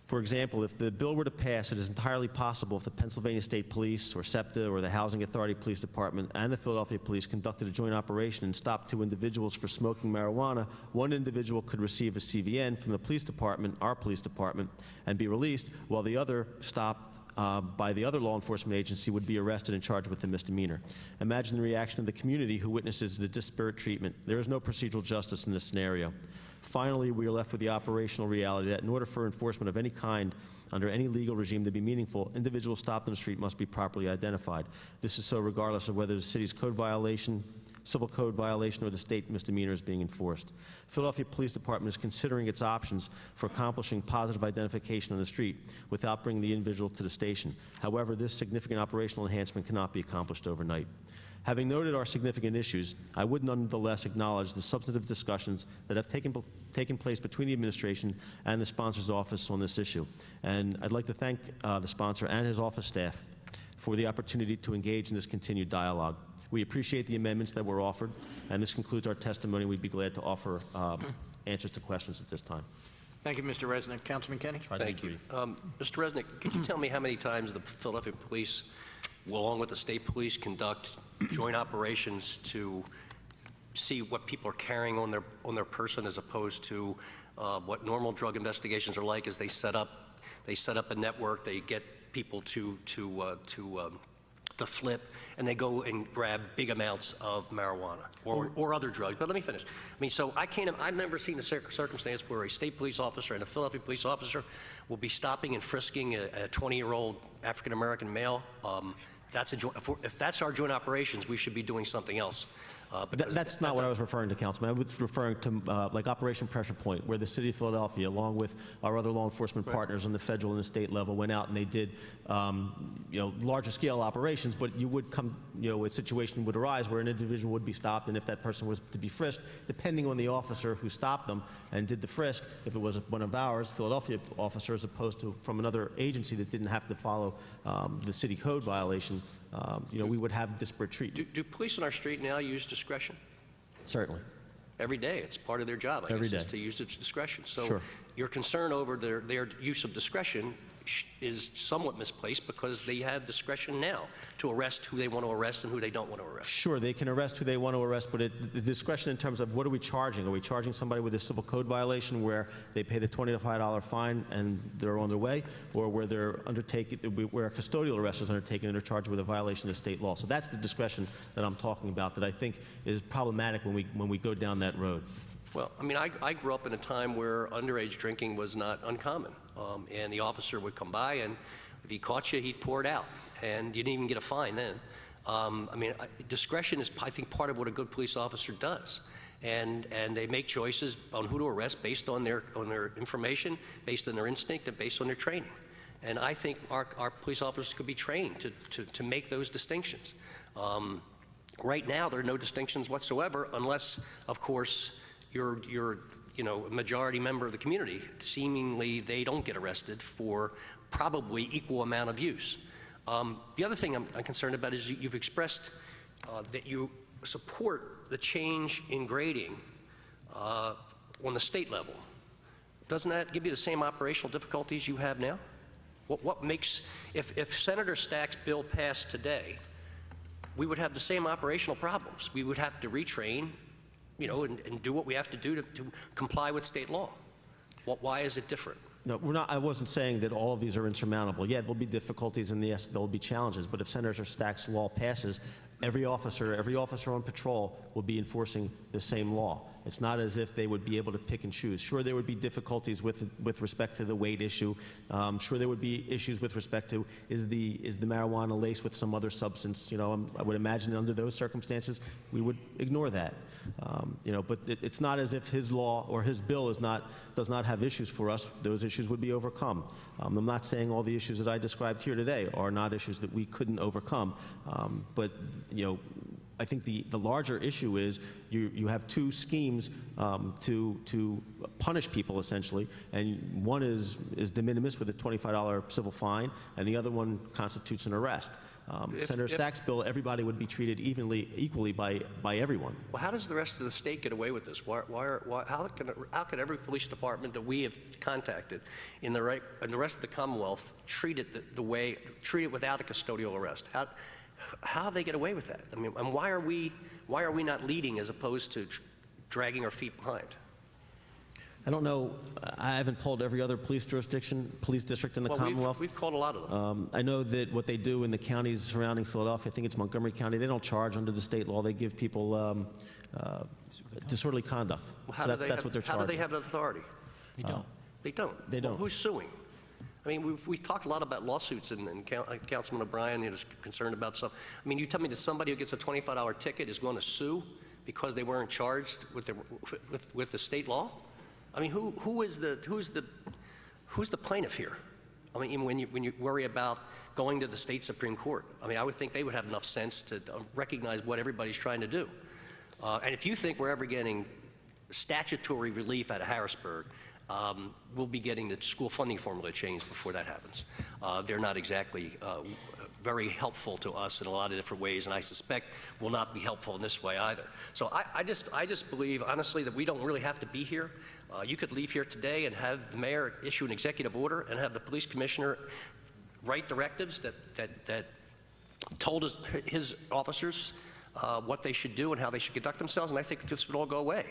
For example, if the bill were to pass, it is entirely possible if the Pennsylvania State Police, or SEPTA, or the Housing Authority Police Department and the Philadelphia Police conducted a joint operation and stopped 2 individuals for smoking marijuana, one individual could receive a CVN from the police department, our police department, and be released, while the other stopped by the other law enforcement agency would be arrested and charged with a misdemeanor. Imagine the reaction of the community who witnesses the disparate treatment. There is no procedural justice in this scenario. Finally, we are left with the operational reality that in order for enforcement of any kind under any legal regime to be meaningful, individuals stopped on the street must be properly identified. This is so regardless of whether the city's code violation, civil code violation, or the state misdemeanor is being enforced. Philadelphia Police Department is considering its options for accomplishing positive identification on the street without bringing the individual to the station. However, this significant operational enhancement cannot be accomplished overnight. Having noted our significant issues, I would nonetheless acknowledge the substantive discussions that have taken place between the administration and the sponsor's office on this issue. And I'd like to thank the sponsor and his office staff for the opportunity to engage in this continued dialogue. We appreciate the amendments that were offered, and this concludes our testimony. We'd be glad to offer answers to questions at this time. Thank you, Mr. Resnick. Councilman Kenny? Thank you. Mr. Resnick, could you tell me how many times the Philadelphia Police, along with the state police, conduct joint operations to see what people are carrying on their person, as opposed to what normal drug investigations are like? Is they set up a network, they get people to flip, and they go and grab big amounts of marijuana or other drugs. But let me finish. I mean, so I've never seen a circumstance where a state police officer and a Philadelphia police officer will be stopping and frisking a 20-year-old African-American male. If that's our joint operations, we should be doing something else. That's not what I was referring to, Councilman. I was referring to like Operation Pressure Point, where the city of Philadelphia, along with our other law enforcement partners on the federal and the state level, went out and they did, larger scale operations. But you would come, a situation would arise where an individual would be stopped, and if that person was to be frisked, depending on the officer who stopped them and did the frisk, if it was one of ours, Philadelphia officers, opposed to from another agency that didn't have to follow the city code violation, we would have disparate treatment. Do police on our street now use discretion? Certainly. Every day. It's part of their job, I Every guess, is day. to use its discretion. So Sure. your concern over their use of discretion is somewhat misplaced, because they have discretion now to arrest who they want to arrest and who they don't want to arrest. Sure, they can arrest who they want to arrest, but the discretion in terms of what are we charging? Are we charging somebody with a civil code violation where they pay the $20 to $5 fine and they're on their way, or where where a custodial arrest is undertaken and they're charged with a violation of state law? So that's the discretion that I'm talking about, that I think is problematic when we go down that road. Well, I mean, I grew up in a time where underage drinking was not uncommon, and the officer would come by, and if he caught you, he'd pour it out, and you didn't even get a fine then. Discretion is, I think, part of what a good police officer does, and they make choices on who to arrest based on their information, based on their instinct, and based on their training. And I think our police officers could be trained to make those distinctions. Right now, there are no distinctions whatsoever, unless, of course, you're a majority member of the community. Seemingly, they don't get arrested for probably equal amount of use. The other thing I'm concerned about is you've expressed that you support the change in grading on the state level. Doesn't that give you the same operational difficulties you have now? What makes, if Senator Stack's bill passed today, we would have the same operational problems. We would have to retrain, and do what we have to do to comply with state law. Why is it different? No, I wasn't saying that all of these are insurmountable. Yeah, there'll be difficulties, and yes, there'll be challenges. But if Senator Stack's law passes, every officer on patrol will be enforcing the same law. It's not as if they would be able to pick and choose. Sure, there would be difficulties with respect to the weight issue. Sure, there would be issues with respect to is the marijuana laced with some other substance. I would imagine under those circumstances we would ignore that. But it's not as if his law or his bill does not have issues for us. Those issues would be overcome. I'm not saying all the issues that I described here today are not issues that we couldn't overcome. But I think the larger issue is you have two schemes to punish people, essentially, and one is de minimis with a $25 civil fine, and the other one constitutes an arrest. Senator Stack's bill, everybody would be treated equally by everyone. Well, how does the rest of the state get away with this? How can every police department that we have contacted in the rest of the Commonwealth treat it without a custodial arrest? How do they get away with that? I mean, and why are we not leading as opposed to dragging our feet behind? I don't know. I haven't polled every other police district in the Commonwealth. We've called a lot of them. I know that what they do in the counties surrounding Philadelphia, I think it's Montgomery County, they don't charge under the state law. They give people disorderly conduct. Well, that's what they're charging. How do they have that authority? They don't. They don't? They don't. Well, who's suing? I mean, we've talked a lot about lawsuits, and Councilman O'Brien is concerned about some. I mean, you tell me that somebody who gets a $25 ticket is going to sue because they weren't charged with the state law? I mean, who's the plaintiff here? I mean, when you worry about going to the state Supreme Court, I mean, I would think they would have enough sense to recognize what everybody's trying to do. And if you think we're ever getting statutory relief out of Harrisburg, we'll be getting the school funding formula changed before that happens. They're not exactly very helpful to us in a lot of different ways, and I suspect will not be helpful in this way either. So I just believe, honestly, that we don't really have to be here. You could leave here today and have the mayor issue an executive order and have the police commissioner write directives that told his officers what they should do and how they should conduct themselves, and I think this would all go away.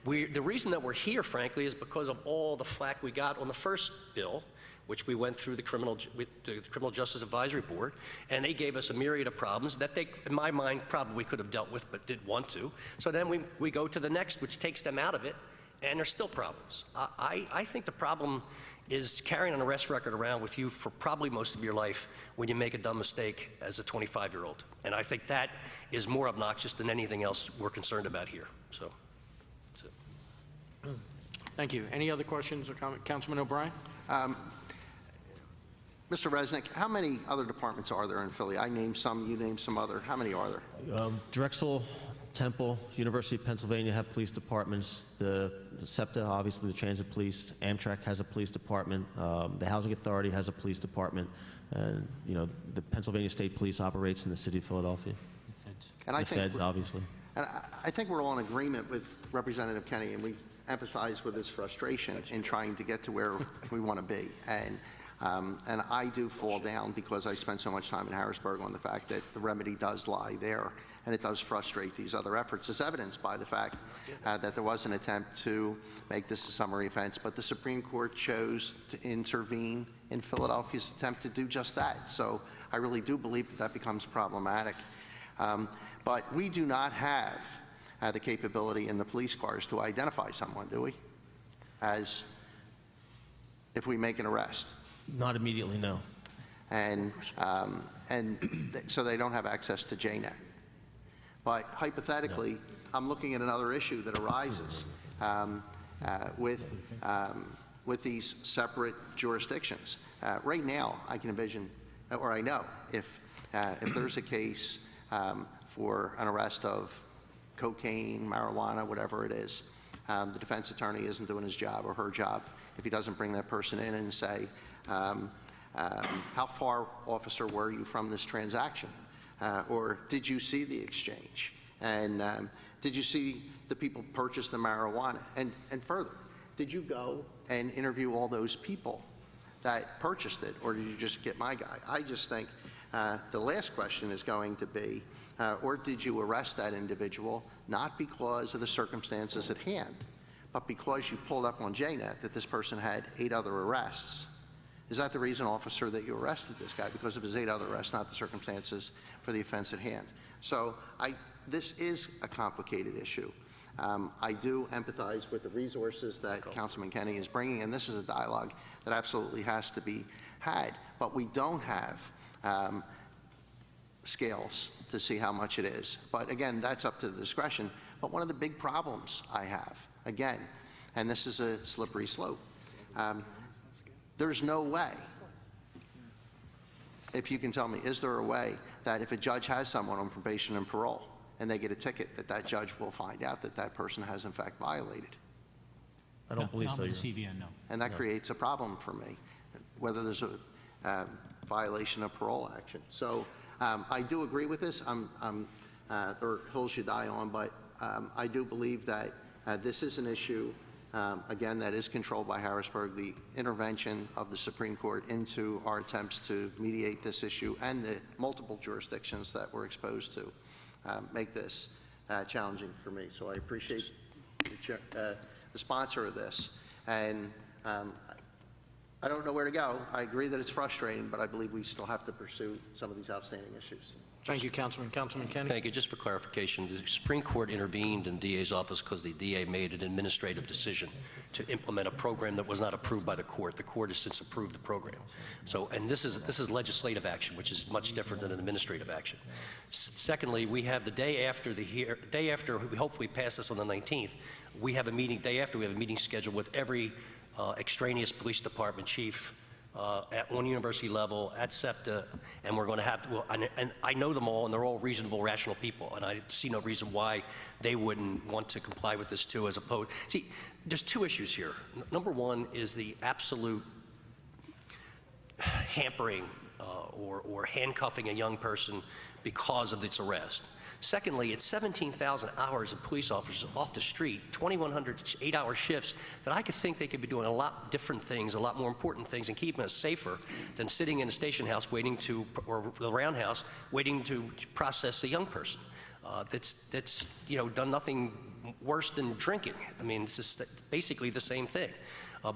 The reason that we're here, frankly, is because of all the flack we got on the first bill, which we went through the Criminal Justice Advisory Board, and they gave us a myriad of problems that they, in my mind, probably could have dealt with but didn't want to. So then we go to the next, which takes them out of it, and there's still problems. I think the problem is carrying an arrest record around with you for probably most of your life when you make a dumb mistake as a 25-year-old. And I think that is more obnoxious than anything else we're concerned about here. So, that's it. Thank you. Any other questions or comments? Councilman O'Brien? Mr. Resnick, how many other departments are there in Philly? I named some, you named some other. How many are there? Drexel, Temple, University of Pennsylvania have police departments. The SEPTA, obviously the transit police. Amtrak has a police department. The Housing Authority has a police department. And, you know, the Pennsylvania State Police operates in the city of Philadelphia. And I the think feds, obviously. And I think we're all in agreement with Representative Kenny, and we empathize with his frustration in trying to get to where we want to be. And I do fall down, because I spent so much time in Harrisburg, on the fact that the remedy does lie there, and it does frustrate these other efforts, as evidenced by the fact that there was an attempt to make this a summary offense, but the Supreme Court chose to intervene in Philadelphia's attempt to do just that. So I really do believe that that becomes problematic. But we do not have the capability in the police cars to identify someone, do we? As if we make an arrest. Not immediately, no. And so they don't have access to JNet. But hypothetically, I'm looking at another issue that arises with these separate jurisdictions. Right now, I can envision, or I know, if there's a case for an arrest of cocaine, marijuana, whatever it is, the defense attorney isn't doing his job or her job if he doesn't bring that person in and say, how far, officer, were you from this transaction? Or did you see the exchange? And did you see the people purchase the marijuana? And further, did you go and interview all those people that purchased it, or did you just get my guy? I just think the last question is going to be, or did you arrest that individual not because of the circumstances at hand, but because you pulled up on JNet that this person had 8 other arrests? Is that the reason, officer, that you arrested this guy? Because of his 8 other arrests, not the circumstances for the offense at hand. So this is a complicated issue. I do empathize with the resources that Councilman Kenny is bringing, and this is a dialogue that absolutely has to be had. But we don't have scales to see how much it is. But again, that's up to the discretion. But one of the big problems I have, again, and this is a slippery slope, there's no way, if you can tell me, is there a way that if a judge has someone on probation and parole and they get a ticket, that that judge will find out that that person has in fact violated? I don't believe so. Not with the CVN, no. And that creates a problem for me, whether there's a violation of parole action. So I do agree with this. Or hill should die on, but I do believe that this is an issue, again, that is controlled by Harrisburg. The intervention of the Supreme Court into our attempts to mediate this issue and the multiple jurisdictions that we're exposed to make this challenging for me. So I appreciate the sponsor of this. And I don't know where to go. I agree that it's frustrating, but I believe we still have to pursue some of these outstanding issues. Thank you, Councilman. Councilman Kenny? Thank you. Just for clarification, the Supreme Court intervened in the DA's office because the DA made an administrative decision to implement a program that was not approved by the court. The court has since approved the program. So, and this is legislative action, which is much different than an administrative action. Secondly, we have the day after we hopefully pass this on the 19th, we have a meeting, day after we have a meeting scheduled with every extraneous police department chief at one university level, at SEPTA, and we're going to have, and I know them all, and they're all reasonable, rational people, and I see no reason why they wouldn't want to comply with this too, as opposed, see, there's 2 issues here. Number one is the absolute hampering or handcuffing a young person because of its arrest. Secondly, it's 17,000 hours of police officers off the street, 2,100 8-hour shifts that I could think they could be doing a lot different things, a lot more important things, and keeping us safer than sitting in a station house waiting to, or the roundhouse, waiting to process a young person that's done nothing worse than drinking. I mean, it's just basically the same thing.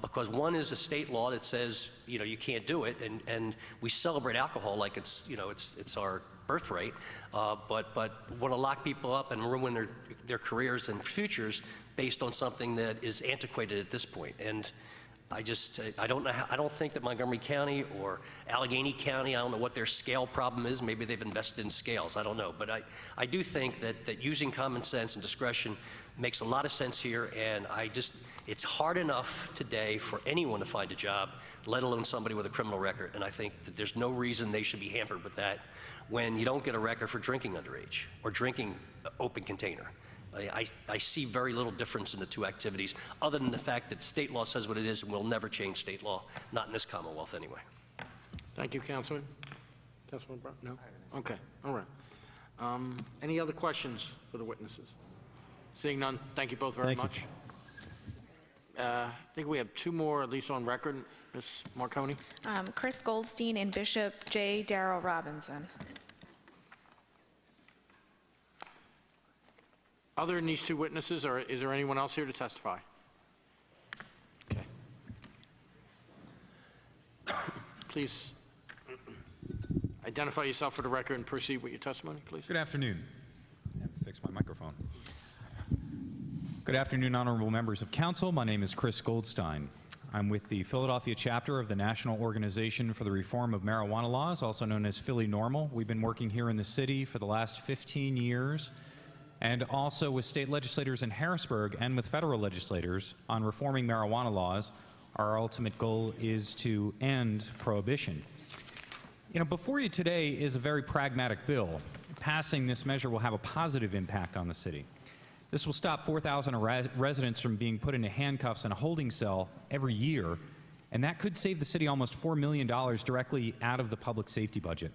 Because one is a state law that says, you can't do it, and we celebrate alcohol like it's our birthright, but want to lock people up and ruin their careers and futures based on something that is antiquated at this point. And I don't know I don't think that Montgomery County or Allegheny County, I don't know what their scale problem is. Maybe they've invested in scales. I don't know. But I do think that using common sense and discretion makes a lot of sense here. And it's hard enough today for anyone to find a job, let alone somebody with a criminal record. And I think that there's no reason they should be hampered with that when you don't get a record for drinking underage or drinking open container. I see very little difference in the two activities, other than the fact that state law says what it is, and we'll never change state law, not in this Commonwealth anyway. Thank you, Councilman. Councilman Brown? No? Okay, all right. Any other questions for the witnesses? Seeing none, thank you both very much. I think we have two more, at least on record. Ms. Marconi? Chris Goldstein and Bishop J. Darrell Robinson. Other than these two witnesses, or is there anyone else here to testify? Okay. Please identify yourself for the record and proceed with your testimony, please. Good afternoon. I have to fix my microphone. Good afternoon, honorable members of council. My name is Chris Goldstein. I'm with the Philadelphia chapter of the National Organization for the Reform of Marijuana Laws, also known as Philly NORML. We've been working here in the city for the last 15 years, and also with state legislators in Harrisburg and with federal legislators on reforming marijuana laws. Our ultimate goal is to end prohibition. Before you today is a very pragmatic bill. Passing this measure will have a positive impact on the city. This will stop 4,000 residents from being put into handcuffs in a holding cell every year, and that could save the city almost $4 million directly out of the public safety budget.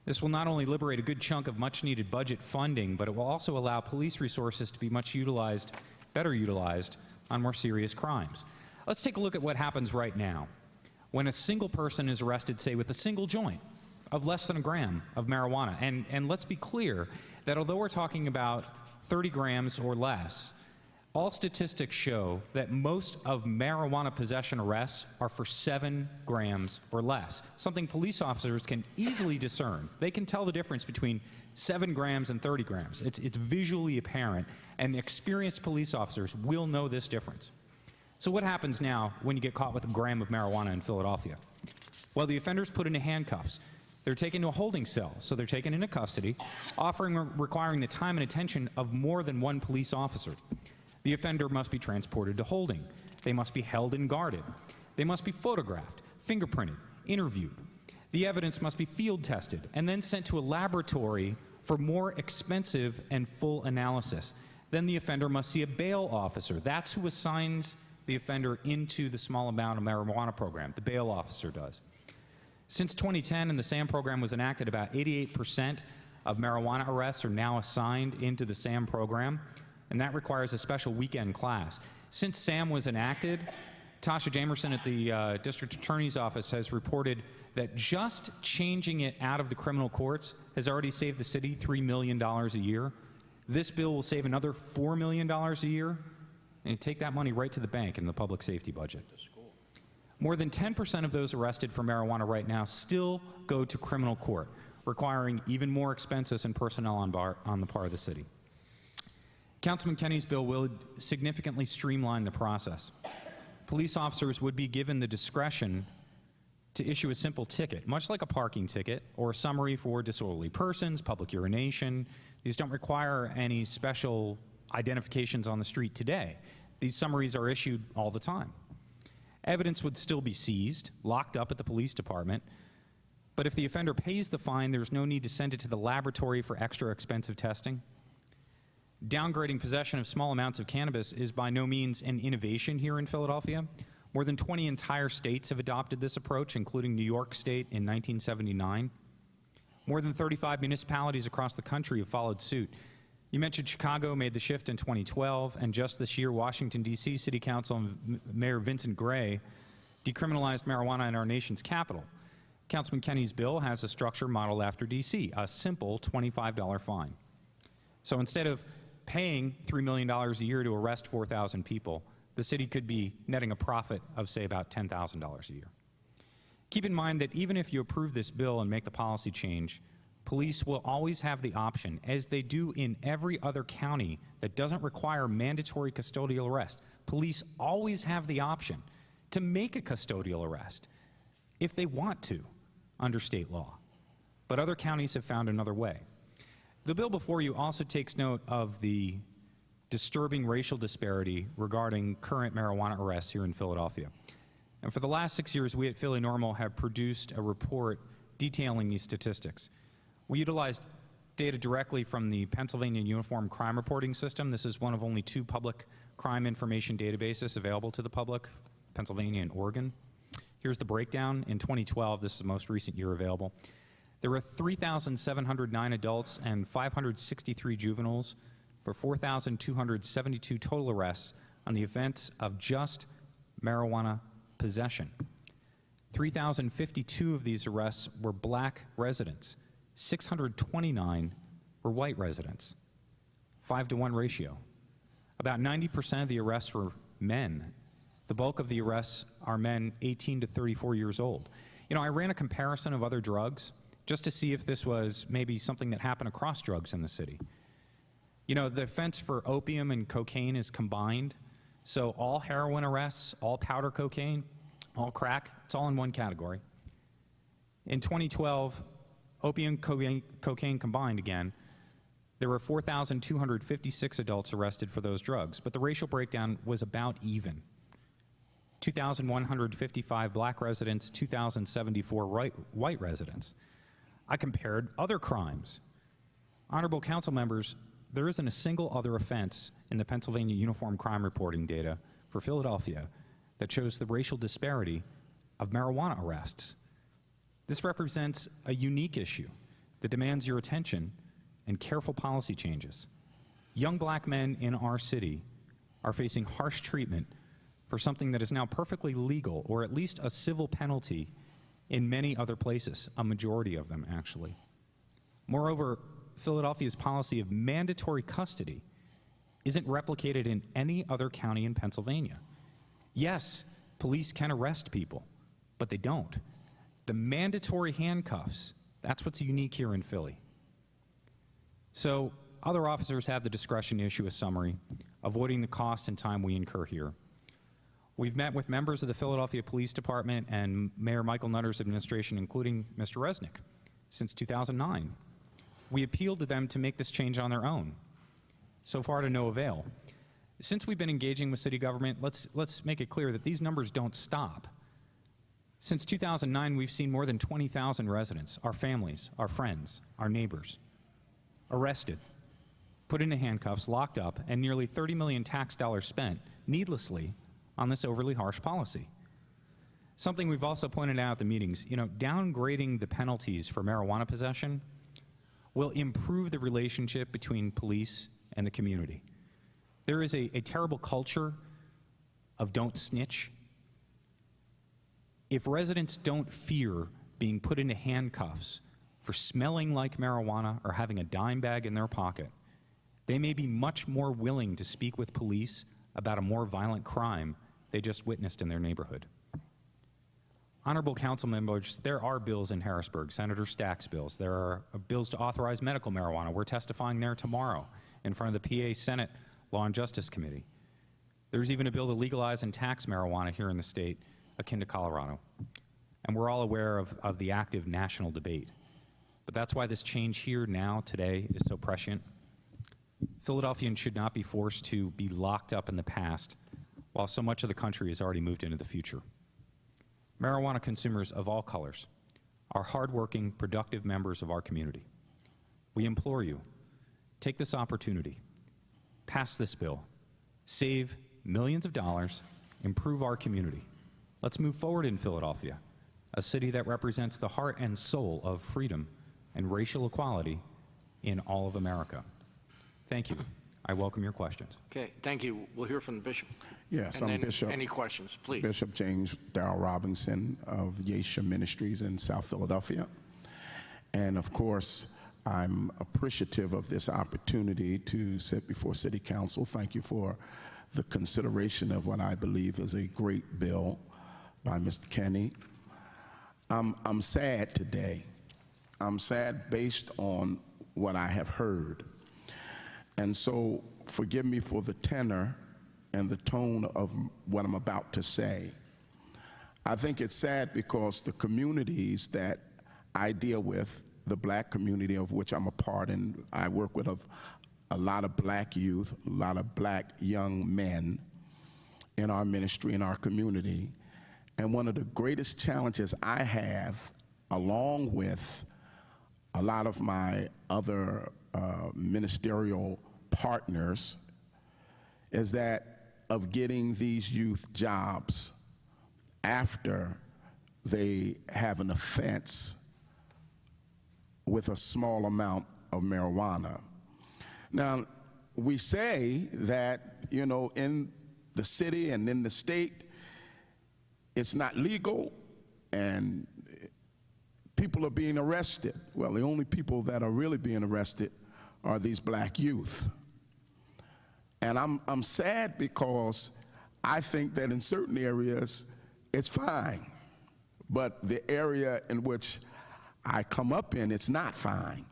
This will not only liberate a good chunk of much-needed budget funding, but it will also allow police resources to be better utilized on more serious crimes. Let's take a look at what happens right now. When a single person is arrested, say with a single joint of less than a gram of marijuana, and let's be clear that although we're talking about 30 grams or less, all statistics show that most of marijuana possession arrests are for 7 grams or less, something police officers can easily discern. They can tell the difference between 7 grams and 30 grams. It's visually apparent, and experienced police officers will know this difference. So what happens now when you get caught with a gram of marijuana in Philadelphia? Well, the offender's put into handcuffs. They're taken to a holding cell, so they're taken into custody, requiring the time and attention of more than one police officer. The offender must be transported to holding. They must be held and guarded. They must be photographed, fingerprinted, interviewed. The evidence must be field tested and then sent to a laboratory for more expensive and full analysis. Then the offender must see a bail officer. That's who assigns the offender into the small amount of marijuana program. The bail officer does. Since 2010 and the SAM program was enacted, about 88% of marijuana arrests are now assigned into the SAM program, and that requires a special weekend class. Since SAM was enacted, Tasha Jamerson at the District Attorney's Office has reported that just changing it out of the criminal courts has already saved the city $3 million a year. This bill will save another $4 million a year, and take that money right to the bank in the public safety budget. More than 10% of those arrested for marijuana right now still go to criminal court, requiring even more expenses and personnel on the part of the city. Councilman Kenny's bill will significantly streamline the process. Police officers would be given the discretion to issue a simple ticket, much like a parking ticket or a summary for disorderly persons, public urination. These don't require any special identifications on the street today. These summaries are issued all the time. Evidence would still be seized, locked up at the police department, but if the offender pays the fine, there's no need to send it to the laboratory for extra expensive testing. Downgrading possession of small amounts of cannabis is by no means an innovation here in Philadelphia. More than 20 entire states have adopted this approach, including New York State in 1979. More than 35 municipalities across the country have followed suit. You mentioned Chicago made the shift in 2012, and just this year, Washington, D.C. City Council and Mayor Vincent Gray decriminalized marijuana in our nation's capital. Councilman Kenny's bill has a structure modeled after D.C., a simple $25 fine. So instead of paying $3 million a year to arrest 4,000 people, the city could be netting a profit of, say, about $10,000 a year. Keep in mind that even if you approve this bill and make the policy change, police will always have the option, as they do in every other county that doesn't require mandatory custodial arrest. Police always have the option to make a custodial arrest if they want to under state law. But other counties have found another way. The bill before you also takes note of the disturbing racial disparity regarding current marijuana arrests here in Philadelphia. And for the last 6 years, we at Philly Normal have produced a report detailing these statistics. We utilized data directly from the Pennsylvania Uniform Crime Reporting System. This is one of only 2 public crime information databases available to the public, Pennsylvania and Oregon. Here's the breakdown. In 2012, this is the most recent year available. There were 3,709 adults and 563 juveniles for 4,272 total arrests on the offense of just marijuana possession. 3,052 of these arrests were black residents. 629 were white residents. 5-to-1 ratio. About 90% of the arrests were men. The bulk of the arrests are men 18 to 34 years old. You know, I ran a comparison of other drugs just to see if this was maybe something that happened across drugs in the city. You know, the offense for opium and cocaine is combined, so all heroin arrests, all powder cocaine, all crack, it's all in one category. In 2012, opium, cocaine combined again, there were 4,256 adults arrested for those drugs, but the racial breakdown was about even. 2,155 black residents, 2,074 white residents. I compared other crimes. Honorable council members, there isn't a single other offense in the Pennsylvania Uniform Crime Reporting data for Philadelphia that shows the racial disparity of marijuana arrests. This represents a unique issue that demands your attention and careful policy changes. Young black men in our city are facing harsh treatment for something that is now perfectly legal, or at least a civil penalty, in many other places, a majority of them actually. Moreover, Philadelphia's policy of mandatory custody isn't replicated in any other county in Pennsylvania. Yes, police can arrest people, but they don't. The mandatory handcuffs, that's what's unique here in Philly. So other officers have the discretion to issue a summary, avoiding the cost and time we incur here. We've met with members of the Philadelphia Police Department and Mayor Michael Nutter's administration, including Mr. Resnick, since 2009. We appealed to them to make this change on their own. So far to no avail. Since we've been engaging with city government, let's make it clear that these numbers don't stop. Since 2009, we've seen more than 20,000 residents, our families, our friends, our neighbors, arrested, put into handcuffs, locked up, and nearly 30 million tax dollars spent needlessly on this overly harsh policy. Something we've also pointed out at the meetings, you know, downgrading the penalties for marijuana possession will improve the relationship between police and the community. There is a terrible culture of don't snitch. If residents don't fear being put into handcuffs for smelling like marijuana or having a dime bag in their pocket, they may be much more willing to speak with police about a more violent crime they just witnessed in their neighborhood. Honorable council members, there are bills in Harrisburg, Senator Stack's bills. There are bills to authorize medical marijuana. We're testifying there tomorrow in front of the PA Senate Law and Justice Committee. There's even a bill to legalize and tax marijuana here in the state, akin to Colorado. And we're all aware of the active national debate. But that's why this change here now, today, is so prescient. Philadelphians should not be forced to be locked up in the past while so much of the country has already moved into the future. Marijuana consumers of all colors are hardworking, productive members of our community. We implore you, take this opportunity, pass this bill, save millions of dollars, improve our community. Let's move forward in Philadelphia, a city that represents the heart and soul of freedom and racial equality in all of America. Thank you. I welcome your questions. Okay, thank you. We'll hear from the bishop. Yes, And I'm then Bishop. Any questions, please? Bishop James Darrell Robinson of Yesha Ministries in South Philadelphia. And of course, I'm appreciative of this opportunity to sit before City Council. Thank you for the consideration of what I believe is a great bill by Mr. Kenny. I'm sad today. I'm sad based on what I have heard. And so forgive me for the tenor and the tone of what I'm about to say. I think it's sad because the communities that I deal with, the black community of which I'm a part, and I work with a lot of black youth, a lot of black young men in our ministry, in our community. And one of the greatest challenges I have, along with a lot of my other ministerial partners, is that of getting these youth jobs after they have an offense with a small amount of marijuana. Now, we say that, you know, in the city and in the state, it's not legal and people are being arrested. Well, the only people that are really being arrested are these black youth. And I'm sad because I think that in certain areas it's fine, but the area in which I come up in, it's not fine.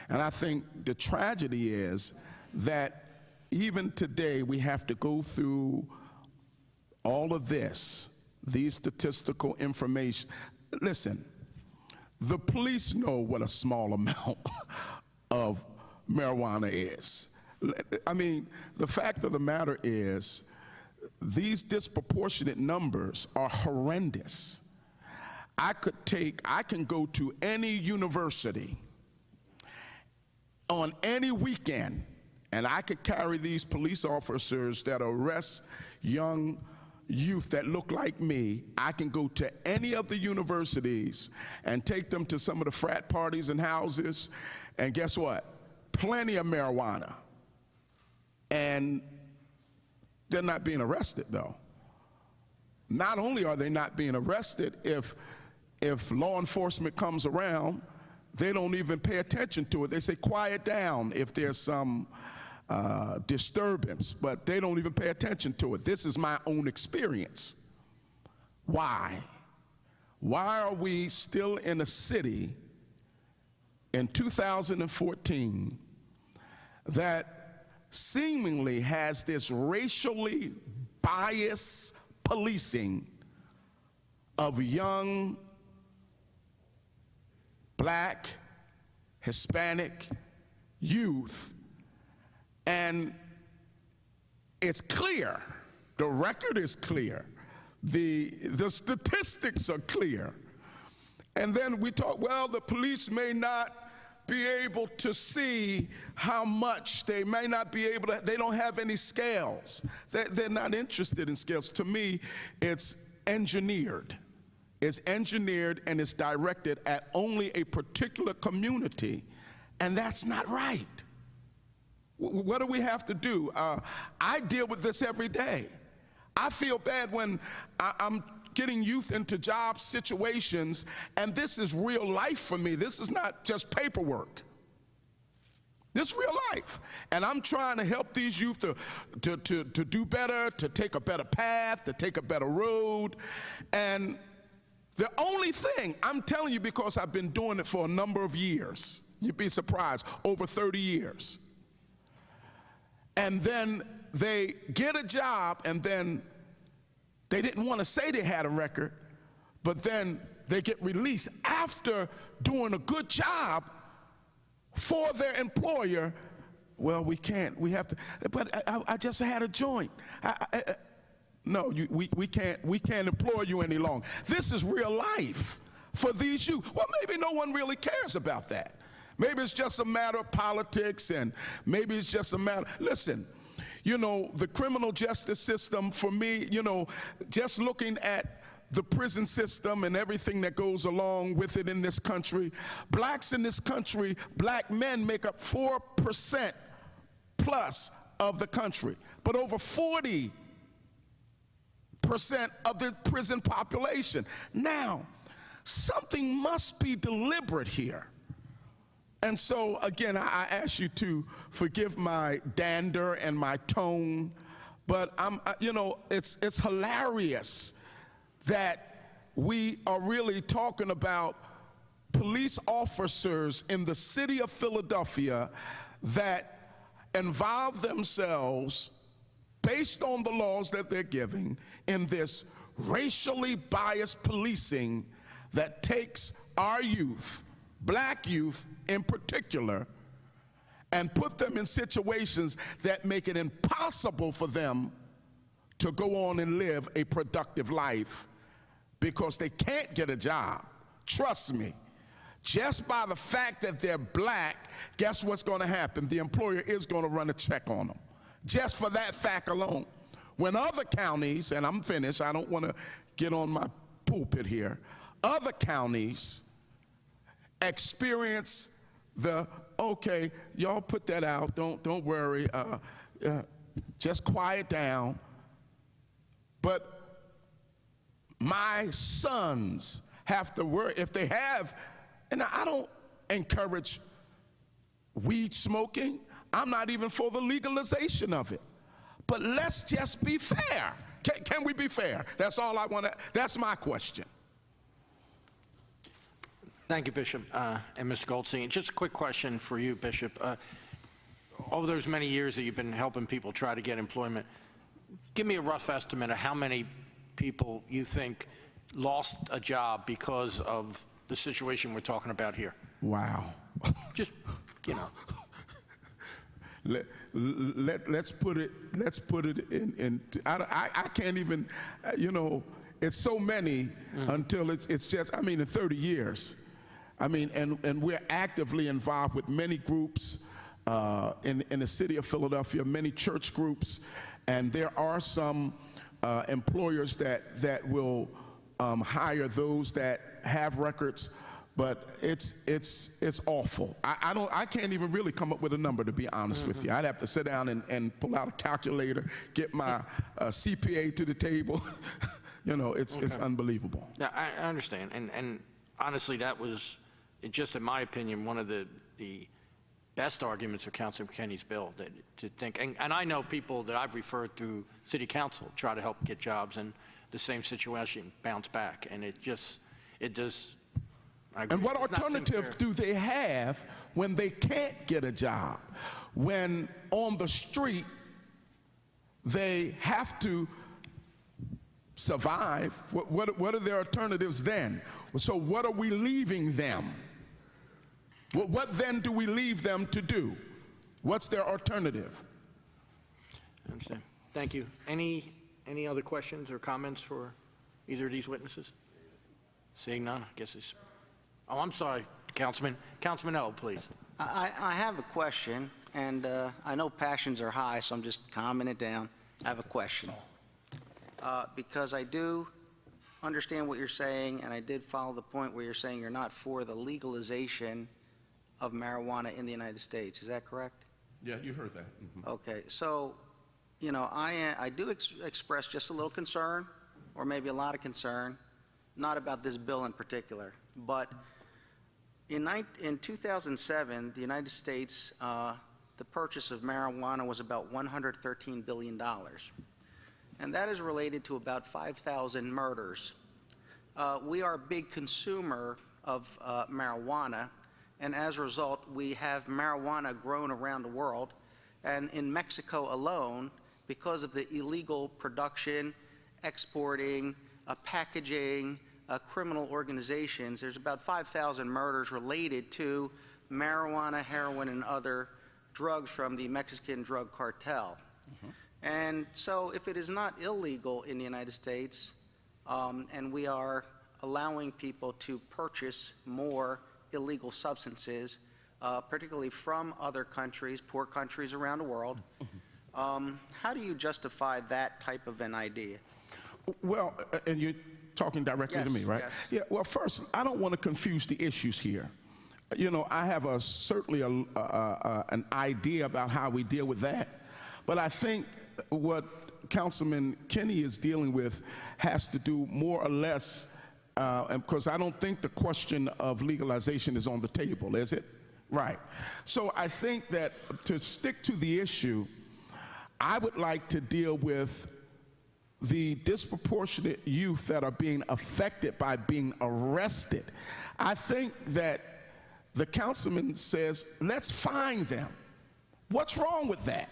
And I think the tragedy is that even today we have to go through all of this, these statistical information. Listen, the police know what a small amount of marijuana is. I mean, the fact of the matter is, these disproportionate numbers are horrendous. I can go to any university on any weekend, and I could carry these police officers that arrest young youth that look like me. I can go to any of the universities and take them to some of the frat parties and houses, and guess what? Plenty of marijuana. And they're not being arrested, though. Not only are they not being arrested, if law enforcement comes around, they don't even pay attention to it. They say, quiet down if there's some disturbance, but they don't even pay attention to it. This is my own experience. Why? Why are we still in a city in 2014 that seemingly has this racially biased policing of young black, Hispanic youth? And it's clear, the record is clear, the statistics are clear. And then we talk, well, the police may not be able to see how much, they may not be able to, they don't have any scales. They're not interested in scales. To me, it's engineered. It's engineered and it's directed at only a particular community, and that's not right. What do we have to do? I deal with this every day. I feel bad when I'm getting youth into job situations, and this is real life for me. This is not just paperwork. This is real life. And I'm trying to help these youth to do better, to take a better path, to take a better road. And the only thing, I'm telling you because I've been doing it for a number of years, you'd be surprised, over 30 years. And then they get a job, and then they didn't want to say they had a record, but then they get released after doing a good job for their employer. Well, we have to, but I just had a joint. No, we can't employ you any longer. This is real life for these youth. Well, maybe no one really cares about that. Maybe it's just a matter of politics, and maybe it's just a matter, listen, you know, the criminal justice system, for me, you know, just looking at the prison system and everything that goes along with it in this country, blacks in this country, black men make up 4% plus of the country, but over 40% of the prison population. Now, something must be deliberate here. And so, again, I ask you to forgive my dander and my tone, but it's hilarious that we are really talking about police officers in the city of Philadelphia that involve themselves, based on the laws that they're giving, in this racially biased policing that takes our youth, black youth in particular, and put them in situations that make it impossible for them to go on and live a productive life because they can't get a job. Trust me, just by the fact that they're black, guess what's going to happen? The employer is going to run a check on them, just for that fact alone. When other counties, and I'm finished, I don't want to get on my pulpit here, other counties experience the, okay, y'all put that out, don't worry, just quiet down. But my sons have to worry, if they have, and I don't encourage weed smoking, I'm not even for the legalization of it. But let's just be fair. Can we be fair? That's all I want to, that's my question. Thank you, Bishop, and Mr. Goldstein. Just a quick question for you, Bishop. Over those many years that you've been helping people try to get employment, give me a rough estimate of how many people you think lost a job because of the situation we're talking about here. Wow. Just, Let's put it in I can't even, it's so many until it's just, in 30 years. And we're actively involved with many groups in the city of Philadelphia, many church groups, and there are some employers that will hire those that have records, but it's awful. I can't even really come up with a number, to be honest with you. I'd have to sit down and pull out a calculator, get my CPA to the table. It's unbelievable. Now, I understand, and honestly, that was, just in my opinion, one of the best arguments for Councilman Kenny's bill, that to think, and I know people that I've referred through City Council try to help get jobs, and the same situation bounce back, and it does. I agree. And what It's not alternative fair. do they have when they can't get a job? When on the street they have to survive, what are their alternatives then? So what are we leaving them? What then do we leave them to do? What's their alternative? I understand. Thank you. Any other questions or comments for either of these witnesses? Seeing none, I guess it's, oh, I'm sorry, Councilman O, please. I have a question, and I know passions are high, so I'm just calming it down. I have a question. Because I do understand what you're saying, and I did follow the point where you're saying you're not for the legalization of marijuana in the United States. Is that correct? Yeah, you heard that. Okay, so, I do express just a little concern, or maybe a lot of concern, not about this bill in particular, but in 2007, the United States, the purchase of marijuana was about $113 billion. And that is related to about 5,000 murders. We are a big consumer of marijuana, and as a result, we have marijuana grown around the world. And in Mexico alone, because of the illegal production, exporting, packaging, criminal organizations, there's about 5,000 murders related to marijuana, heroin, and other drugs from the Mexican drug cartel. And so if it is not illegal in the United States, and we are allowing people to purchase more illegal substances, particularly from other countries, poor countries around the world, how do you justify that type of an idea? Well, and talking directly to Yes, me, right? yes. Yeah, well, first, I don't want to confuse the issues here. You know, I have certainly an idea about how we deal with that, but I think what Councilman Kenny is dealing with has to do more or less, because I don't think the question of legalization is on the table, is it? Right. So I think that to stick to the issue, I would like to deal with the disproportionate youth that are being affected by being arrested. I think that the councilman says, let's fine them. What's wrong with that?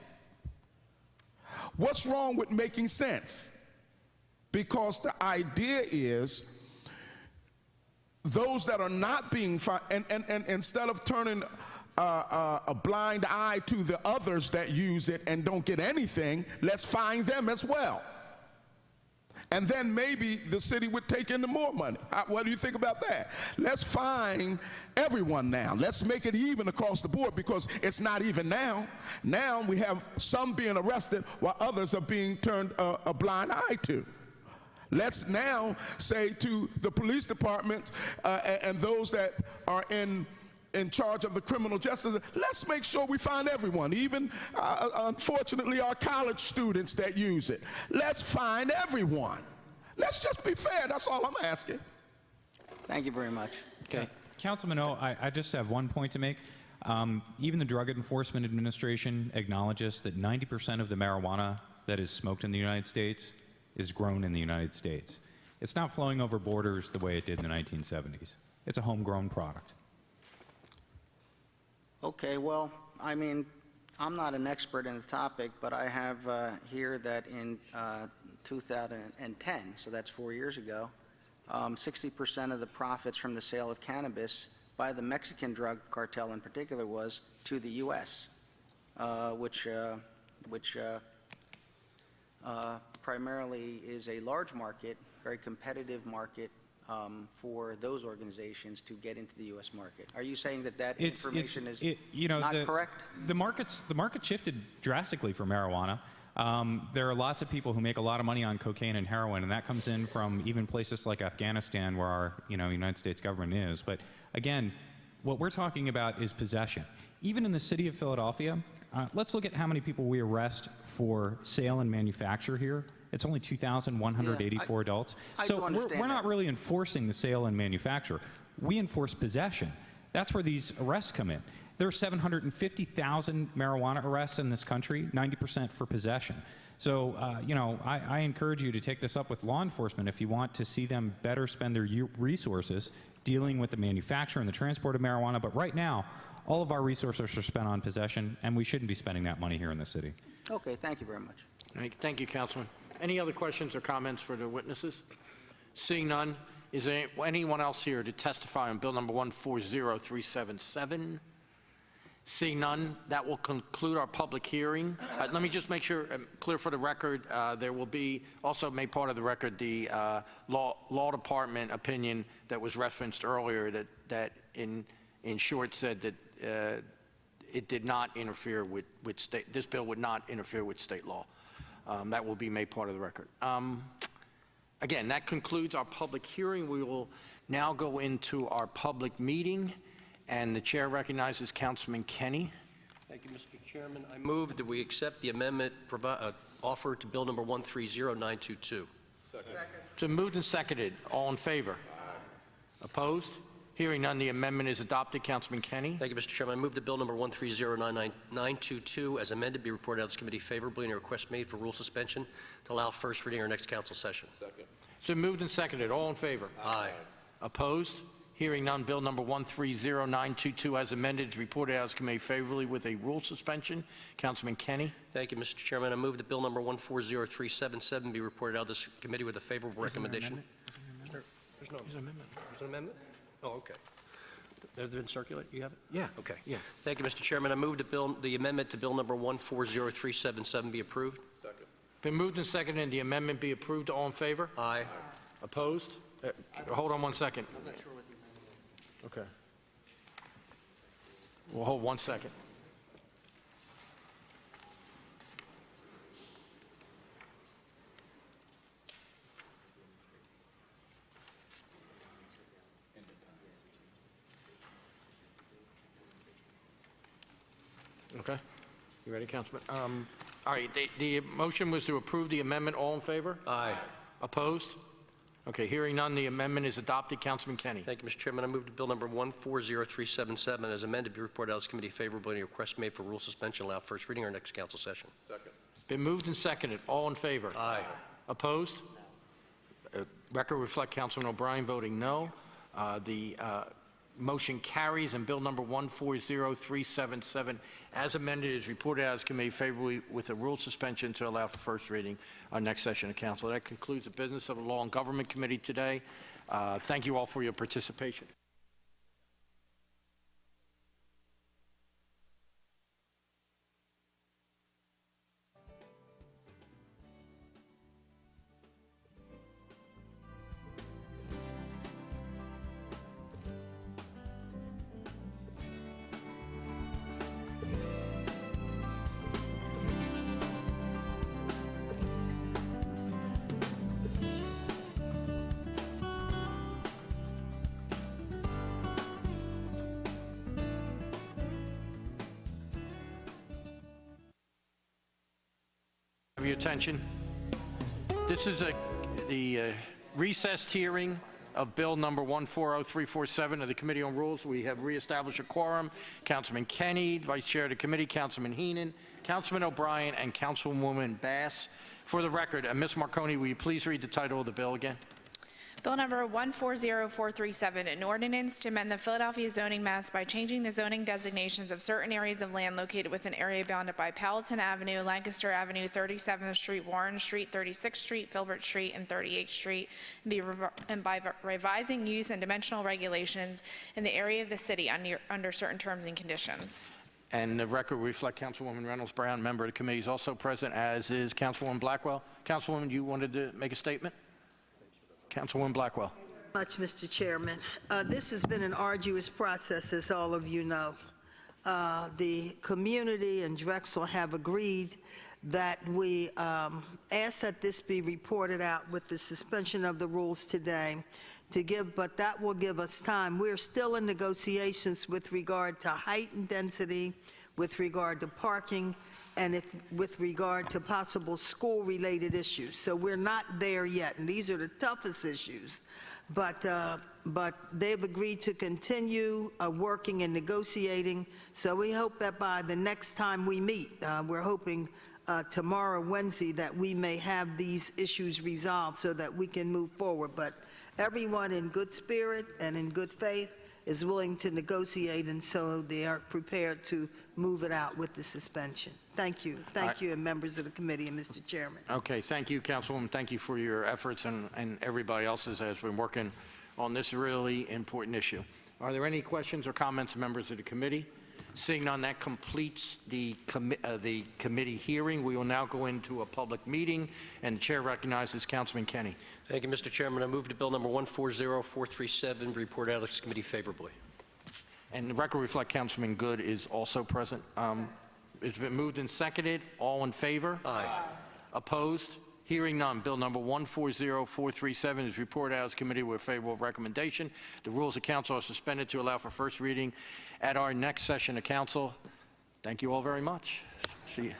What's wrong with making sense? Because the idea is those that are not being fined, and instead of turning a blind eye to the others that use it and don't get anything, let's fine them as well. And then maybe the city would take in more money. What do you think about that? Let's fine everyone now. Let's make it even across the board, because it's not even now. Now we have some being arrested while others are being turned a blind eye to. Let's now say to the police department and those that are in charge of the criminal justice, let's make sure we find everyone, even unfortunately our college students that use it. Let's find everyone. Let's just be fair. That's all I'm asking. Thank you very much. Okay. Councilman O, I just have one point to make. Even the Drug Enforcement Administration acknowledges that 90% of the marijuana that is smoked in the United States is grown in the United States. It's not flowing over borders the way it did in the 1970s. It's a homegrown product. Okay, well, I mean, I'm not an expert in the topic, but I have here that in 2010, so that's 4 years ago, 60% of the profits from the sale of cannabis by the Mexican drug cartel in particular was to the U.S., which primarily is a large market, very competitive market for those organizations to get into the U.S. market. Are you saying that that information is not correct? The market shifted drastically for marijuana. There are lots of people who make a lot of money on cocaine and heroin, and that comes in from even places like Afghanistan, where our United States government is. But again, what we're talking about is possession. Even in the city of Philadelphia, let's look at how many people we arrest for sale and manufacture here. It's only 2,184 adults. So we're not really enforcing the sale and manufacture. We enforce possession. That's where these arrests come in. There are 750,000 marijuana arrests in this country, 90% for possession. So, I encourage you to take this up with law enforcement if you want to see them better spend their resources dealing with the manufacture and the transport of marijuana. But right now, all of our resources are spent on possession, and we shouldn't be spending that money here in the city. Okay, thank you very much. Thank you, Councilman. Any other questions or comments for the witnesses? Seeing none, is there anyone else here to testify on Bill number 140377? Seeing none, that will conclude our public hearing. Let me just make sure, clear for the record, there will be also made part of the record the law department opinion that was referenced earlier that in short said that it did not interfere with state, this bill would not interfere with state law. That will be made part of the record. Again, that concludes our public hearing. We will now go into our public meeting, and the chair recognizes Councilman Kenny. Thank you, Mr. Chairman. I move that we accept the amendment offered to Bill number 130922. Second. So moved and seconded. All in favor? Aye. Opposed? Hearing none, the amendment is adopted. Councilman Kenny. Thank you, Mr. Chairman. I move that Bill number 130922 as amended be reported out of this committee favorably, and a request made for rule suspension to allow first reading our next council session. Second. So moved and seconded. All in favor? Aye. Opposed? Hearing none, Bill number 130922 as amended is reported out of this committee favorably with a rule suspension. Councilman Kenny. Thank you, Mr. Chairman. I move that Bill number 140377 be reported out of this committee with a favorable recommendation. There's no amendment. There's an amendment? Oh, okay. They've been circulated? You have it? Yeah. Okay. Yeah. Thank you, Mr. Chairman. I move the amendment to Bill number 140377 be approved. Second. Been moved and seconded, and the amendment be approved. All in favor? Aye. Opposed? Hold on 1 second. I'm not sure what the amendment is. Okay. We'll hold 1 second. Okay. You ready, Councilman? All right, the motion was to approve the amendment. All in favor? Aye. Opposed? Okay, hearing none, the amendment is adopted. Councilman Kenny. Thank you, Mr. Chairman. I move to Bill number 140377 as amended be reported out of this committee favorably. Any request made for rule suspension allow first reading or next council session. Second. Been moved and seconded. All in favor? Aye. Opposed? Record reflect Councilman O'Brien voting no. The motion carries, and Bill number 140377, as amended, is reported out as committee favorably with a rule suspension to allow for first reading on next session of council. That concludes the business of the Law and Government Committee today. Thank you all for your participation. Have your attention. This is the recessed hearing of Bill number 140347 of the Committee on Rules. We have reestablished a quorum. Councilman Kenny, Vice Chair of the Committee, Councilman Heenan, Councilman O'Brien, and Councilwoman Bass. For the record, Ms. Marconi, will you please read the title of the bill again? Bill number 140437, an ordinance to amend the Philadelphia zoning maps by changing the zoning designations of certain areas of land located within area bounded by Powelton Avenue, Lancaster Avenue, 37th Street, Warren Street, 36th Street, Filbert Street, and 38th Street, and by revising use and dimensional regulations in the area of the city under certain terms and conditions. And the record will reflect Councilwoman Reynolds Brown, member of the committee, is also present, as is Councilwoman Blackwell. Councilwoman, you wanted to make a statement? Councilwoman Blackwell. Much, Mr. Chairman. This has been an arduous process, as all of you know. The community and Drexel have agreed that we ask that this be reported out with the suspension of the rules today, but that will give us time. We're still in negotiations with regard to height and density, with regard to parking, and with regard to possible school-related issues. So we're not there yet, and these are the toughest issues. But they've agreed to continue working and negotiating, so we hope that by the next time we meet, we're hoping tomorrow, Wednesday, that we may have these issues resolved so that we can move forward. But everyone in good spirit and in good faith is willing to negotiate, and so they are prepared to move it out with the suspension. Thank you. Thank you, and members of the committee, and Mr. Chairman. Okay, thank you, Councilwoman. Thank you for your efforts and everybody else's as we're working on this really important issue. Are there any questions or comments, members of the committee? Seeing none, that completes the committee hearing. We will now go into a public meeting, and the chair recognizes Councilman Kenny. Thank you, Mr. Chairman. I move to Bill number 140437 report out of this committee favorably. And the record reflect Councilman Good is also present. It's been moved and seconded. All in favor? Aye. Opposed? Hearing none. Bill number 140437 is reported out as committee with favorable recommendation. The rules of council are suspended to allow for first reading at our next session of council. Thank you all very much. See you.